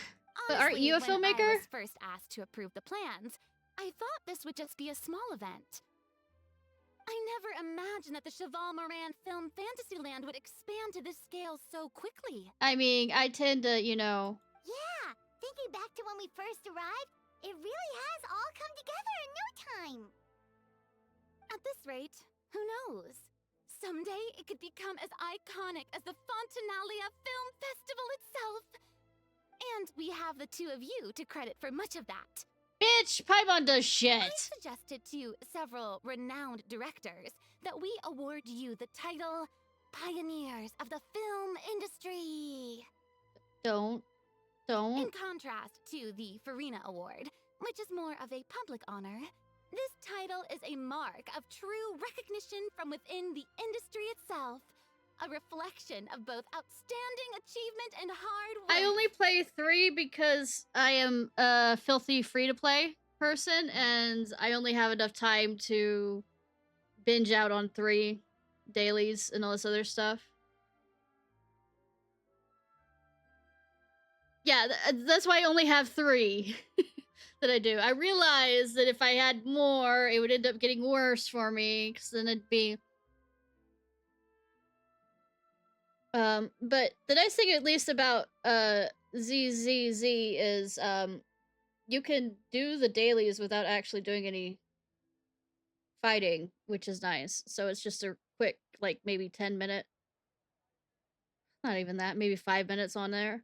But aren't you a Honestly, when filmmaker? I was first asked to approve the plans, I thought this would just be a small event. I never imagined that the Cheval Moran Film Fantasyland would expand to this scale so quickly. I mean, I tend to, you know... Yeah, thinking back to when we first arrived, it really has all come together in no time. At this rate, who knows? Someday it could become as iconic as the Fontanalia Film Festival itself. And we have the two of you to credit for much of that. Bitch, Paimon does shit. I suggested to several renowned directors that we award you the title Pioneers of the Film Industry. Don't. In contrast to the Farina Award, which is more of a public honor, this title is a mark of true recognition from within the industry itself. A reflection of both outstanding achievement and hard work. I only play 3 because I am a filthy free-to-play person, and I only have enough time to binge out on 3 dailies and all this other stuff. Yeah, that's why I only have 3 that I do. I realize that if I had more, it would end up getting worse for me, because then it'd be... but the nice thing at least about ZZZ is you can do the dailies without actually doing any fighting, which is nice. So it's just a quick, like, maybe 10-minute, not even that, maybe 5 minutes on there.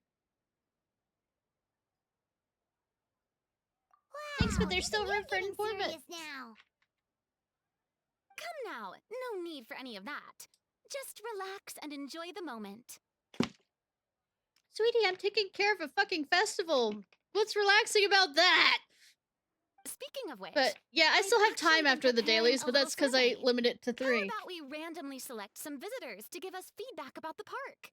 Wow, Thanks, but there's still you're room for getting improvement. serious now. Come now, no need for any of that. Just relax and enjoy the moment. Sweetie, I'm taking care of a fucking festival. What's relaxing about that? Speaking of which, But yeah, I still have actually time been after the preparing dailies, a but little that's because I survey. limit it to How 3. about we randomly select some visitors to give us feedback about the park?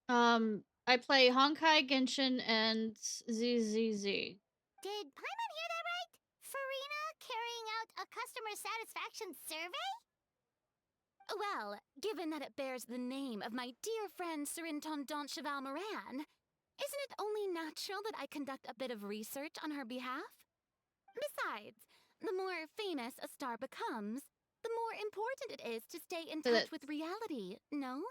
I play Honkai, Genshin, and ZZZ. Did Paimon hear that right? Farina carrying out a customer satisfaction survey? Well, given that it bears the name of my dear friend Surintendant Cheval Moran, isn't it only natural that I conduct a bit of research on her behalf? Besides, the more famous a star becomes, the more important it is to stay in touch with reality, no?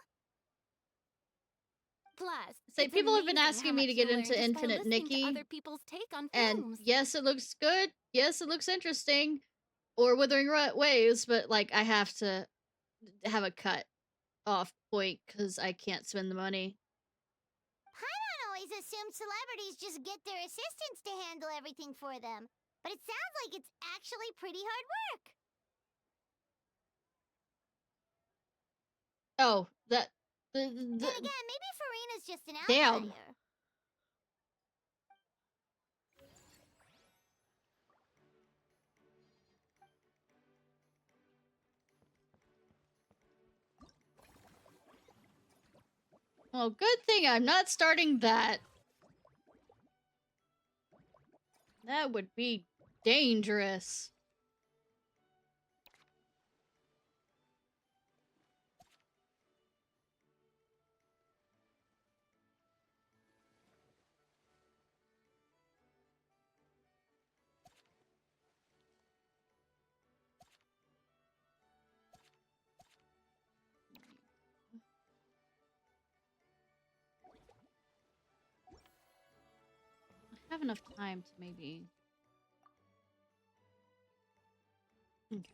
Plus, Say, it's people have been amazing asking how me much to get you learn into just by Infinite listening to Nikki, other people's take on and films. yes, it looks good. Yes, it looks interesting. Or Withering Waves, but like I have to have a cut off point because I can't spend the money. Paimon always assumed celebrities just get their assistants to handle everything for them. But it sounds like it's actually pretty hard work. Oh, that... Then again, maybe Farina's just an Damn. outlier. Well, good thing I'm not starting that. That would be dangerous. I have enough time to maybe... Okay.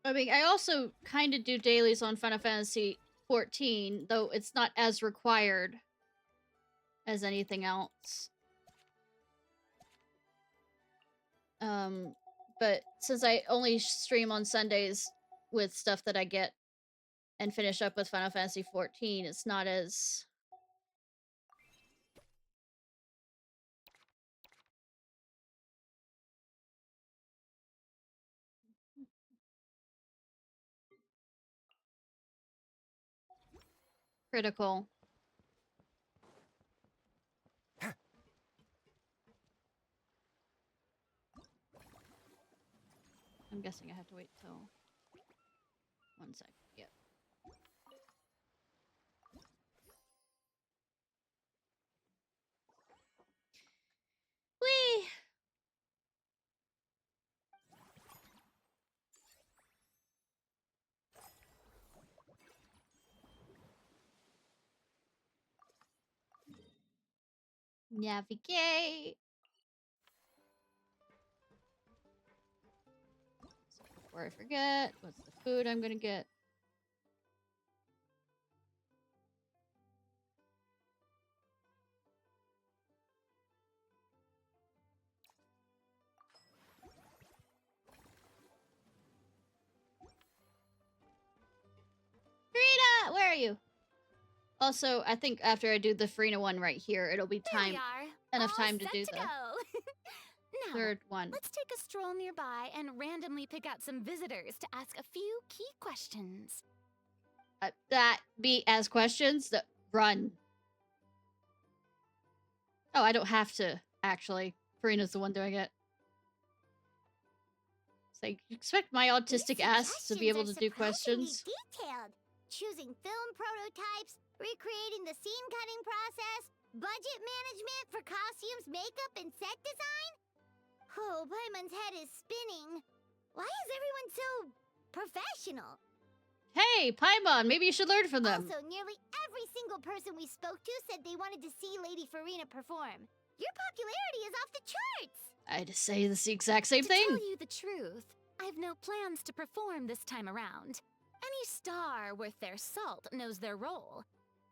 I mean, I also kind of do dailies on Final Fantasy 14, though it's not as required as anything else. But since I only stream on Sundays with stuff that I get and finish up with Final Fantasy 14, it's not as... critical. I'm guessing I have to wait till 1 second. Yep. Whee! Navigate. So before I forget, what's the food I'm gonna get? Frida, where are you? Also, I think after I do the Frina one right here, it'll be time enough time to do the Now, third one. let's take a stroll nearby and randomly pick out some visitors to ask a few key questions. That be as questions that run. Oh, I don't have to actually. Farina's the one doing it. So you expect my autistic ass to be able to do questions? Detailed. Choosing film prototypes, recreating the scene cutting process, budget management for costumes, makeup, and set design. Oh, Paimon's head is spinning. Why is everyone so professional? Hey, Paimon, maybe you should learn from them. Also, nearly every single person we spoke to said they wanted to see Lady Farina perform. Your popularity is off the charts. I had to say the exact same thing. To tell you the truth, I've no plans to perform this time around. Any star worth their salt knows their role.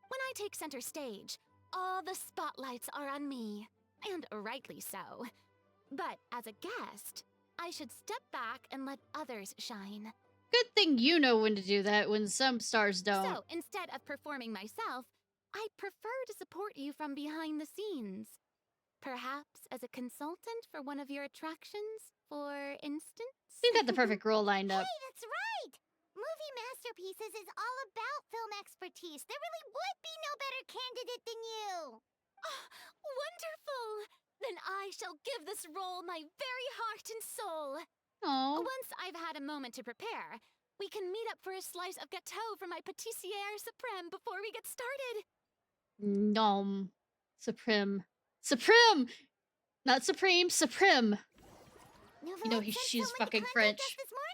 When I take center stage, all the spotlights are on me, and rightly so. But as a guest, I should step back and let others shine. Good thing you know when to do that when some stars don't. So, instead of performing myself, I'd prefer to support you from behind the scenes. Perhaps as a consultant for one of your attractions, for instance? You got the perfect role lined up. Hey, that's right! Movie Masterpieces is all about film expertise. There really would be no better candidate than you. Oh, wonderful! Then I shall give this role my very heart and soul. Aww. Once I've had a moment to prepare, we can meet up for a slice of gâteau for my pâtissière suprême before we get started. Nom. Supreme. Supreme! Not supreme, supreme. You know, she's fucking French. This morning.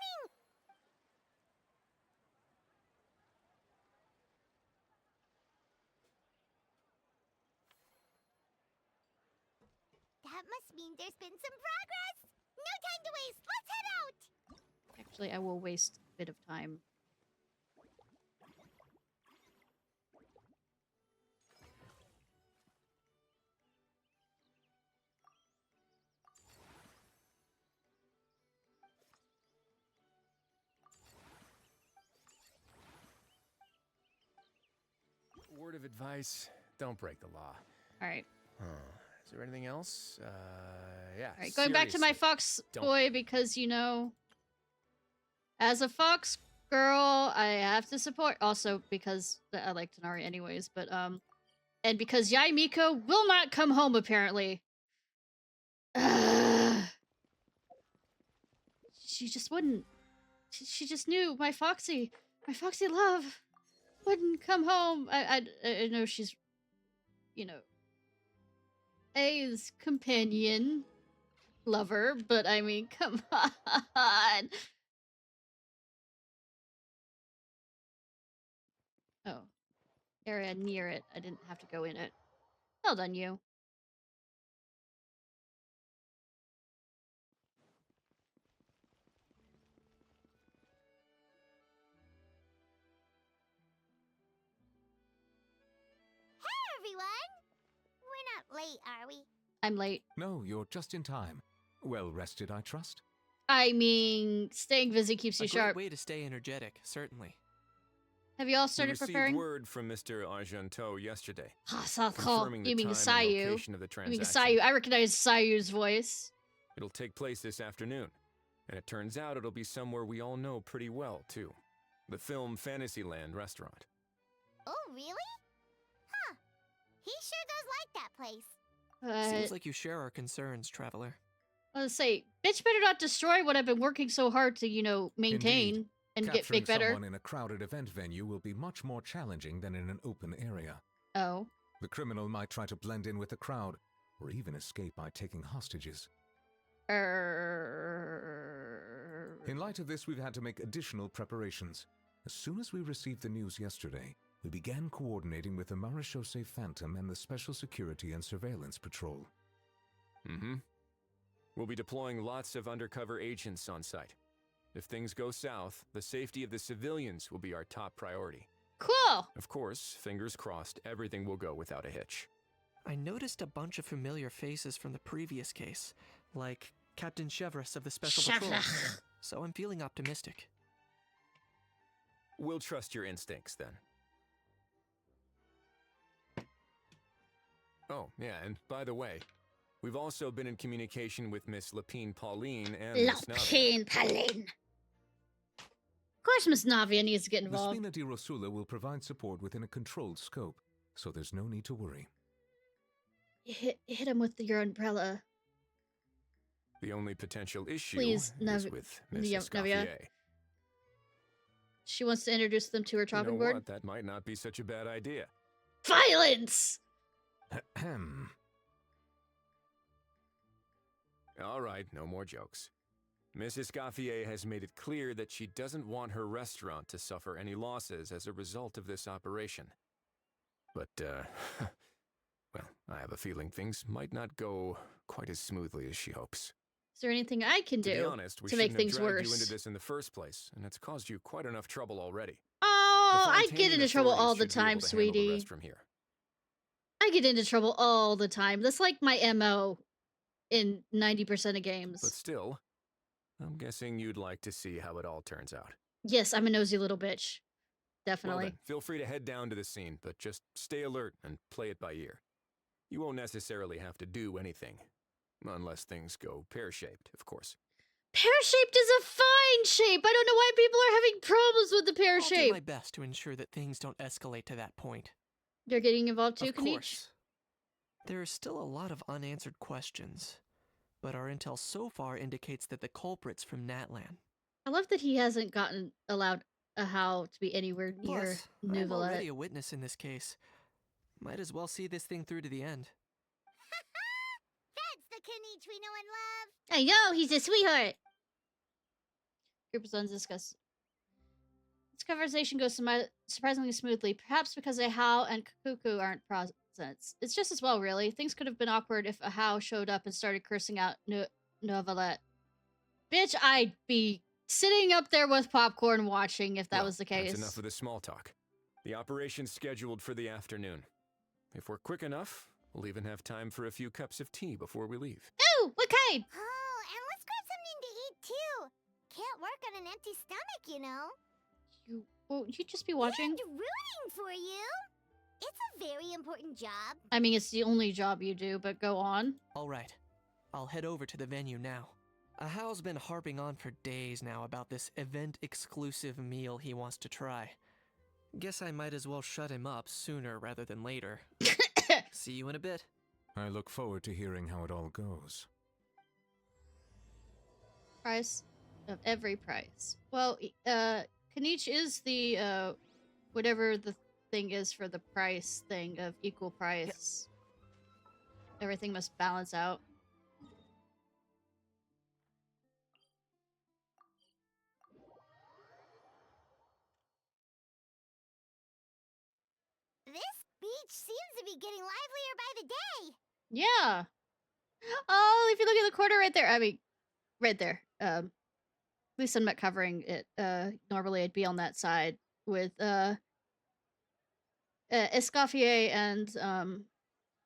That must mean there's been some progress. No time to waste. Let's head out. Actually, I will waste a bit of time. Word of advice, don't break the law. Alright. Is there anything else? Yeah. All right, going back to my seriously, fox don't- boy because, you know, as a fox girl, I have to support. Also because I like Tanari anyways, but and because Yai Miko will not come home apparently. She just wouldn't. She just knew my foxy love wouldn't come home. I know she's, you know, A's companion, lover, but I mean, come on. Oh, area near it. I didn't have to go in it. Well done, you. Hey, everyone! We're not late, are we? I'm late. No, you're just in time. Well rested, I trust? I mean, staying busy keeps you A great sharp. way to stay energetic, certainly. Have you all We started received preparing? word from Mr. Argenteau yesterday, Confirming confirming the you mean time and Sayu. location of the You mean transaction. Sayu. I recognize Sayu's voice. It'll take place this afternoon, and it turns out it'll be somewhere we all know pretty well, too. The film Fantasyland restaurant. Oh, really? Huh. He sure does like that place. Seems like you share our concerns, Traveler. I was gonna say, bitch better not destroy what I've been working so hard to, you know, maintain Indeed. and get Capturing big better. someone in a crowded event venue will be much more challenging than in an open area. Oh. The criminal might try to blend in with the crowd, or even escape by taking hostages. In light of this, we've had to make additional preparations. As soon as we received the news yesterday, we began coordinating with the Marechaussee Phantom and the Special Security and Surveillance Patrol. Mm-hmm. We'll be deploying lots of undercover agents on site. If things go south, the safety of the civilians will be our top priority. Cool! Of course, fingers crossed, everything will go without a hitch. I noticed a bunch of familiar faces from the previous case, like Captain Chevres of the Special Patrol, so I'm feeling optimistic. We'll trust your instincts, then. Oh, yeah, and by the way, we've also been in communication with Miss Lapine Pauline and Miss Navia. Lapine Pauline. Of course, Miss Navia needs to get The involved. Spina di Rosula will provide support within a controlled scope, so there's no need to worry. Hit him with your umbrella. The only potential issue Please, is with Miss Navia. Escoffier. She wants to introduce them to her You know chopping board. what? That might not be such a bad idea. Violence! Ahem. All right, no more jokes. Miss Escoffier has made it clear that she doesn't want her restaurant to suffer any losses as a result of this operation. But, well, I have a feeling things might not go quite as smoothly as she hopes. Is there anything I can To be do honest, we to make shouldn't things have dragged worse? you into this in the first place, and it's caused you quite enough trouble already. Oh, The I get Fontainian into trouble all authorities the should be time, able to handle the sweetie. rest from here. I get into trouble all the time. That's like my MO in 90% of games. But still, I'm guessing you'd like to see how it all turns out. Yes, I'm a nosy little bitch. Well Definitely. then, feel free to head down to the scene, but just stay alert and play it by ear. You won't necessarily have to do anything. Unless things go pear-shaped, of course. Pear-shaped is a fine shape. I don't know why people are having problems with the pear I'll do shape. my best to ensure that things don't escalate to that point. You're getting involved too, Of Kanich? course. There are still a lot of unanswered questions, but our intel so far indicates that the culprit's from Natlan. I love that he hasn't gotten allowed a how to be anywhere near Plus, I'm already Nuvalet. a witness in this case. Might as well see this thing through to the end. That's the Kanich we know and love. I know, he's a sweetheart. Group of sons discuss. This conversation goes surprisingly smoothly, perhaps because a How and Kuku aren't present. It's just as well, really. Things could have been awkward if a How showed up and started cursing out Novelet. Bitch, I'd be sitting up there with popcorn watching if that was the case. That's enough of the small talk. The operation's scheduled for the afternoon. If we're quick enough, we'll even have time for a few cups of tea before we leave. Ooh, what kind? Oh, and let's grab something to eat too. Can't work on an empty stomach, you know. Won't you just be watching? And rooting for you. It's a very important job. I mean, it's the only job you do, but go on. Alright, I'll head over to the venue now. Ahao's been harping on for days now about this event-exclusive meal he wants to try. Guess I might as well shut him up sooner rather than later. See you in a bit. I look forward to hearing how it all goes. Price of every price. Well, Kanich is the, whatever the thing is for the price thing of equal price. Everything must balance out. This beach seems to be getting livelier by the day. Yeah. Oh, if you look at the corner right there, I mean, right there. At least I'm not covering it. Normally I'd be on that side with Escoffier and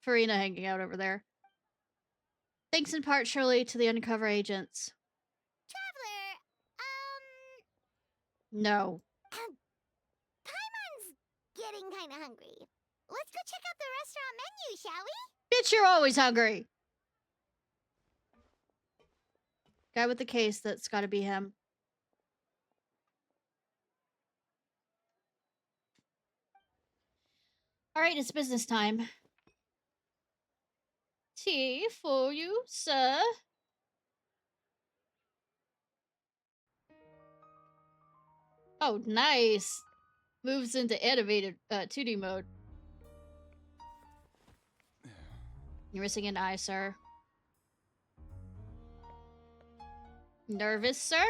Farina hanging out over there. Thanks in part, surely, to the undercover agents. Traveler, No. Paimon's getting kinda hungry. Let's go check out the restaurant menu, shall we? Bitch, you're always hungry! Guy with the case, that's gotta be him. Alright, it's business time. Tea for you, sir. Oh, nice. Moves into animated 2D mode. You're missing an eye, sir. Nervous, sir?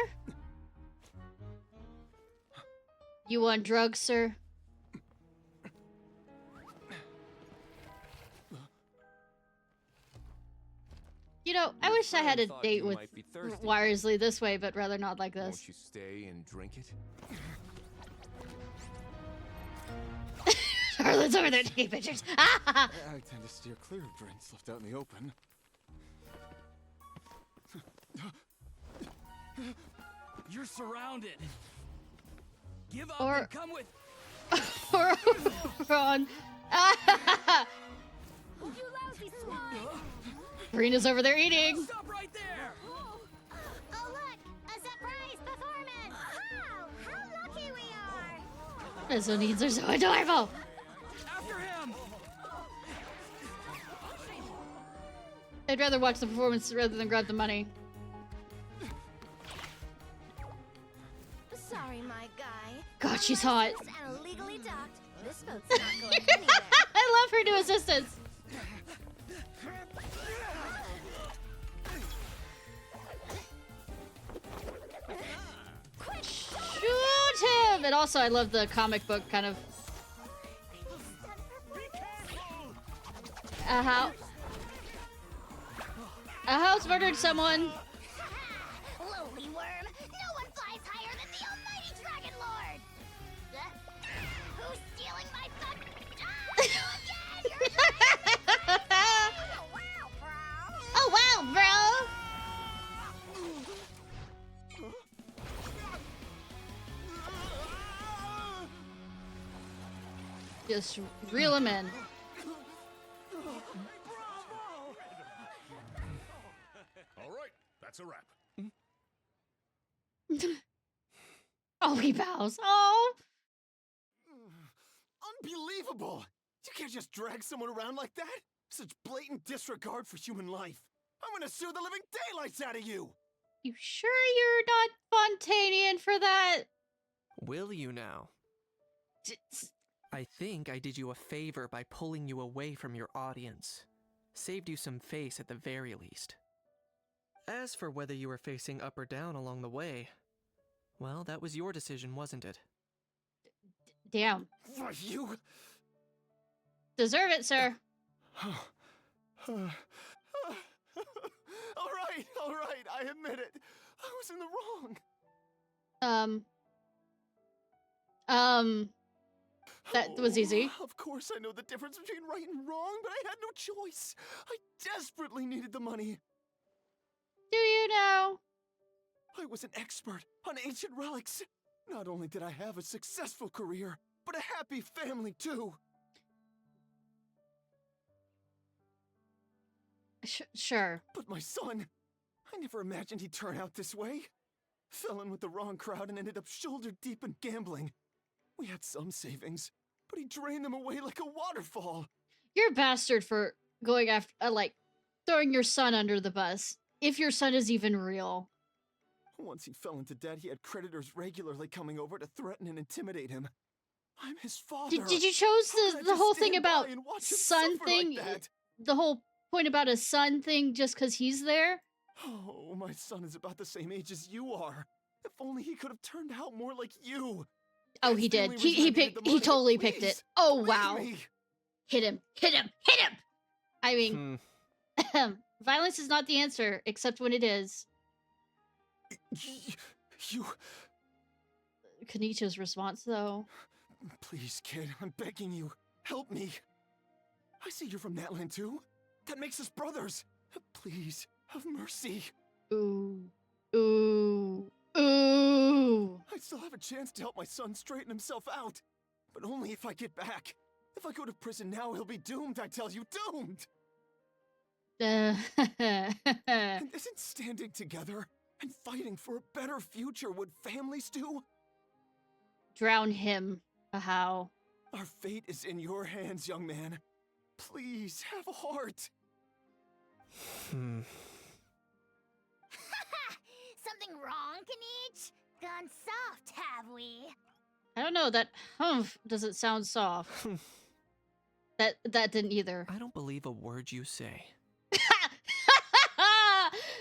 You on drugs, sir? You know, I wish I had a thought date you with might be thirsty. Wiresley this way, but rather not like this. Won't you stay and drink it? Charlotte's over there taking pictures. I tend to steer clear of drinks left out in the open. You're surrounded. Give up Or- and come with. Or over on. You lousy swine! Farina's over there eating. Stop right there! Oh, look! A surprise performance! Wow! How lucky we are! Mezzanines are so adorable. After him! I'd rather watch the performance rather than grab the money. Sorry, my guy. God, she's hot. And illegally docked. This boat's not going anywhere. I love her new assistants. Shoot him! And also, I love the comic book kind of. How's murdered someone? Lowly worm! No one flies higher than the almighty Dragon Lord! Who's stealing my fuck? Oh wow, bro! Just reel him in. All right, that's a wrap. Oh, he bows. Oh! Unbelievable! You can't just drag someone around like that! Such blatant disregard for human life! I'm gonna sue the living daylights out of you! You sure you're not Fontanian for that? Will you now? I think I did you a favor by pulling you away from your audience. Saved you some face at the very least. As for whether you were facing up or down along the way, well, that was your decision, wasn't it? Damn. Why, you... Deserve it, sir. all right, I admit it. I was in the wrong. That was easy. Of course I know the difference between right and wrong, but I had no choice. I desperately needed the money. Do you know? I was an expert on ancient relics. Not only did I have a successful career, but a happy family too. Sure. But my son, I never imagined he'd turn out this way. Fell in with the wrong crowd and ended up shoulder deep in gambling. We had some savings, but he drained them away like a waterfall. You're a bastard for going after, like, throwing your son under the bus. If your son is even real. Once he fell into debt, he had creditors regularly coming over to threaten and intimidate him. I'm his father. Did you chose the whole thing about son suffer thing? like that? The whole point about a son thing just because he's there? Oh, my son is about the same age as you are. If only he could have turned out more like you. Oh, he did. He totally picked it. Oh, wow. Hit him. Hit him. Hit him! I mean, violence is not the answer, except when it is. You... Kanicha's response, though. Please, kid, I'm begging you. Help me. I see you're from Natland, too. That makes us brothers. Please, have mercy. Ooh. Ooh. Ooh. I still have a chance to help my son straighten himself out. But only if I get back. If I go to prison now, he'll be doomed, I tell you, doomed! And isn't standing together and fighting for a better future what families do? Drown him. How? Our fate is in your hands, young man. Please, have a heart. Something wrong, Kanich? Gone soft, have we? I don't know, that humph doesn't sound soft. that didn't either. I don't believe a word you say.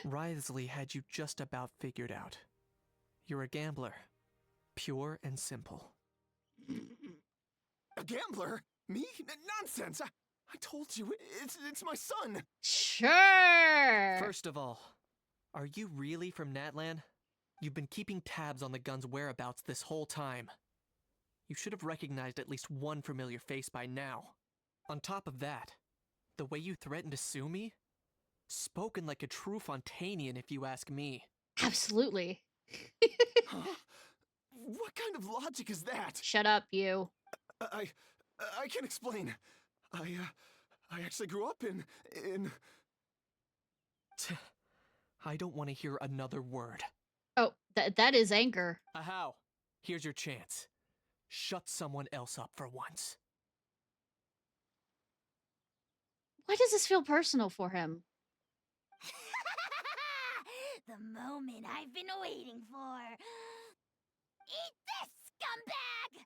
Wriothesley had you just about figured out. You're a gambler. Pure and simple. A gambler? Me? Nonsense! I told you, it's my son! Sure! First of all, are you really from Natlan? You've been keeping tabs on the gun's whereabouts this whole time. You should have recognized at least one familiar face by now. On top of that, the way you threatened to sue me? Spoken like a true Fontanian, if you ask me. Absolutely. Huh? What kind of logic is that? Shut up, you. I can explain. I actually grew up in... I don't want to hear another word. Oh, that is anger. How? Here's your chance. Shut someone else up for once. Why does this feel personal for him? The moment I've been waiting for. Eat this, scumbag!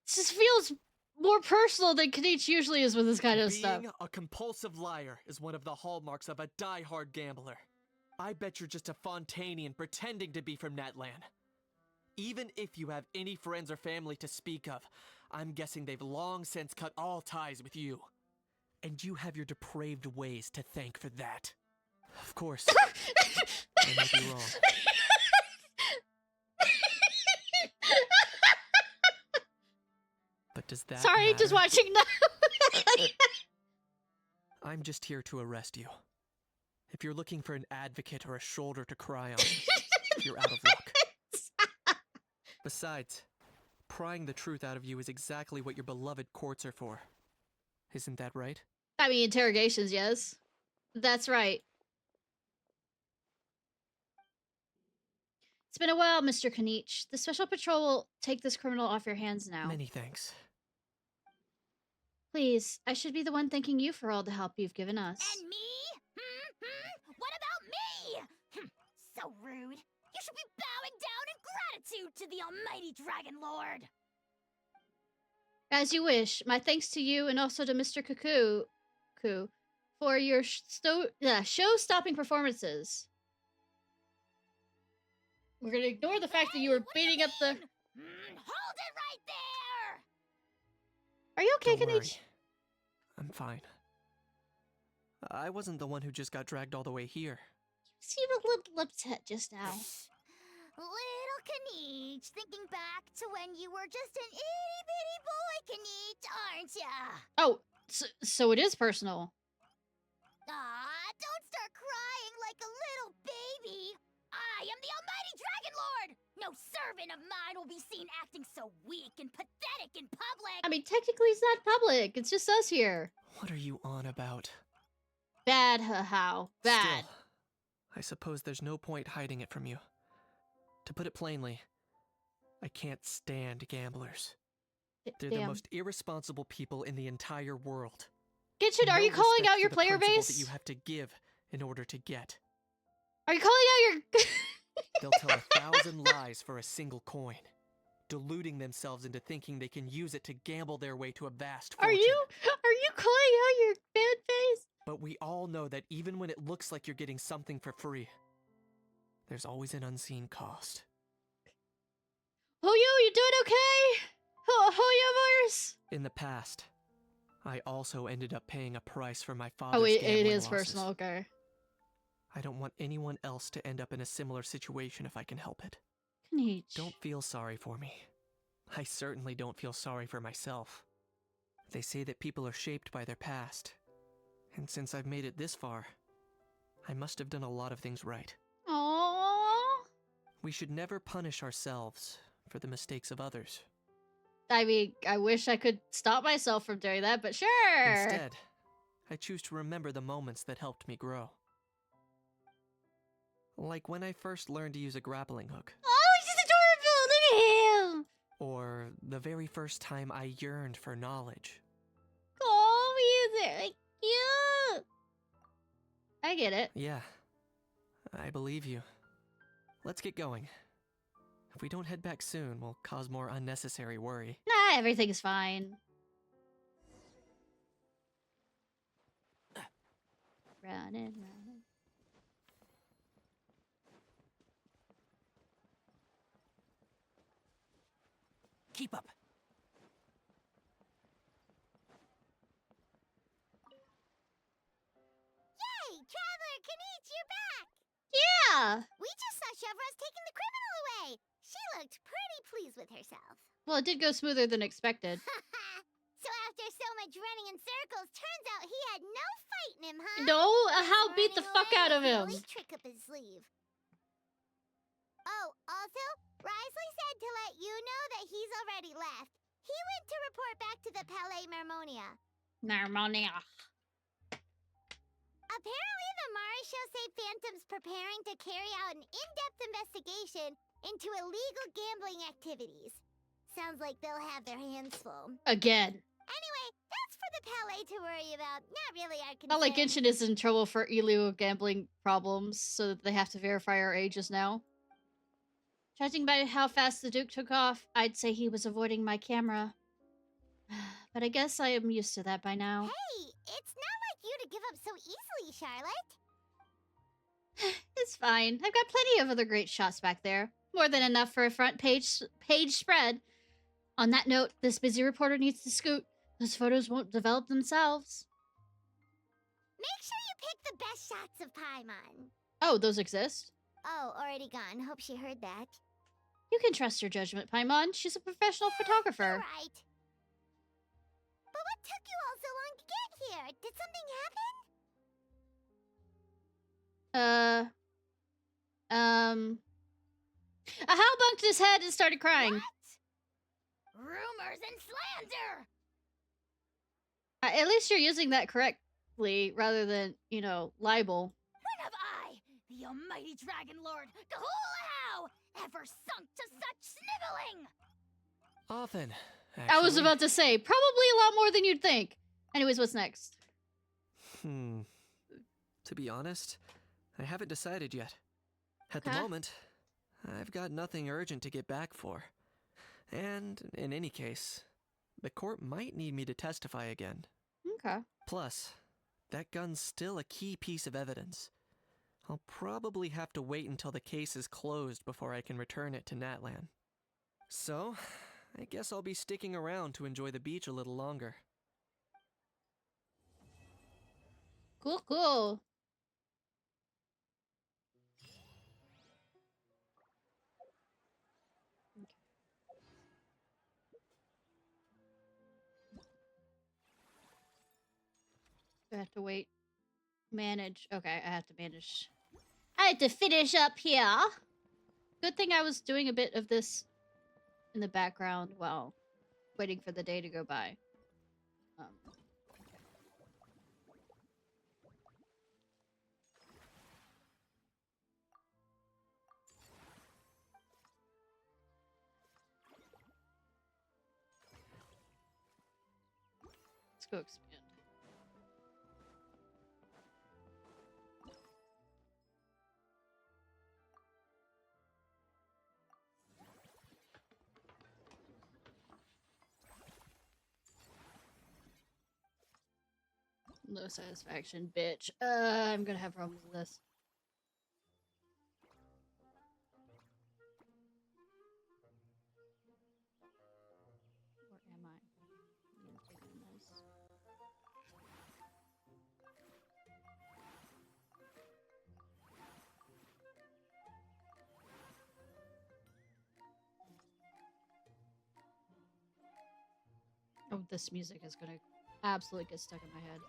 This just feels more personal than Kanich usually is with this kind of stuff. Being a compulsive liar is one of the hallmarks of a die-hard gambler. I bet you're just a Fontanian pretending to be from Natlan. Even if you have any friends or family to speak of, I'm guessing they've long since cut all ties with you. And you have your depraved ways to thank for that. Of course, I might be wrong. But does that Sorry, matter? just watching now. I'm just here to arrest you. If you're looking for an advocate or a shoulder to cry on, you're out of luck. Besides, prying the truth out of you is exactly what your beloved courts are for. Isn't that right? I mean, interrogations, yes. That's right. It's been a while, Mr. Kanich. The Special Patrol will take this criminal off your hands now. Many thanks. Please, I should be the one thanking you for all the help you've given us. And me? What about me? So rude. You should be bowing down in gratitude to the almighty Dragon Lord. As you wish. My thanks to you and also to Mr. Cuckoo for your show-stopping performances. We're gonna ignore the fact that you were beating up the... Hold it right there! Are you okay, Don't worry. Kanich? I'm fine. I wasn't the one who just got dragged all the way here. You seemed a little upset just now. Little Kanich, thinking back to when you were just an itty-bitty boy, Kanich, aren't ya? Oh, so it is personal. Aw, don't start crying like a little baby. I am the almighty Dragon Lord! No servant of mine will be seen acting so weak and pathetic in public! I mean, technically it's not public. It's just us here. What are you on about? Bad, how? Bad. Still, I suppose there's no point hiding it from you. To put it plainly, I can't stand gamblers. They're the Damn. most irresponsible people in the entire world. Genshin, are No you calling respect out your for the player principle base? that you have to give in order to get. Are you calling out your... They'll tell 1,000 lies for a single coin, deluding themselves into thinking they can use it to gamble their way to a vast fortune. Are you calling out your fan base? But we all know that even when it looks like you're getting something for free, there's always an unseen cost. Hoyo, you doing okay? HoyoVerse? In the past, I also ended up paying a price for my father's Oh, it gambling is losses. personal, okay. I don't want anyone else to end up in a similar situation if I can help it. Kniech. Don't feel sorry for me. I certainly don't feel sorry for myself. They say that people are shaped by their past. And since I've made it this far, I must have done a lot of things right. Aww. We should never punish ourselves for the mistakes of others. I mean, I wish I could stop myself from doing that, but sure. Instead, I choose to remember the moments that helped me grow. Like when I first learned to use a grappling hook. Oh, he's adorable! Look at him! Or the very first time I yearned for knowledge. Oh, he's like cute! I get it. Yeah, I believe you. Let's get going. If we don't head back soon, we'll cause more unnecessary worry. Nah, everything's fine. Running. Keep up. Yay! Traveler Kniech, you're back! Yeah! We just saw Chevro's taking the criminal away. She looked pretty pleased with herself. Well, it did go smoother than expected. So after so much running in circles, turns out he had no fight in him, huh? No, Hal beat the Running fuck away out of was the him. only trick up his sleeve. Oh, also, Risley said to let you know that he's already left. He went to report back to the Palais Mermonia. Mermonia. Apparently, the Mari show say Phantom's preparing to carry out an in-depth investigation into illegal gambling activities. Sounds like they'll have their hands full. Again. Anyway, that's for the Palais to worry about. Not really our concern. Not like Genshin is in trouble for illegal gambling problems, so that they have to verify our ages now. Judging by how fast the Duke took off, I'd say he was avoiding my camera. But I guess I am used to that by now. Hey, it's not like you to give up so easily, Charlotte. It's fine. I've got plenty of other great shots back there. More than enough for a front page spread. On that note, this busy reporter needs to scoot. Those photos won't develop themselves. Make sure you pick the best shots of Paimon. Oh, those exist? Oh, already gone. Hope she heard that. You can trust her judgment, Paimon. She's a professional photographer. Right. But what took you all so long to get here? Did something happen? Hal bunked his head and started crying. What? Rumors and slander! At least you're using that correctly, rather than, you know, libel. When have I, the almighty Dragon Lord, Kahulahau, ever sunk to such sniveling? Often, I was actually. about to say, probably a lot more than you'd think. Anyways, what's next? To be honest, I haven't decided yet. At the Okay. moment, I've got nothing urgent to get back for. And, in any case, the court might need me to testify again. Okay. Plus, that gun's still a key piece of evidence. I'll probably have to wait until the case is closed before I can return it to Natlan. So, I guess I'll be sticking around to enjoy the beach a little longer. Cool, cool. I have to wait. Manage. Okay, I have to manage. I had to finish up here. Good thing I was doing a bit of this in the background while waiting for the day to go by. Let's go expand. No satisfaction, bitch. I'm gonna have problems with this. Where am I? I'm gonna take this. Oh, this music is gonna absolutely get stuck in my head.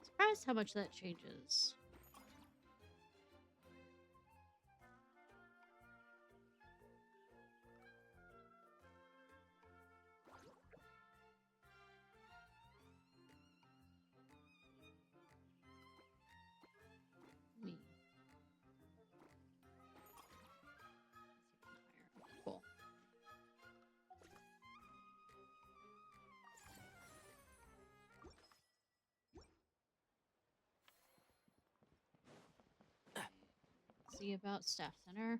Surprised how much that changes. Me. Cool. See about staff center.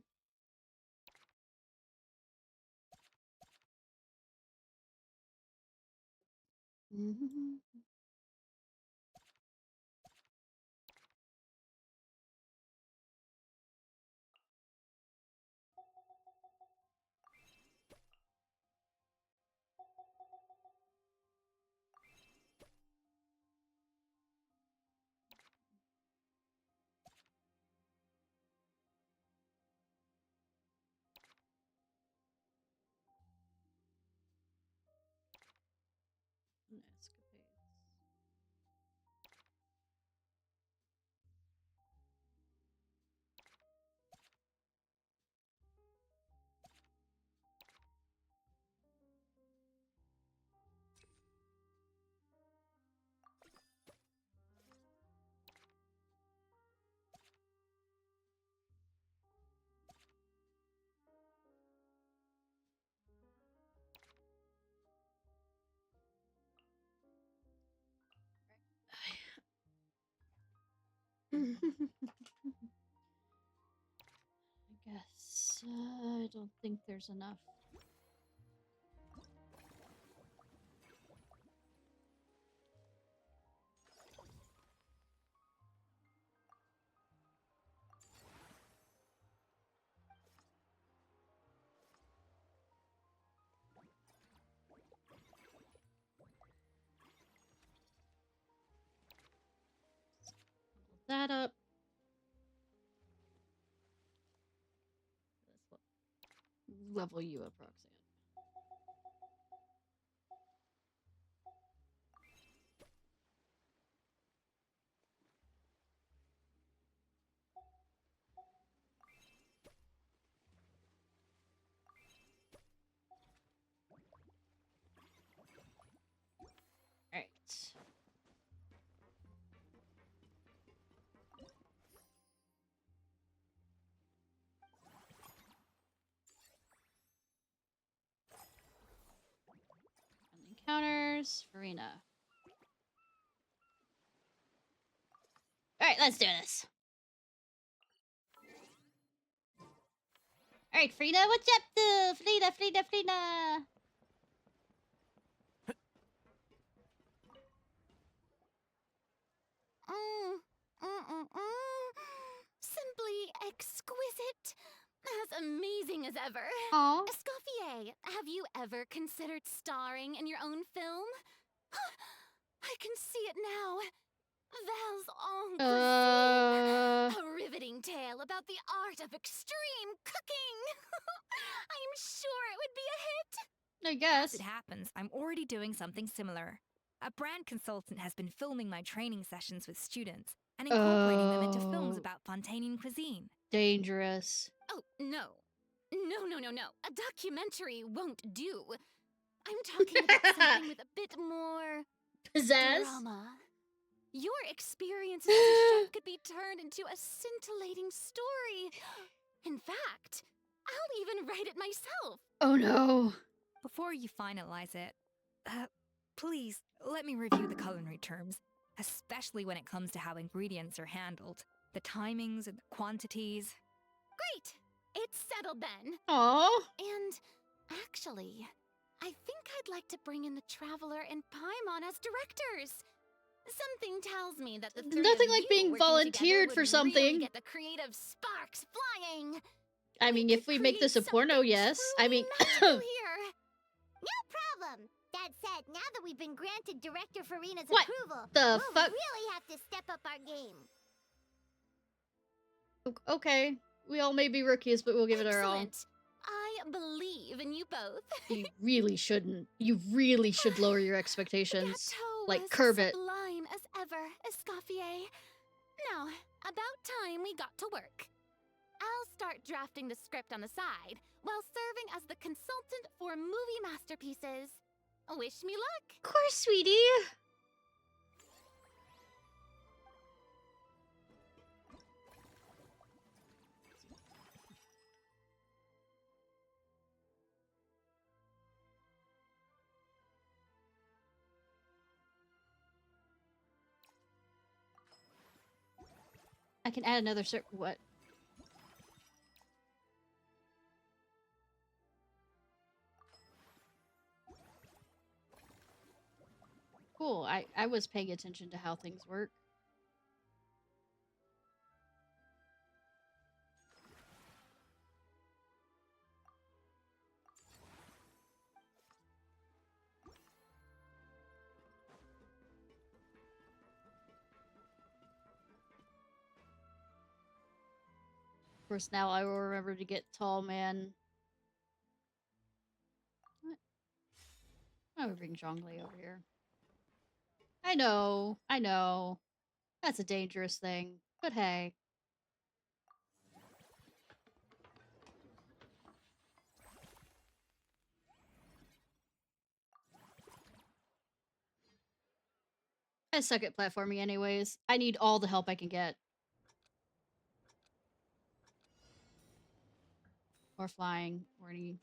Escapades. I guess I don't think there's enough. That up. Level you up, Roxanne. Alright. Encounters, Farina. Alright, let's do this. Alright, Frida, what's up, though? Frida. Simply exquisite. As amazing as ever. Aw. Escoffier, have you ever considered starring in your own film? I can see it now. Val's own cuisine. A riveting tale about the art of extreme cooking. I'm sure it would be a hit. I guess. As it happens, I'm already doing something similar. A brand consultant has been filming my training sessions with students and incorporating them into films about Fontanian cuisine. Dangerous. Oh, no. No. A documentary won't do. I'm talking about something with a bit more pizzazz. Drama. Your experience as a chef could be turned into a scintillating story. In fact, I'll even write it myself. Oh no. Before you finalize it, please let me review the culinary terms, especially when it comes to how ingredients are handled, the timings and the quantities. Great! It's settled then. Aww. And actually, I think I'd like to bring in the Traveler and Paimon as directors. Something tells me that the three Nothing of like you being working volunteered together for would something. Really get the creative sparks flying. I mean, if we make this a porno, yes. I mean, No problem. That said, now that we've been granted Director Farina's What approval, the we'll fuck? really have to step up our game. Okay, we all may be rookies, but we'll give it our all. Excellent. I believe in you both. You really shouldn't. You really should lower your expectations. Like, curb it. Sublime as ever, Escoffier. Now, about time we got to work. I'll start drafting the script on the side, while serving as the consultant for movie masterpieces. Wish me luck. Of course, sweetie. I can add another what? Cool. I was paying attention to how things work. Of course, now I will remember to get tall man. What? Why would we bring Zhongli over here? I know. That's a dangerous thing. But hey. I suck at platforming anyways. I need all the help I can get. Or flying, or any...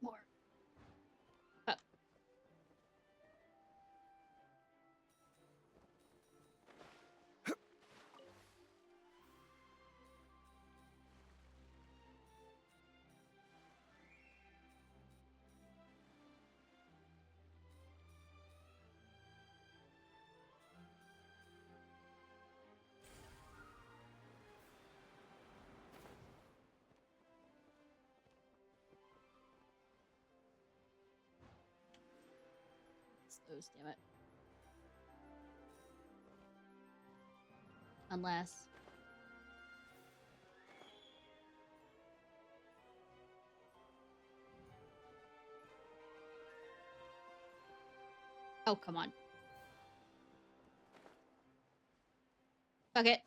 More. Up. Those, damn it. Unless... Oh, come on. Fuck it.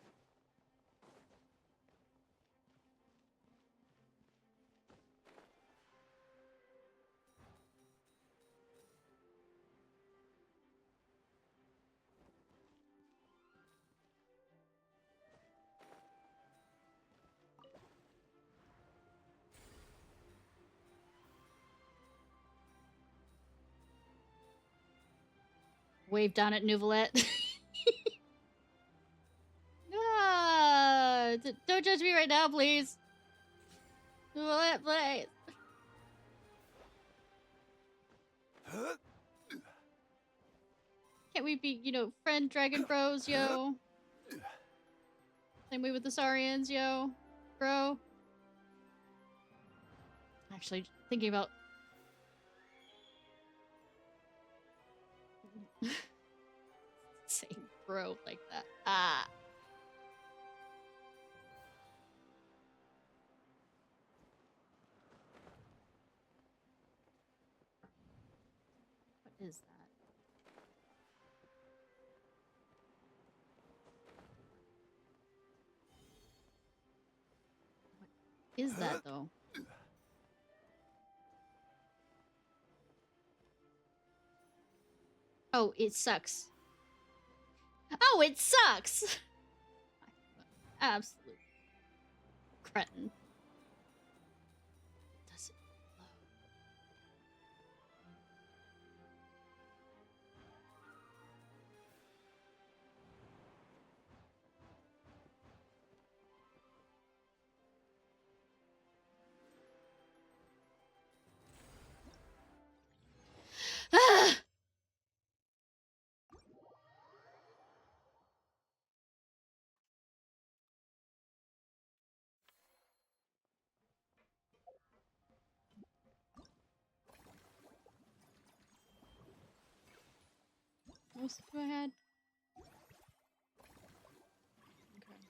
Wave down at Nouvelette. Ah, don't judge me right now, please. Nouvelette, please. Can't we be, you know, friend dragon bros, yo? Same way with the Saurians, yo. Bro. Actually, thinking about... saying bro like that. Ah. What is that? What is that, though? Oh, it sucks. Oh, it sucks! Absolute cretin. Does it Ah! What else do I had? Okay.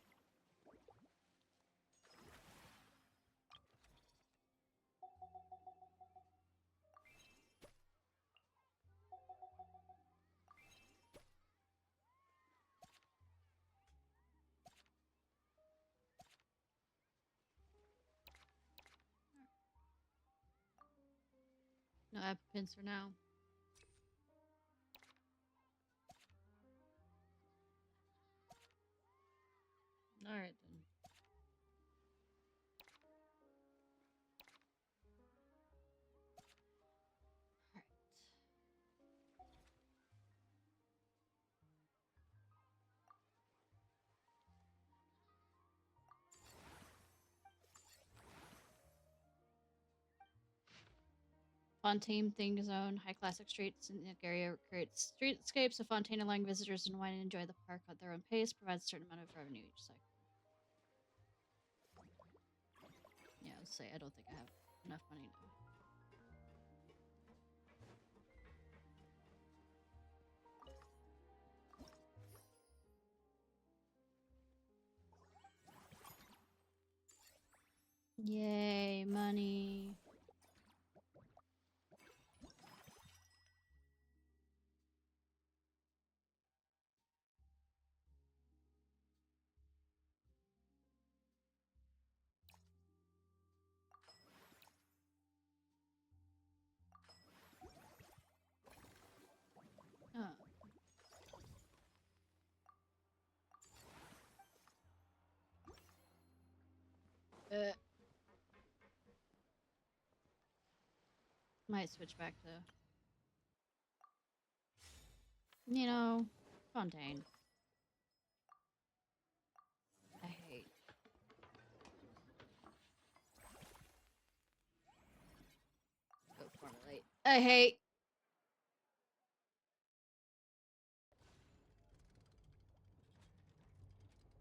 No applicants for now. Alright then. Fontaine Thing Zone, high classic streets in the area creates streetscapes so Fontaine allowing visitors to unwind and enjoy the park at their own pace, provides a certain amount of revenue each cycle. Yeah, I would say I don't think I have enough money now. Yay, money. Oh. Might switch back to, you know, Fontaine. I hate. Go formulate. I hate.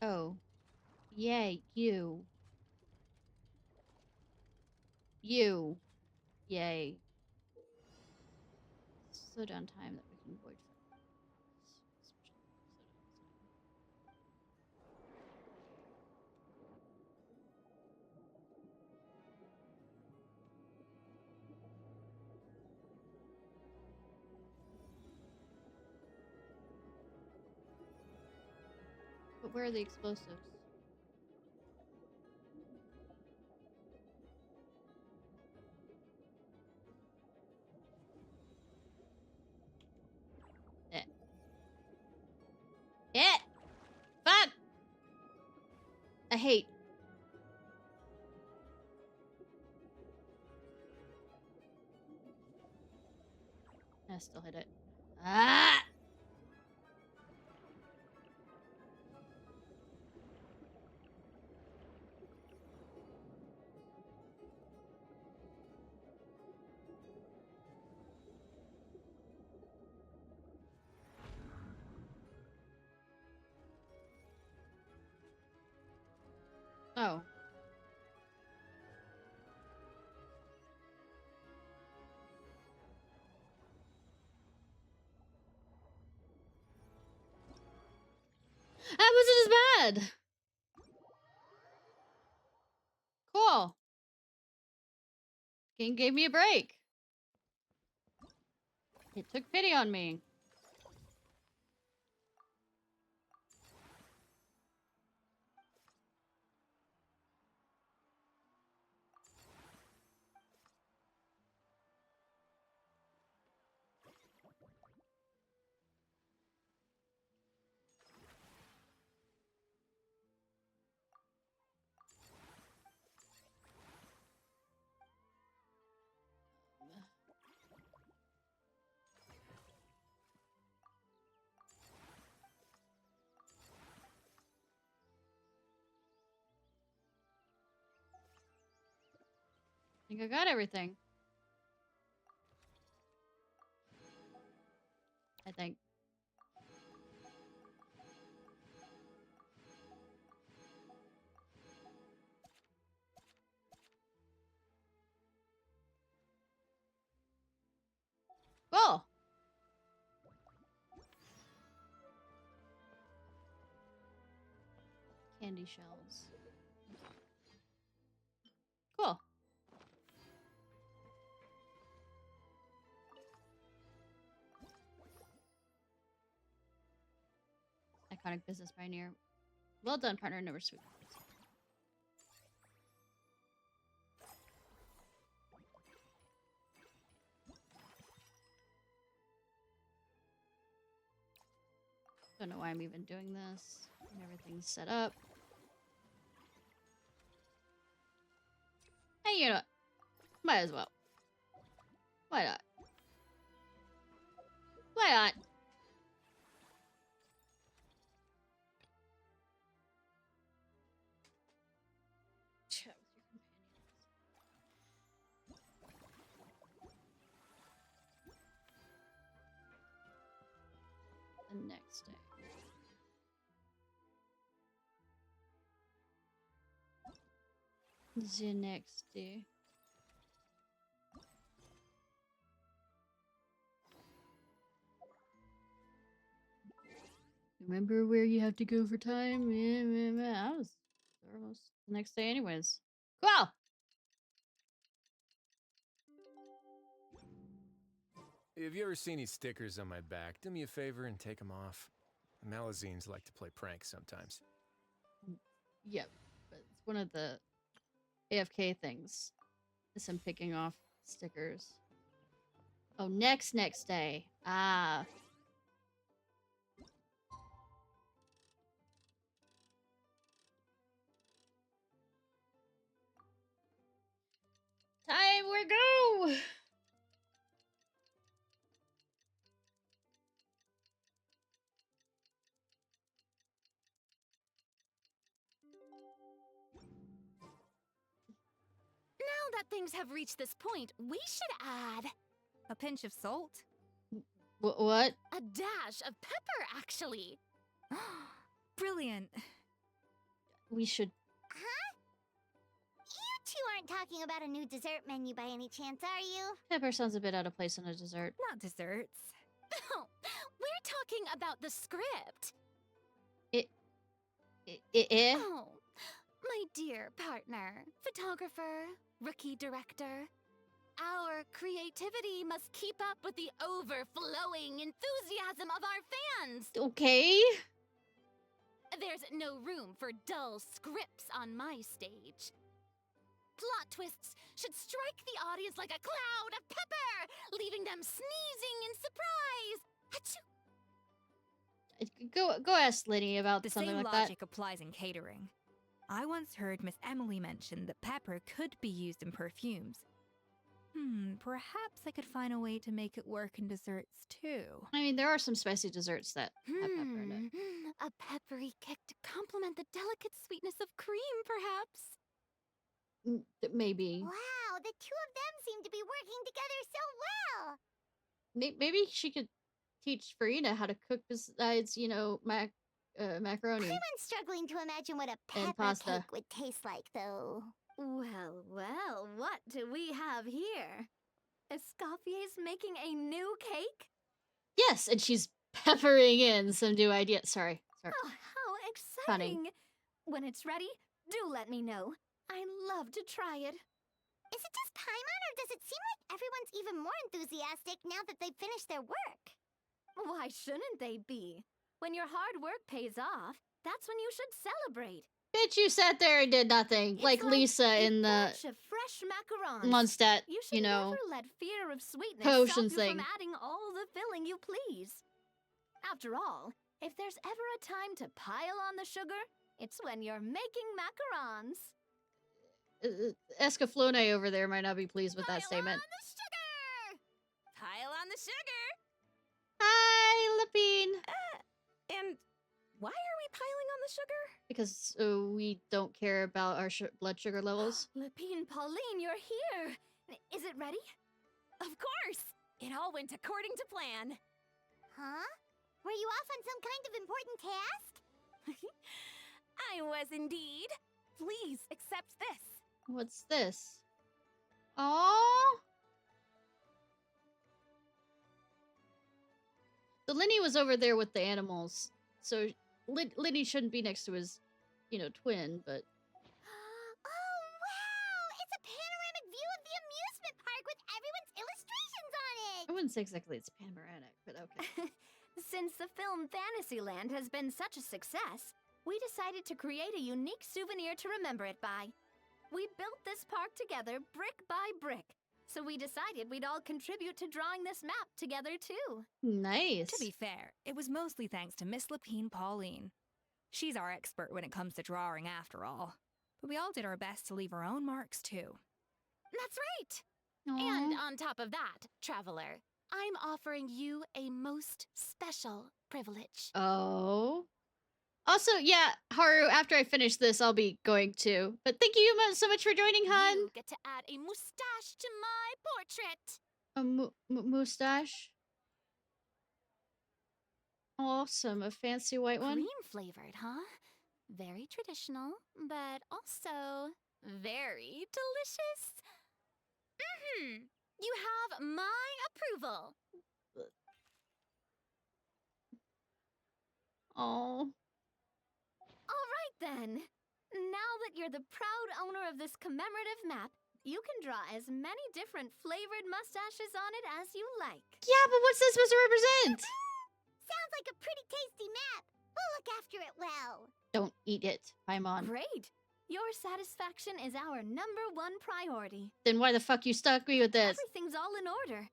Oh. Yay, you. You. Yay. Slow down time that we can avoid. But where are the explosives? Eh. Eh! Fuck! I hate. I still hit it. Ah! Oh. That wasn't as bad. Cool. Game gave me a break. It took pity on me. I think I got everything. I think. Cool. Candy shells. Cool. Iconic business pioneer. Well done, partner. Never sweet. Don't know why I'm even doing this. And everything's set up. Hey, you know what? Might as well. Why not? Why not? Chat with your companions. The next day. The next day. Remember where you have to go for time? I was almost the next day anyways. Cool! If you ever see any stickers on my back, do me a favor and take them off. Malazines like to play pranks sometimes. Yep, but it's one of the AFK things. Is him picking off stickers. Oh, next day. Ah. Time we go! Now that things have reached this point, we should add A pinch of salt? What? a dash of pepper, actually. Brilliant. We should. Huh? You two aren't talking about a new dessert menu by any chance, are you? Pepper sounds a bit out of place on a dessert. Not desserts. No, we're talking about the script. Oh, my dear partner, photographer, rookie director. Our creativity must keep up with the overflowing enthusiasm of our fans. Okay. There's no room for dull scripts on my stage. Plot twists should strike the audience like a cloud of pepper, leaving them sneezing in surprise. Achoo! Go ask Liddy about The something same like logic applies in catering. I once heard Miss Emily mention that pepper could be used in perfumes. Perhaps I could find a way to make it work in desserts too. I mean, there are some spicy desserts that have pepper in it. A peppery kick to complement the delicate sweetness of cream, perhaps. Maybe. Wow, the two of them seem to be working together so well. Maybe she could teach Farina how to cook besides, you know, macaroni. I'm struggling to imagine what a And pepper pasta. cake would taste like, though. Well, well, what do we have here? Escoffier's making a new cake? Yes, and she's peppering in some new ideas. Sorry. Oh, how Funny. exciting! When it's ready, do let me know. I'd love to try it. Is it just Paimon, or does it seem like everyone's even more enthusiastic now that they've finished their work? Why shouldn't they be? When your hard work pays off, that's when you should celebrate. Bitch, you sat there and did nothing. It's Like Lisa a in the batch of fresh macarons. Mondstadt, You should you know, never let fear of sweetness potion stop you thing. from adding all the filling you please. After all, if there's ever a time to pile on the sugar, it's when you're making macarons. Escaflowne over there might not be pleased with that statement. The sugar! Pile on the sugar! Hi, Lupine! And why are we piling on the sugar? Because we don't care about our blood sugar levels. Lupine, Pauline, you're here! Is it ready? Of course! It all went according to plan. Huh? Were you off on some kind of important task? I was indeed. Please accept this. What's this? Aww! The Linny was over there with the animals, so Linny shouldn't be next to his, twin, but... Oh, wow! It's a panoramic view of the amusement park with everyone's illustrations on it! I wouldn't say exactly it's panoramic, but okay. Since the film Fantasyland has been such a success, we decided to create a unique souvenir to remember it by. We built this park together brick by brick, so we decided we'd all contribute to drawing this map together too. Nice. To be fair, it was mostly thanks to Miss Lapine Pauline. She's our expert when it comes to drawing after all. But we all did our best to leave our own marks too. That's right! Aww. And on top of that, Traveler, I'm offering you a most special privilege. Oh. Also, yeah, Haru, after I finish this, I'll be going to. But thank you so much for joining, hon. You get to add a mustache to my portrait. A mustache? Awesome, a fancy white one. Cream flavored, huh? Very traditional, but also very delicious. You have my approval. Oh. All right then. Now that you're the proud owner of this commemorative map, you can draw as many different flavored mustaches on it as you like. Yeah, but what's this supposed to represent? Sounds like a pretty tasty map. We'll look after it well. Don't eat it, Paimon. Great. Your satisfaction is our #1 priority. Then why the fuck you stuck me with this? Everything's all in order.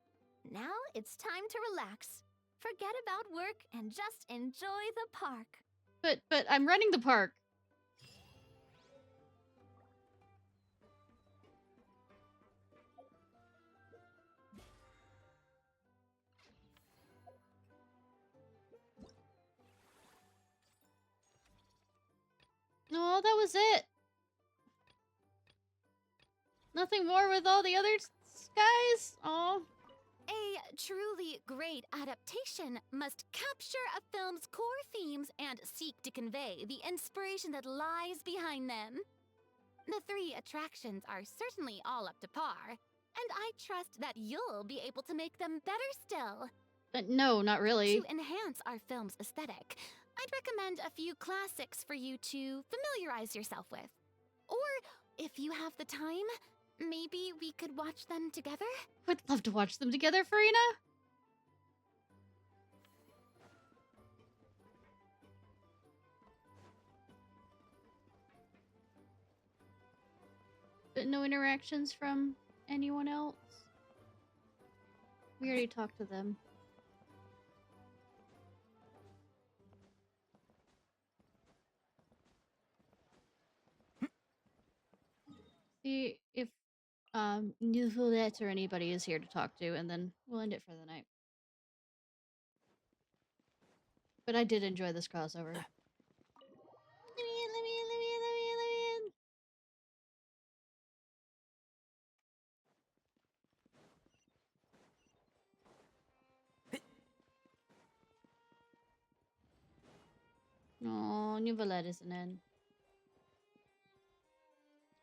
Now it's time to relax. Forget about work and just enjoy the park. But I'm running the park. Oh, that was it. Nothing more with all the other guys? Oh. A truly great adaptation must capture a film's core themes and seek to convey the inspiration that lies behind them. The 3 attractions are certainly all up to par, and I trust that you'll be able to make them better still. No, not really. To enhance our film's aesthetic, I'd recommend a few classics for you to familiarize yourself with. Or, if you have the time, maybe we could watch them together? Would love to watch them together, Farina. But no interactions from anyone else? We already talked to them. See if Nouvellette or anybody is here to talk to, and then we'll end it for the night. But I did enjoy this crossover. Let me in. Neuvillette isn't in.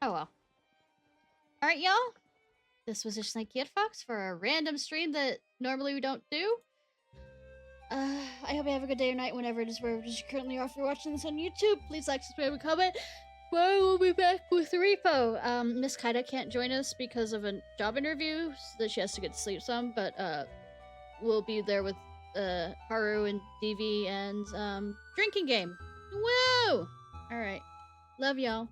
Oh well. Alright, y'all. This was Ishnai Ciarfox for a random stream that normally we don't do. I hope you have a good day or night whenever it is wherever it is you currently are. If you're watching this on YouTube, please like, subscribe, and comment. Well, we'll be back with Repo. Miss Kaida can't join us because of a job interview, so that she has to get to sleep some, but we'll be there with Haru and DV and drinking game. Woo! Alright. Love y'all.